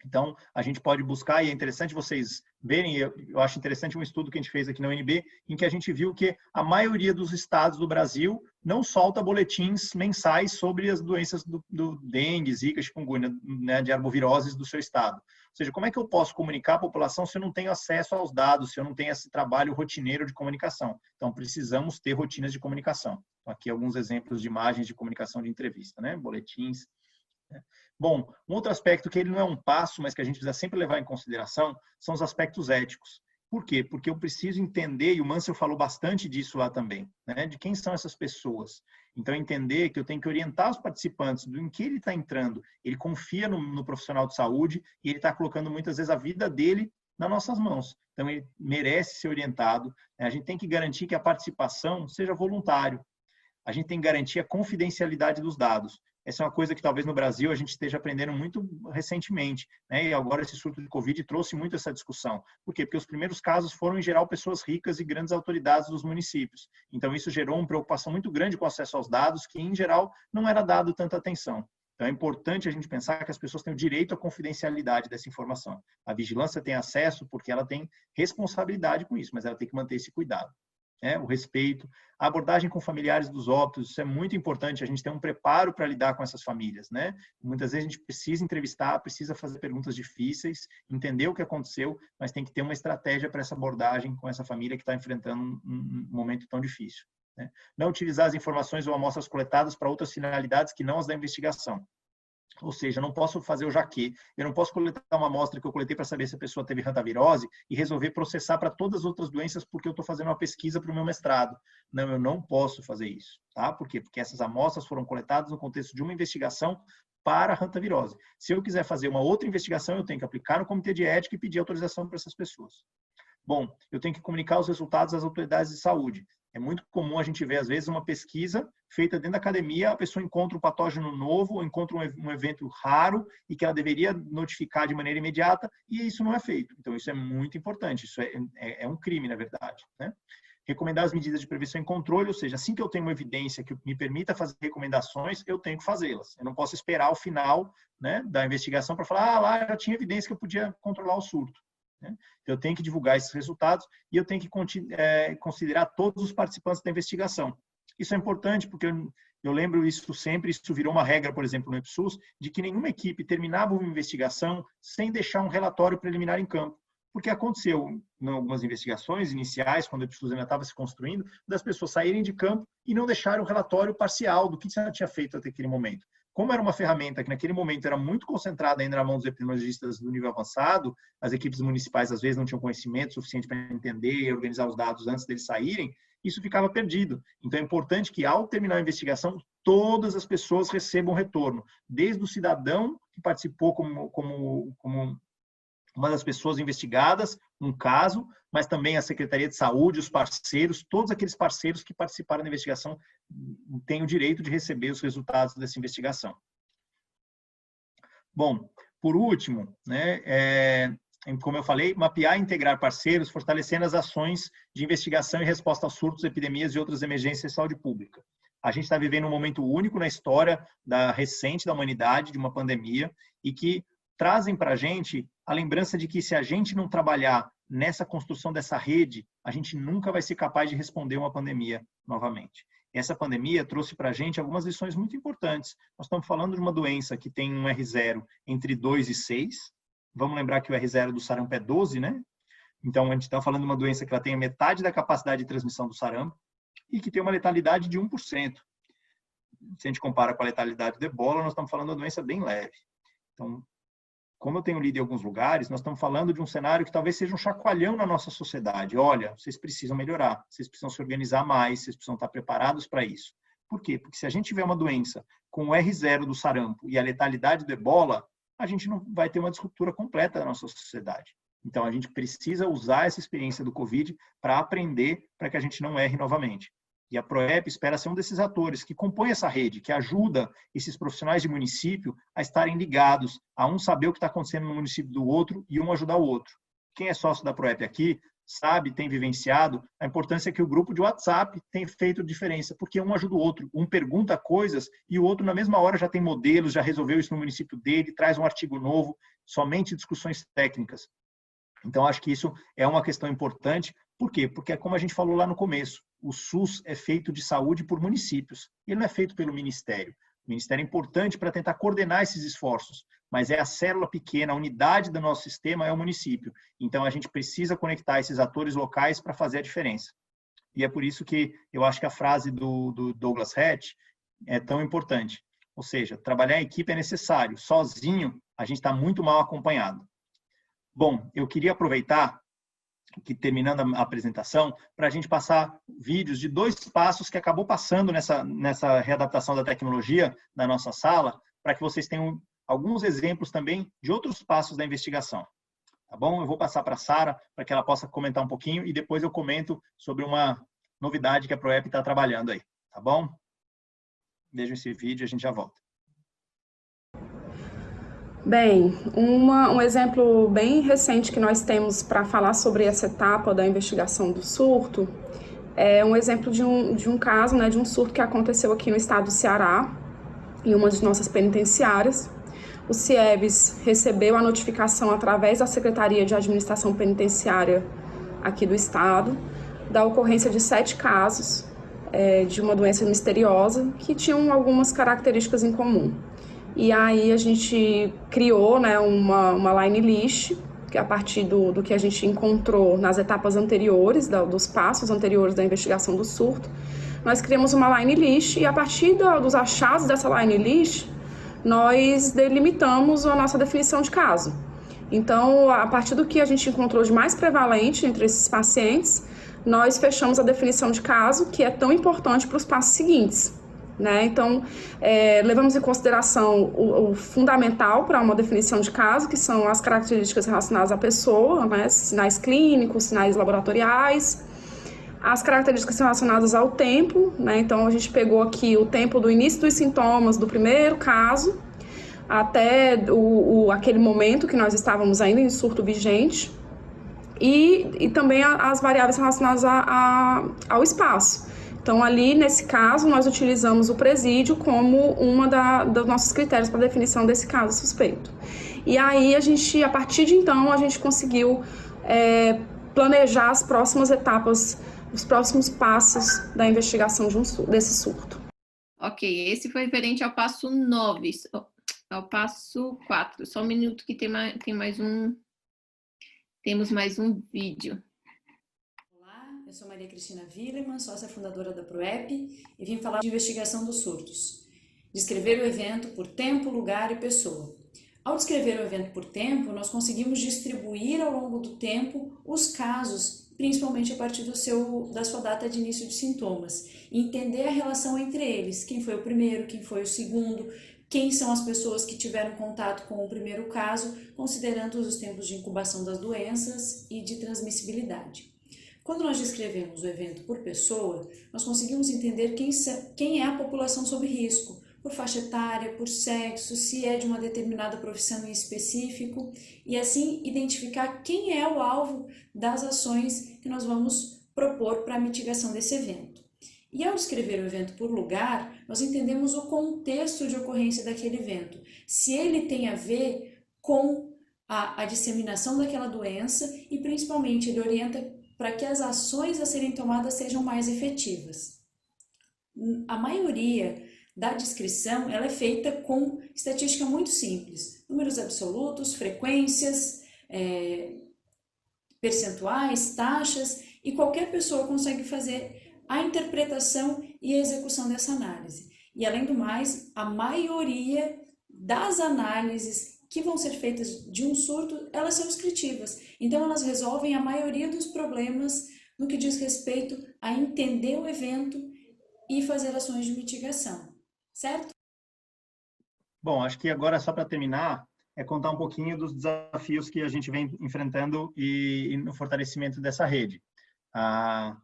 Então, a gente pode buscar, e é interessante vocês verem, eu acho interessante um estudo que a gente fez aqui na UNB, em que a gente viu que a maioria dos estados do Brasil não solta boletins mensais sobre as doenças do dengue, zika, chikungunya, né, de arboviroses do seu estado. Ou seja, como é que eu posso comunicar à população se eu não tenho acesso aos dados, se eu não tenho esse trabalho rotineiro de comunicação? Então, precisamos ter rotinas de comunicação. Então, aqui alguns exemplos de imagens de comunicação de entrevista, né? Boletins. Bom, um outro aspecto que ele não é um passo, mas que a gente precisa sempre levar em consideração, são os aspectos éticos. Por quê? Porque eu preciso entender, e o Mansell falou bastante disso lá também, né? De quem são essas pessoas. Então, entender que eu tenho que orientar os participantes do em que ele está entrando. Ele confia no profissional de saúde e ele está colocando muitas vezes a vida dele nas nossas mãos. Então, ele merece ser orientado. A gente tem que garantir que a participação seja voluntária. A gente tem que garantir a confidencialidade dos dados. Essa é uma coisa que talvez no Brasil a gente esteja aprendendo muito recentemente, né? E agora esse surto de Covid trouxe muito essa discussão. Por quê? Porque os primeiros casos foram, em geral, pessoas ricas e grandes autoridades dos municípios. Então, isso gerou uma preocupação muito grande com o acesso aos dados, que, em geral, não era dado tanta atenção. Então, é importante a gente pensar que as pessoas têm o direito à confidencialidade dessa informação. A vigilância tem acesso porque ela tem responsabilidade com isso, mas ela tem que manter esse cuidado. O respeito, a abordagem com familiares dos óbitos, isso é muito importante, a gente tem um preparo para lidar com essas famílias, né? Muitas vezes a gente precisa entrevistar, precisa fazer perguntas difíceis, entender o que aconteceu, mas tem que ter uma estratégia para essa abordagem com essa família que está enfrentando um momento tão difícil, né? Não utilizar as informações ou amostras coletadas para outras finalidades que não as da investigação. Ou seja, eu não posso fazer o jaquê, eu não posso coletar uma amostra que eu coletei para saber se a pessoa teve hantavirose e resolver processar para todas as outras doenças porque eu estou fazendo uma pesquisa para o meu mestrado. Não, eu não posso fazer isso. Tá? Por quê? Porque essas amostras foram coletadas no contexto de uma investigação para a hantavirose. Se eu quiser fazer uma outra investigação, eu tenho que aplicar no comitê de ética e pedir autorização para essas pessoas. Bom, eu tenho que comunicar os resultados às autoridades de saúde. É muito comum a gente ver, às vezes, uma pesquisa feita dentro da academia, a pessoa encontra um patógeno novo, ou encontra um evento raro e que ela deveria notificar de maneira imediata, e isso não é feito. Então, isso é muito importante, isso é um crime, na verdade, né? recomendar as medidas de prevenção e controle, ou seja, assim que eu tenho uma evidência que me permita fazer recomendações, eu tenho que fazê-las. Eu não posso esperar o final, né, da investigação para falar, lá já tinha evidência que eu podia controlar o surto. Né? Eu tenho que divulgar esses resultados e eu tenho que considerar todos os participantes da investigação. Isso é importante porque eu lembro isso sempre, isso virou uma regra, por exemplo, no EPSUS, de que nenhuma equipe terminava uma investigação sem deixar um relatório preliminar em campo. Porque aconteceu em algumas investigações iniciais, quando o EPSUS ainda estava se construindo, das pessoas saírem de campo e não deixaram o relatório parcial do que você tinha feito até aquele momento. Como era uma ferramenta que naquele momento era muito concentrada ainda na mão dos epidemiologistas do nível avançado, as equipes municipais às vezes não tinham conhecimento suficiente para entender e organizar os dados antes deles saírem, isso ficava perdido. Então é importante que ao terminar a investigação, todas as pessoas recebam retorno, desde o cidadão que participou como uma das pessoas investigadas, um caso, mas também a Secretaria de Saúde, os parceiros, todos aqueles parceiros que participaram da investigação têm o direito de receber os resultados dessa investigação. Bom, por último, né, como eu falei, mapear e integrar parceiros, fortalecendo as ações de investigação e resposta a surtos, epidemias e outras emergências de saúde pública. A gente está vivendo um momento único na história recente da humanidade, de uma pandemia, e que trazem para a gente a lembrança de que se a gente não trabalhar nessa construção dessa rede, a gente nunca vai ser capaz de responder uma pandemia novamente. Essa pandemia trouxe para a gente algumas lições muito importantes. Nós estamos falando de uma doença que tem um R0 entre 2 e 6. Vamos lembrar que o R0 do sarampo é 12, né? Então, a gente está falando de uma doença que ela tem a metade da capacidade de transmissão do sarampo e que tem uma letalidade de 1%. Se a gente compara com a letalidade do ebola, nós estamos falando de uma doença bem leve. Então, como eu tenho lido em alguns lugares, nós estamos falando de um cenário que talvez seja um chacoalhão na nossa sociedade. Olha, vocês precisam melhorar, vocês precisam se organizar mais, vocês precisam estar preparados para isso. Por quê? Porque se a gente tiver uma doença com o R0 do sarampo e a letalidade do ebola, a gente não vai ter uma disruptura completa da nossa sociedade. Então, a gente precisa usar essa experiência do Covid para aprender para que a gente não erre novamente. E a PROEP espera ser um desses atores que compõe essa rede, que ajuda esses profissionais de município a estarem ligados, a um saber o que está acontecendo no município do outro e um ajudar o outro. Quem é sócio da PROEP aqui sabe, tem vivenciado a importância que o grupo de WhatsApp tem feito diferença, porque um ajuda o outro, um pergunta coisas e o outro na mesma hora já tem modelos, já resolveu isso no município dele, traz um artigo novo, somente discussões técnicas. Então, acho que isso é uma questão importante. Por quê? Porque é como a gente falou lá no começo, o SUS é feito de saúde por municípios, ele não é feito pelo Ministério. O Ministério é importante para tentar coordenar esses esforços, mas é a célula pequena, a unidade do nosso sistema é o município. Então, a gente precisa conectar esses atores locais para fazer a diferença. E é por isso que eu acho que a frase do Douglas Hatch é tão importante. Ou seja, trabalhar em equipe é necessário, sozinho a gente está muito mal acompanhado. Bom, eu queria aproveitar que terminando a apresentação, para a gente passar vídeos de 2 passos que acabou passando nessa readaptação da tecnologia na nossa sala, para que vocês tenham alguns exemplos também de outros passos da investigação. Tá bom? Eu vou passar para a Sara, para que ela possa comentar um pouquinho, e depois eu comento sobre uma novidade que a PROEP está trabalhando aí. Tá bom? Vejam esse vídeo e a gente já volta. Bem, um exemplo bem recente que nós temos para falar sobre essa etapa da investigação do surto é um exemplo de um caso, né, de um surto que aconteceu aqui no estado do Ceará, em uma de nossas penitenciárias. O CIEBS recebeu a notificação através da Secretaria de Administração Penitenciária aqui do estado, da ocorrência de 7 casos de uma doença misteriosa que tinham algumas características em comum. E aí a gente criou, né, uma line list, que a partir do que a gente encontrou nas etapas anteriores, dos passos anteriores da investigação do surto, nós criamos uma line list e a partir dos achados dessa line list, nós delimitamos a nossa definição de caso. Então, a partir do que a gente encontrou de mais prevalente entre esses pacientes, nós fechamos a definição de caso, que é tão importante para os passos seguintes. Né? Então, levamos em consideração o fundamental para uma definição de caso, que são as características relacionadas à pessoa, né? Sinais clínicos, sinais laboratoriais, as características relacionadas ao tempo, né? Então, a gente pegou aqui o tempo do início dos sintomas do primeiro caso até aquele momento que nós estávamos ainda em surto vigente. e também as variáveis relacionadas ao espaço. Então, ali, nesse caso, nós utilizamos o presídio como dos nossos critérios para definição desse caso suspeito. E aí, a partir de então, a gente conseguiu planejar as próximas etapas, os próximos passos da investigação desse surto. Ok, esse foi referente ao passo 9, ao passo 4. Só um minuto que temos mais um vídeo. Eu sou Maria Cristina Willeman, sócia fundadora da PROEP e vim falar de investigação dos surtos. Descrever o evento por tempo, lugar e pessoa. Ao descrever o evento por tempo, nós conseguimos distribuir ao longo do tempo os casos, principalmente a partir da sua data de início de sintomas, e entender a relação entre eles, quem foi o primeiro, quem foi o segundo, quem são as pessoas que tiveram contato com o primeiro caso, considerando os tempos de incubação das doenças e de transmissibilidade. Quando nós descrevemos o evento por pessoa, nós conseguimos entender quem é a população sob risco, por faixa etária, por sexo, se é de uma determinada profissão em específico, e assim identificar quem é o alvo das ações que nós vamos propor para a mitigação desse evento. E ao descrever o evento por lugar, nós entendemos o contexto de ocorrência daquele evento, se ele tem a ver com a disseminação daquela doença e principalmente ele orienta para que as ações a serem tomadas sejam mais efetivas. A maioria da descrição ela é feita com estatística muito simples, números absolutos, frequências, percentuais, taxas, e qualquer pessoa consegue fazer a interpretação e a execução dessa análise. E além do mais, a maioria das análises que vão ser feitas de um surto, elas são descritivas. Então, elas resolvem a maioria dos problemas no que diz respeito a entender o evento e fazer ações de mitigação. Certo? Bom, acho que agora, só para terminar, é contar um pouquinho dos desafios que a gente vem enfrentando e no fortalecimento dessa rede. A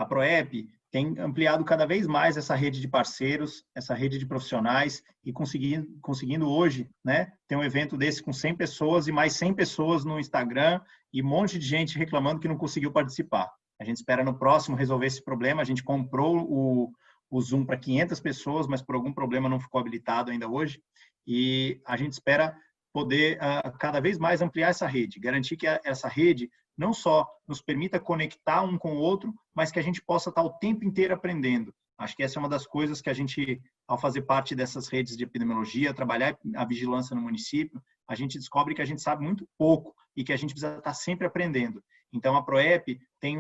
PROEP tem ampliado cada vez mais essa rede de parceiros, essa rede de profissionais e conseguindo hoje, né, ter um evento desse com 100 pessoas e mais 100 pessoas no Instagram e um monte de gente reclamando que não conseguiu participar. A gente espera no próximo resolver esse problema. A gente comprou o Zoom para 500 pessoas, mas por algum problema não ficou habilitado ainda hoje. E a gente espera poder cada vez mais ampliar essa rede, garantir que essa rede não só nos permita conectar um com o outro, mas que a gente possa estar o tempo inteiro aprendendo. Acho que essa é uma das coisas que a gente, ao fazer parte dessas redes de epidemiologia, trabalhar a vigilância no município, a gente descobre que a gente sabe muito pouco e que a gente precisa estar sempre aprendendo. Então, a PROEP tem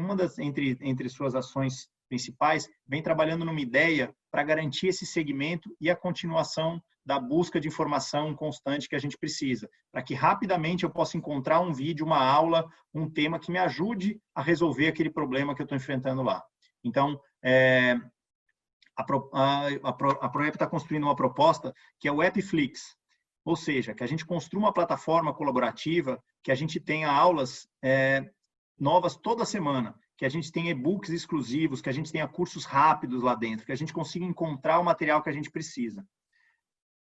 entre suas ações principais, vem trabalhando numa ideia para garantir esse segmento e a continuação da busca de informação constante que a gente precisa, para que rapidamente eu possa encontrar um vídeo, uma aula, um tema que me ajude a resolver aquele problema que eu estou enfrentando lá. Então, a PROEP está construindo uma proposta que é o Epiflix, ou seja, que a gente construa uma plataforma colaborativa, que a gente tenha aulas novas toda semana, que a gente tenha e-books exclusivos, que a gente tenha cursos rápidos lá dentro, que a gente consiga encontrar o material que a gente precisa.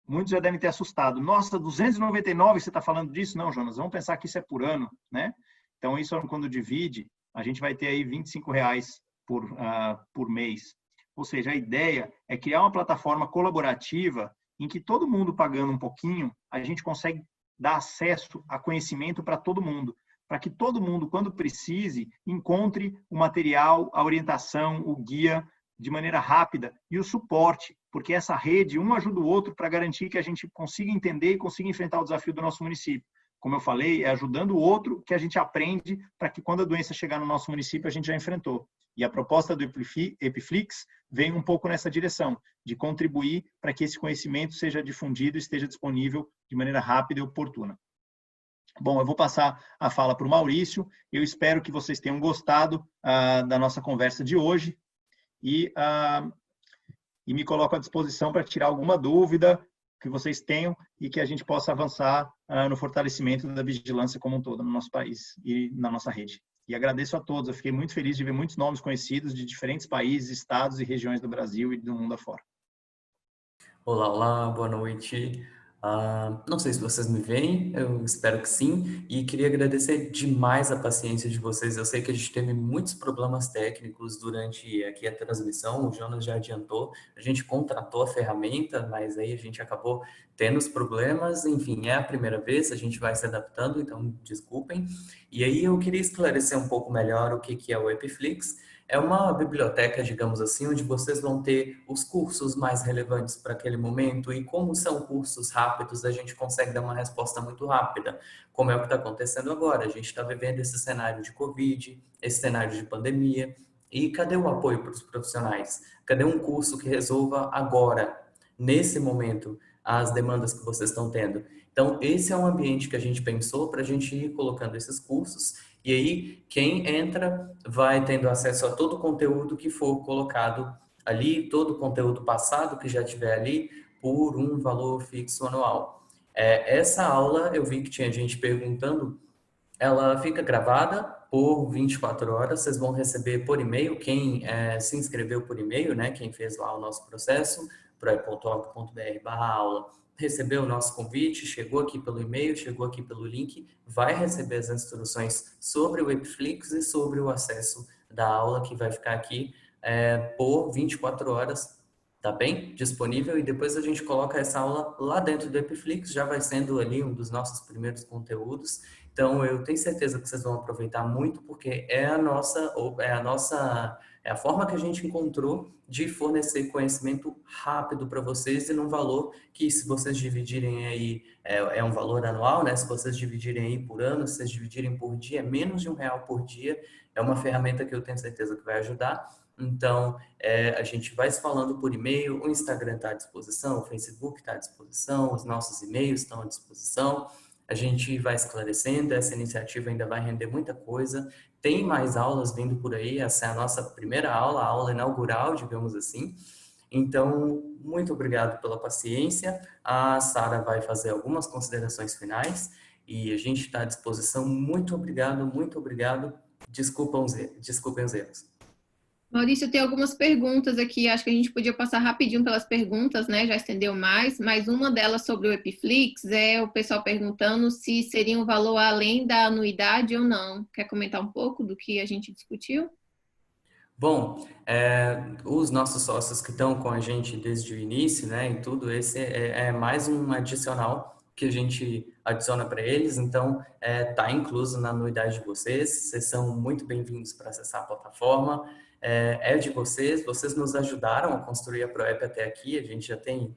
Muitos já devem ter assustado. Nossa, 299 você está falando disso? Não, Jonas, vamos pensar que isso é por ano, né? Então, isso quando divide, a gente vai ter aí R$25 por mês. Ou seja, a ideia é criar uma plataforma colaborativa em que todo mundo pagando um pouquinho, a gente consegue dar acesso a conhecimento para todo mundo, para que todo mundo, quando precise, encontre o material, a orientação, o guia de maneira rápida e o suporte, porque essa rede, um ajuda o outro para garantir que a gente consiga entender e consiga enfrentar o desafio do nosso município. Como eu falei, é ajudando o outro que a gente aprende para que quando a doença chegar no nosso município, a gente já enfrentou. E a proposta do Epiflix vem um pouco nessa direção, de contribuir para que esse conhecimento seja difundido e esteja disponível de maneira rápida e oportuna. Bom, eu vou passar a fala para o Maurício. Eu espero que vocês tenham gostado da nossa conversa de hoje e me coloco à disposição para tirar alguma dúvida que vocês tenham e que a gente possa avançar no fortalecimento da vigilância como um todo no nosso país e na nossa rede. E agradeço a todos. Eu fiquei muito feliz de ver muitos nomes conhecidos de diferentes países, estados e regiões do Brasil e do mundo afora. Olá, olá, boa noite. Não sei se vocês me veem, eu espero que sim, e queria agradecer demais a paciência de vocês. Eu sei que a gente teve muitos problemas técnicos durante aqui a transmissão, o Jonas já adiantou, a gente contratou a ferramenta, mas aí a gente acabou tendo os problemas, enfim, é a primeira vez, a gente vai se adaptando, então desculpem. E aí eu queria esclarecer um pouco melhor o que é o Epiflix. É uma biblioteca, digamos assim, onde vocês vão ter os cursos mais relevantes para aquele momento, e como são cursos rápidos, a gente consegue dar uma resposta muito rápida, como é o que está acontecendo agora. A gente está vivendo esse cenário de Covid, esse cenário de pandemia, e cadê o apoio para os profissionais? Cadê um curso que resolva agora, nesse momento, as demandas que vocês estão tendo? Então, esse é um ambiente que a gente pensou para a gente ir colocando esses cursos. E aí, quem entra vai tendo acesso a todo o conteúdo que for colocado ali, todo o conteúdo passado que já tiver ali, por um valor fixo anual. Essa aula, eu vi que tinha gente perguntando, ela fica gravada por 24 horas, vocês vão receber por e-mail, quem se inscreveu por e-mail, né, quem fez lá o nosso processo, proep.org.br/aula, recebeu o nosso convite, chegou aqui pelo e-mail, chegou aqui pelo link, vai receber as instruções sobre o Epiflix e sobre o acesso da aula, que vai ficar aqui por 24 horas, tá bem? Disponível, e depois a gente coloca essa aula lá dentro do Epiflix, já vai sendo ali um dos nossos primeiros conteúdos. Então, eu tenho certeza que vocês vão aproveitar muito, porque é a forma que a gente encontrou de fornecer conhecimento rápido para vocês e num valor que, se vocês dividirem aí, é um valor anual, né? Se vocês dividirem aí por ano, se vocês dividirem por dia, é menos de R$1 por dia. É uma ferramenta que eu tenho certeza que vai ajudar. Então, a gente vai se falando por e-mail, o Instagram está à disposição, o Facebook está à disposição, os nossos e-mails estão à disposição. A gente vai esclarecendo, essa iniciativa ainda vai render muita coisa. Tem mais aulas vindo por aí, essa é a nossa primeira aula, a aula inaugural, digamos assim. Então, muito obrigado pela paciência. A Sara vai fazer algumas considerações finais e a gente está à disposição. Muito obrigado, muito obrigado. Desculpem os erros. Maurício, tem algumas perguntas aqui, acho que a gente podia passar rapidinho pelas perguntas, né? Já estendeu mais, mas uma delas sobre o Epiflix é o pessoal perguntando se seria um valor além da anuidade ou não. Quer comentar um pouco do que a gente discutiu? Bom, os nossos sócios que estão com a gente desde o início, né, e tudo, esse é mais um adicional que a gente adiciona para eles, então está incluso na anuidade de vocês são muito bem-vindos para acessar a plataforma, é de vocês nos ajudaram a construir a Proep até aqui, a gente já tem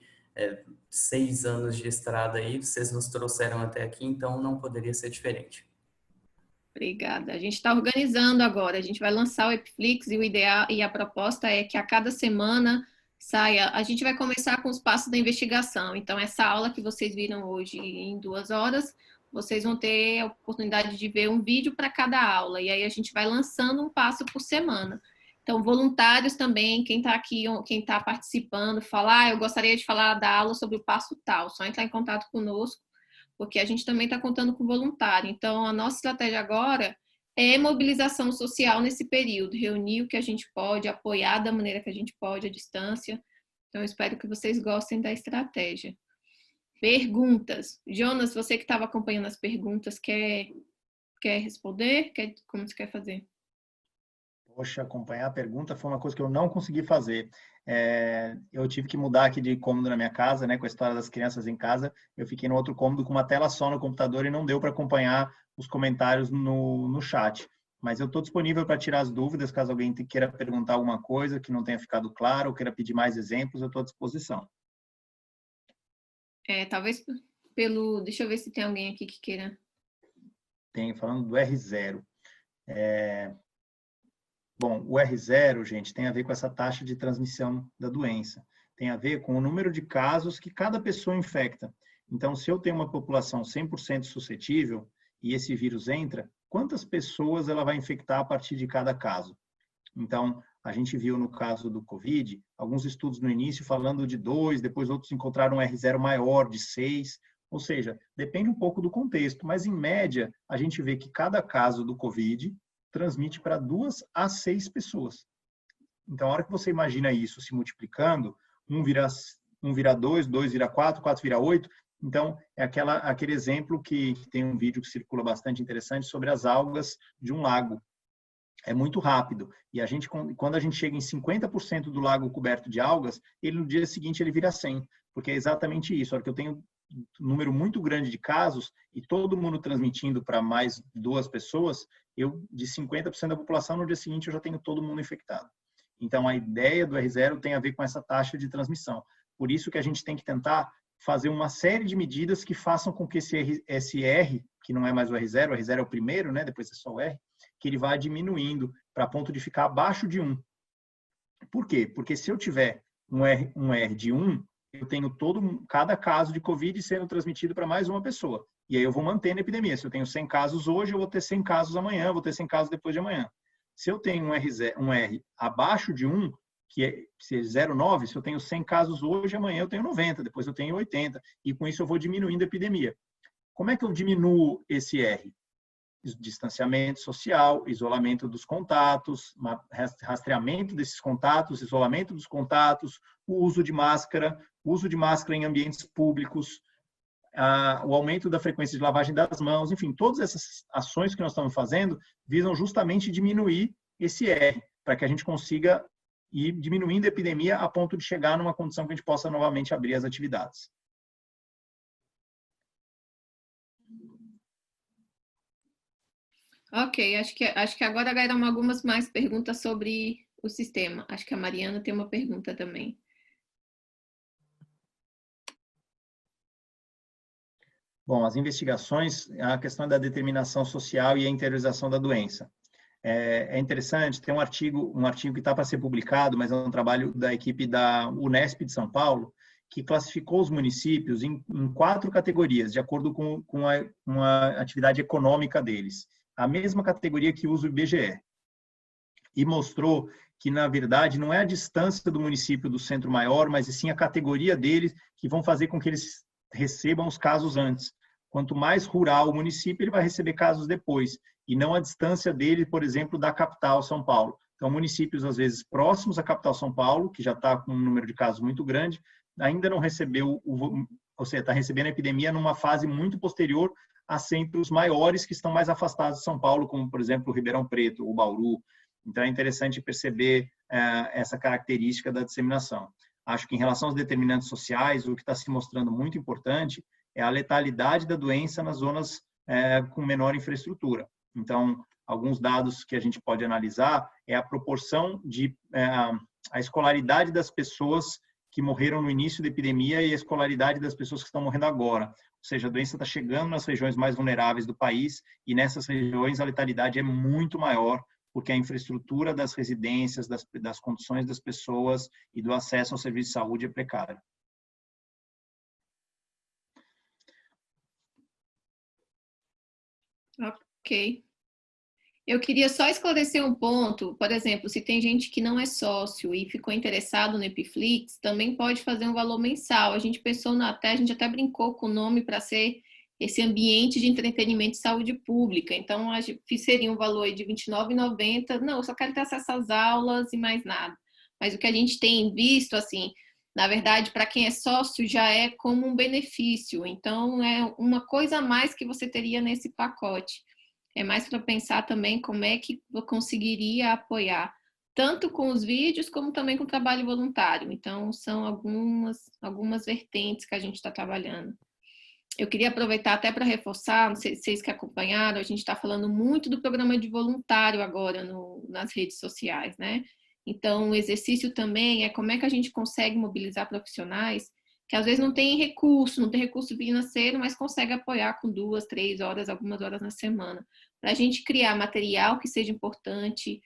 6 anos de estrada aí, vocês nos trouxeram até aqui, então não poderia ser diferente. Obrigada. A gente está organizando agora, a gente vai lançar o Epiflix e o ideal e a proposta é que a cada semana saia. A gente vai começar com os passos da investigação. Então, essa aula que vocês viram hoje em 2 horas, vocês vão ter a oportunidade de ver um vídeo para cada aula. E aí a gente vai lançando um passo por semana. Então, voluntários também, quem está aqui, quem está participando, falar, eu gostaria de falar da aula sobre o passo tal, só entrar em contato conosco, porque a gente também está contando com voluntário. Então, a nossa estratégia agora é mobilização social nesse período, reunir o que a gente pode, apoiar da maneira que a gente pode, à distância. Então, eu espero que vocês gostem da estratégia. Perguntas. Jonas, você que estava acompanhando as perguntas, quer responder? Como você quer fazer? Poxa, acompanhar a pergunta foi uma coisa que eu não consegui fazer. Eu tive que mudar aqui de cômodo na minha casa, né, com a história das crianças em casa. Eu fiquei no outro cômodo com uma tela só no computador e não deu para acompanhar os comentários no chat. Mas eu estou disponível para tirar as dúvidas, caso alguém queira perguntar alguma coisa que não tenha ficado claro ou queira pedir mais exemplos, eu estou à disposição. Talvez deixa eu ver se tem alguém aqui que queira. Tem, falando do R0. Bom, o R0, gente, tem a ver com essa taxa de transmissão da doença. Tem a ver com o número de casos que cada pessoa infecta. Então, se eu tenho uma população 100% suscetível e esse vírus entra, quantas pessoas ela vai infectar a partir de cada caso? Então, a gente viu no caso do Covid, alguns estudos no início falando de 2, depois outros encontraram um R0 maior, de 6. Ou seja, depende um pouco do contexto, mas em média, a gente vê que cada caso do Covid transmite para 2 a 6 pessoas. Então, a hora que você imagina isso se multiplicando, 1 vira 2, 2 vira 4, 4 vira 8, Então, é aquele exemplo que tem um vídeo que circula bastante interessante sobre as algas de um lago. É muito rápido. E quando a gente chega em 50% do lago coberto de algas, no dia seguinte ele vira 100, porque é exatamente isso. A hora que eu tenho um número muito grande de casos e todo mundo transmitindo para mais 2 pessoas, de 50% da população, no dia seguinte eu já tenho todo mundo infectado. Então, a ideia do R0 tem a ver com essa taxa de transmissão. Por isso que a gente tem que tentar fazer uma série de medidas que façam com que esse R, que não é mais o R0 é o primeiro, né? Depois é só o R, que ele vá diminuindo para ponto de ficar abaixo de 1. Por quê? Porque se eu tiver um R de 1, eu tenho cada caso de Covid sendo transmitido para mais uma pessoa. E aí eu vou mantendo a epidemia. Se eu tenho 100 casos hoje, eu vou ter 100 casos amanhã, vou ter 100 casos depois de amanhã. Se eu tenho um R abaixo de 1, que é 0,9, se eu tenho 100 casos hoje, amanhã eu tenho 90, depois eu tenho 80, e com isso eu vou diminuindo a epidemia. Como é que eu diminuo esse R? Distanciamento social, isolamento dos contatos, rastreamento desses contatos, isolamento dos contatos, o uso de máscara em ambientes públicos, o aumento da frequência de lavagem das mãos, enfim, todas essas ações que nós estamos fazendo visam justamente diminuir esse R, para que a gente consiga ir diminuindo a epidemia a ponto de chegar numa condição que a gente possa novamente abrir as atividades. Ok, acho que agora eram algumas mais perguntas sobre o sistema. Acho que a Mariana tem uma pergunta também. Bom, as investigações, a questão da determinação social e a interiorização da doença. É interessante, tem um artigo que está para ser publicado, mas é um trabalho da equipe da Unesp de São Paulo, que classificou os municípios em 4 categorias, de acordo com a atividade econômica deles. A mesma categoria que usa o IBGE. E mostrou que, na verdade, não é a distância do município do centro maior, mas sim a categoria deles que vão fazer com que eles recebam os casos antes. Quanto mais rural o município, ele vai receber casos depois, e não a distância dele, por exemplo, da capital São Paulo. Então, municípios, às vezes, próximos à capital São Paulo, que já está com um número de casos muito grande, ainda não recebeu, ou seja, está recebendo a epidemia numa fase muito posterior a centros maiores que estão mais afastados de São Paulo, como, por exemplo, o Ribeirão Preto, o Bauru. Então, é interessante perceber essa característica da disseminação. Acho que, em relação aos determinantes sociais, o que está se mostrando muito importante é a letalidade da doença nas zonas com menor infraestrutura. Então, alguns dados que a gente pode analisar é a proporção a escolaridade das pessoas que morreram no início da epidemia e a escolaridade das pessoas que estão morrendo agora. Ou seja, a doença está chegando nas regiões mais vulneráveis do país e nessas regiões a letalidade é muito maior, porque a infraestrutura das residências, das condições das pessoas e do acesso ao serviço de saúde é precária. Ok. Eu queria só esclarecer um ponto, por exemplo, se tem gente que não é sócio e ficou interessado no Epiflix, também pode fazer um valor mensal. A gente pensou a gente até brincou com o nome para ser esse ambiente de entretenimento e saúde pública. Então, seria um valor de R$ 29,90. Não, eu só quero ter acesso às aulas e mais nada. Mas o que a gente tem visto, assim, na verdade, para quem é sócio, já é como um benefício. Então, é uma coisa a mais que você teria nesse pacote. É mais para pensar também como é que eu conseguiria apoiar, tanto com os vídeos, como também com o trabalho voluntário. Então, são algumas vertentes que a gente está trabalhando. Eu queria aproveitar até para reforçar, não sei se vocês que acompanharam, a gente está falando muito do programa de voluntário agora nas redes sociais, né? Então, o exercício também é como é que a gente consegue mobilizar profissionais que às vezes não tem recurso financeiro, mas consegue apoiar com 2, 3 horas, algumas horas na semana, para a gente criar material que seja importante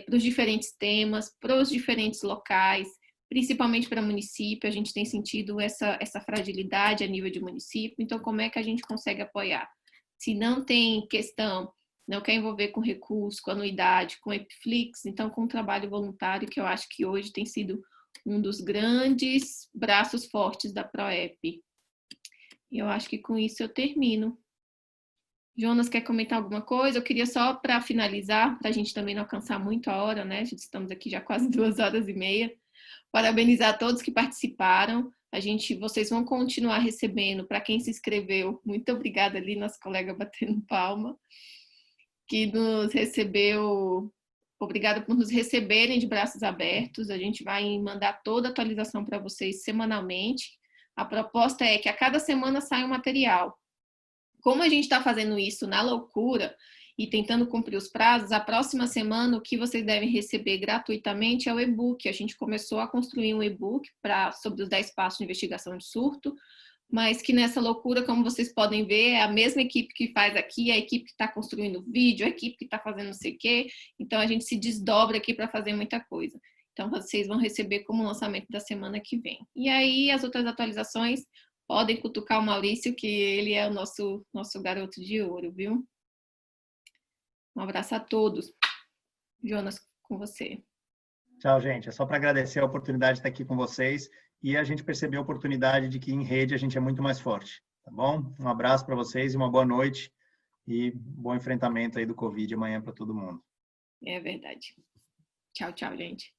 para os diferentes temas, para os diferentes locais, principalmente para município. A gente tem sentido essa fragilidade a nível de município, então como é que a gente consegue apoiar? Se não tem questão, não quer envolver com recurso, com anuidade, com Epiflix, então com trabalho voluntário, que eu acho que hoje tem sido um dos grandes braços fortes da PROEP. E eu acho que com isso eu termino. Jonas, quer comentar alguma coisa? Eu queria só, para finalizar, para a gente também não alcançar muito a hora, né? Estamos aqui já quase 2 horas e meia. Parabenizar a todos que participaram. Vocês vão continuar recebendo, para quem se inscreveu, muito obrigada ali, nosso colega batendo palma, que nos recebeu, obrigada por nos receberem de braços abertos. A gente vai mandar toda a atualização para vocês semanalmente. A proposta é que a cada semana saia um material. Como a gente está fazendo isso na loucura e tentando cumprir os prazos, a próxima semana o que vocês devem receber gratuitamente é o e-book. A gente começou a construir um e-book sobre os 10 passos de investigação de surto, mas que nessa loucura, como vocês podem ver, é a mesma equipe que faz aqui, a equipe que está construindo o vídeo, a equipe que está fazendo não sei o quê. Então, a gente se desdobra aqui para fazer muita coisa. Então, vocês vão receber como lançamento da semana que vem. E aí, as outras atualizações, podem cutucar o Maurício, que ele é o nosso garoto de ouro, viu? Um abraço a todos. Jonas, com você. Tchau, gente. É só para agradecer a oportunidade de estar aqui com vocês e a gente perceber a oportunidade de que em rede a gente é muito mais forte, tá bom? Um abraço para vocês e uma boa noite e bom enfrentamento aí do Covid amanhã para todo mundo. É verdade. Tchau, tchau, gente.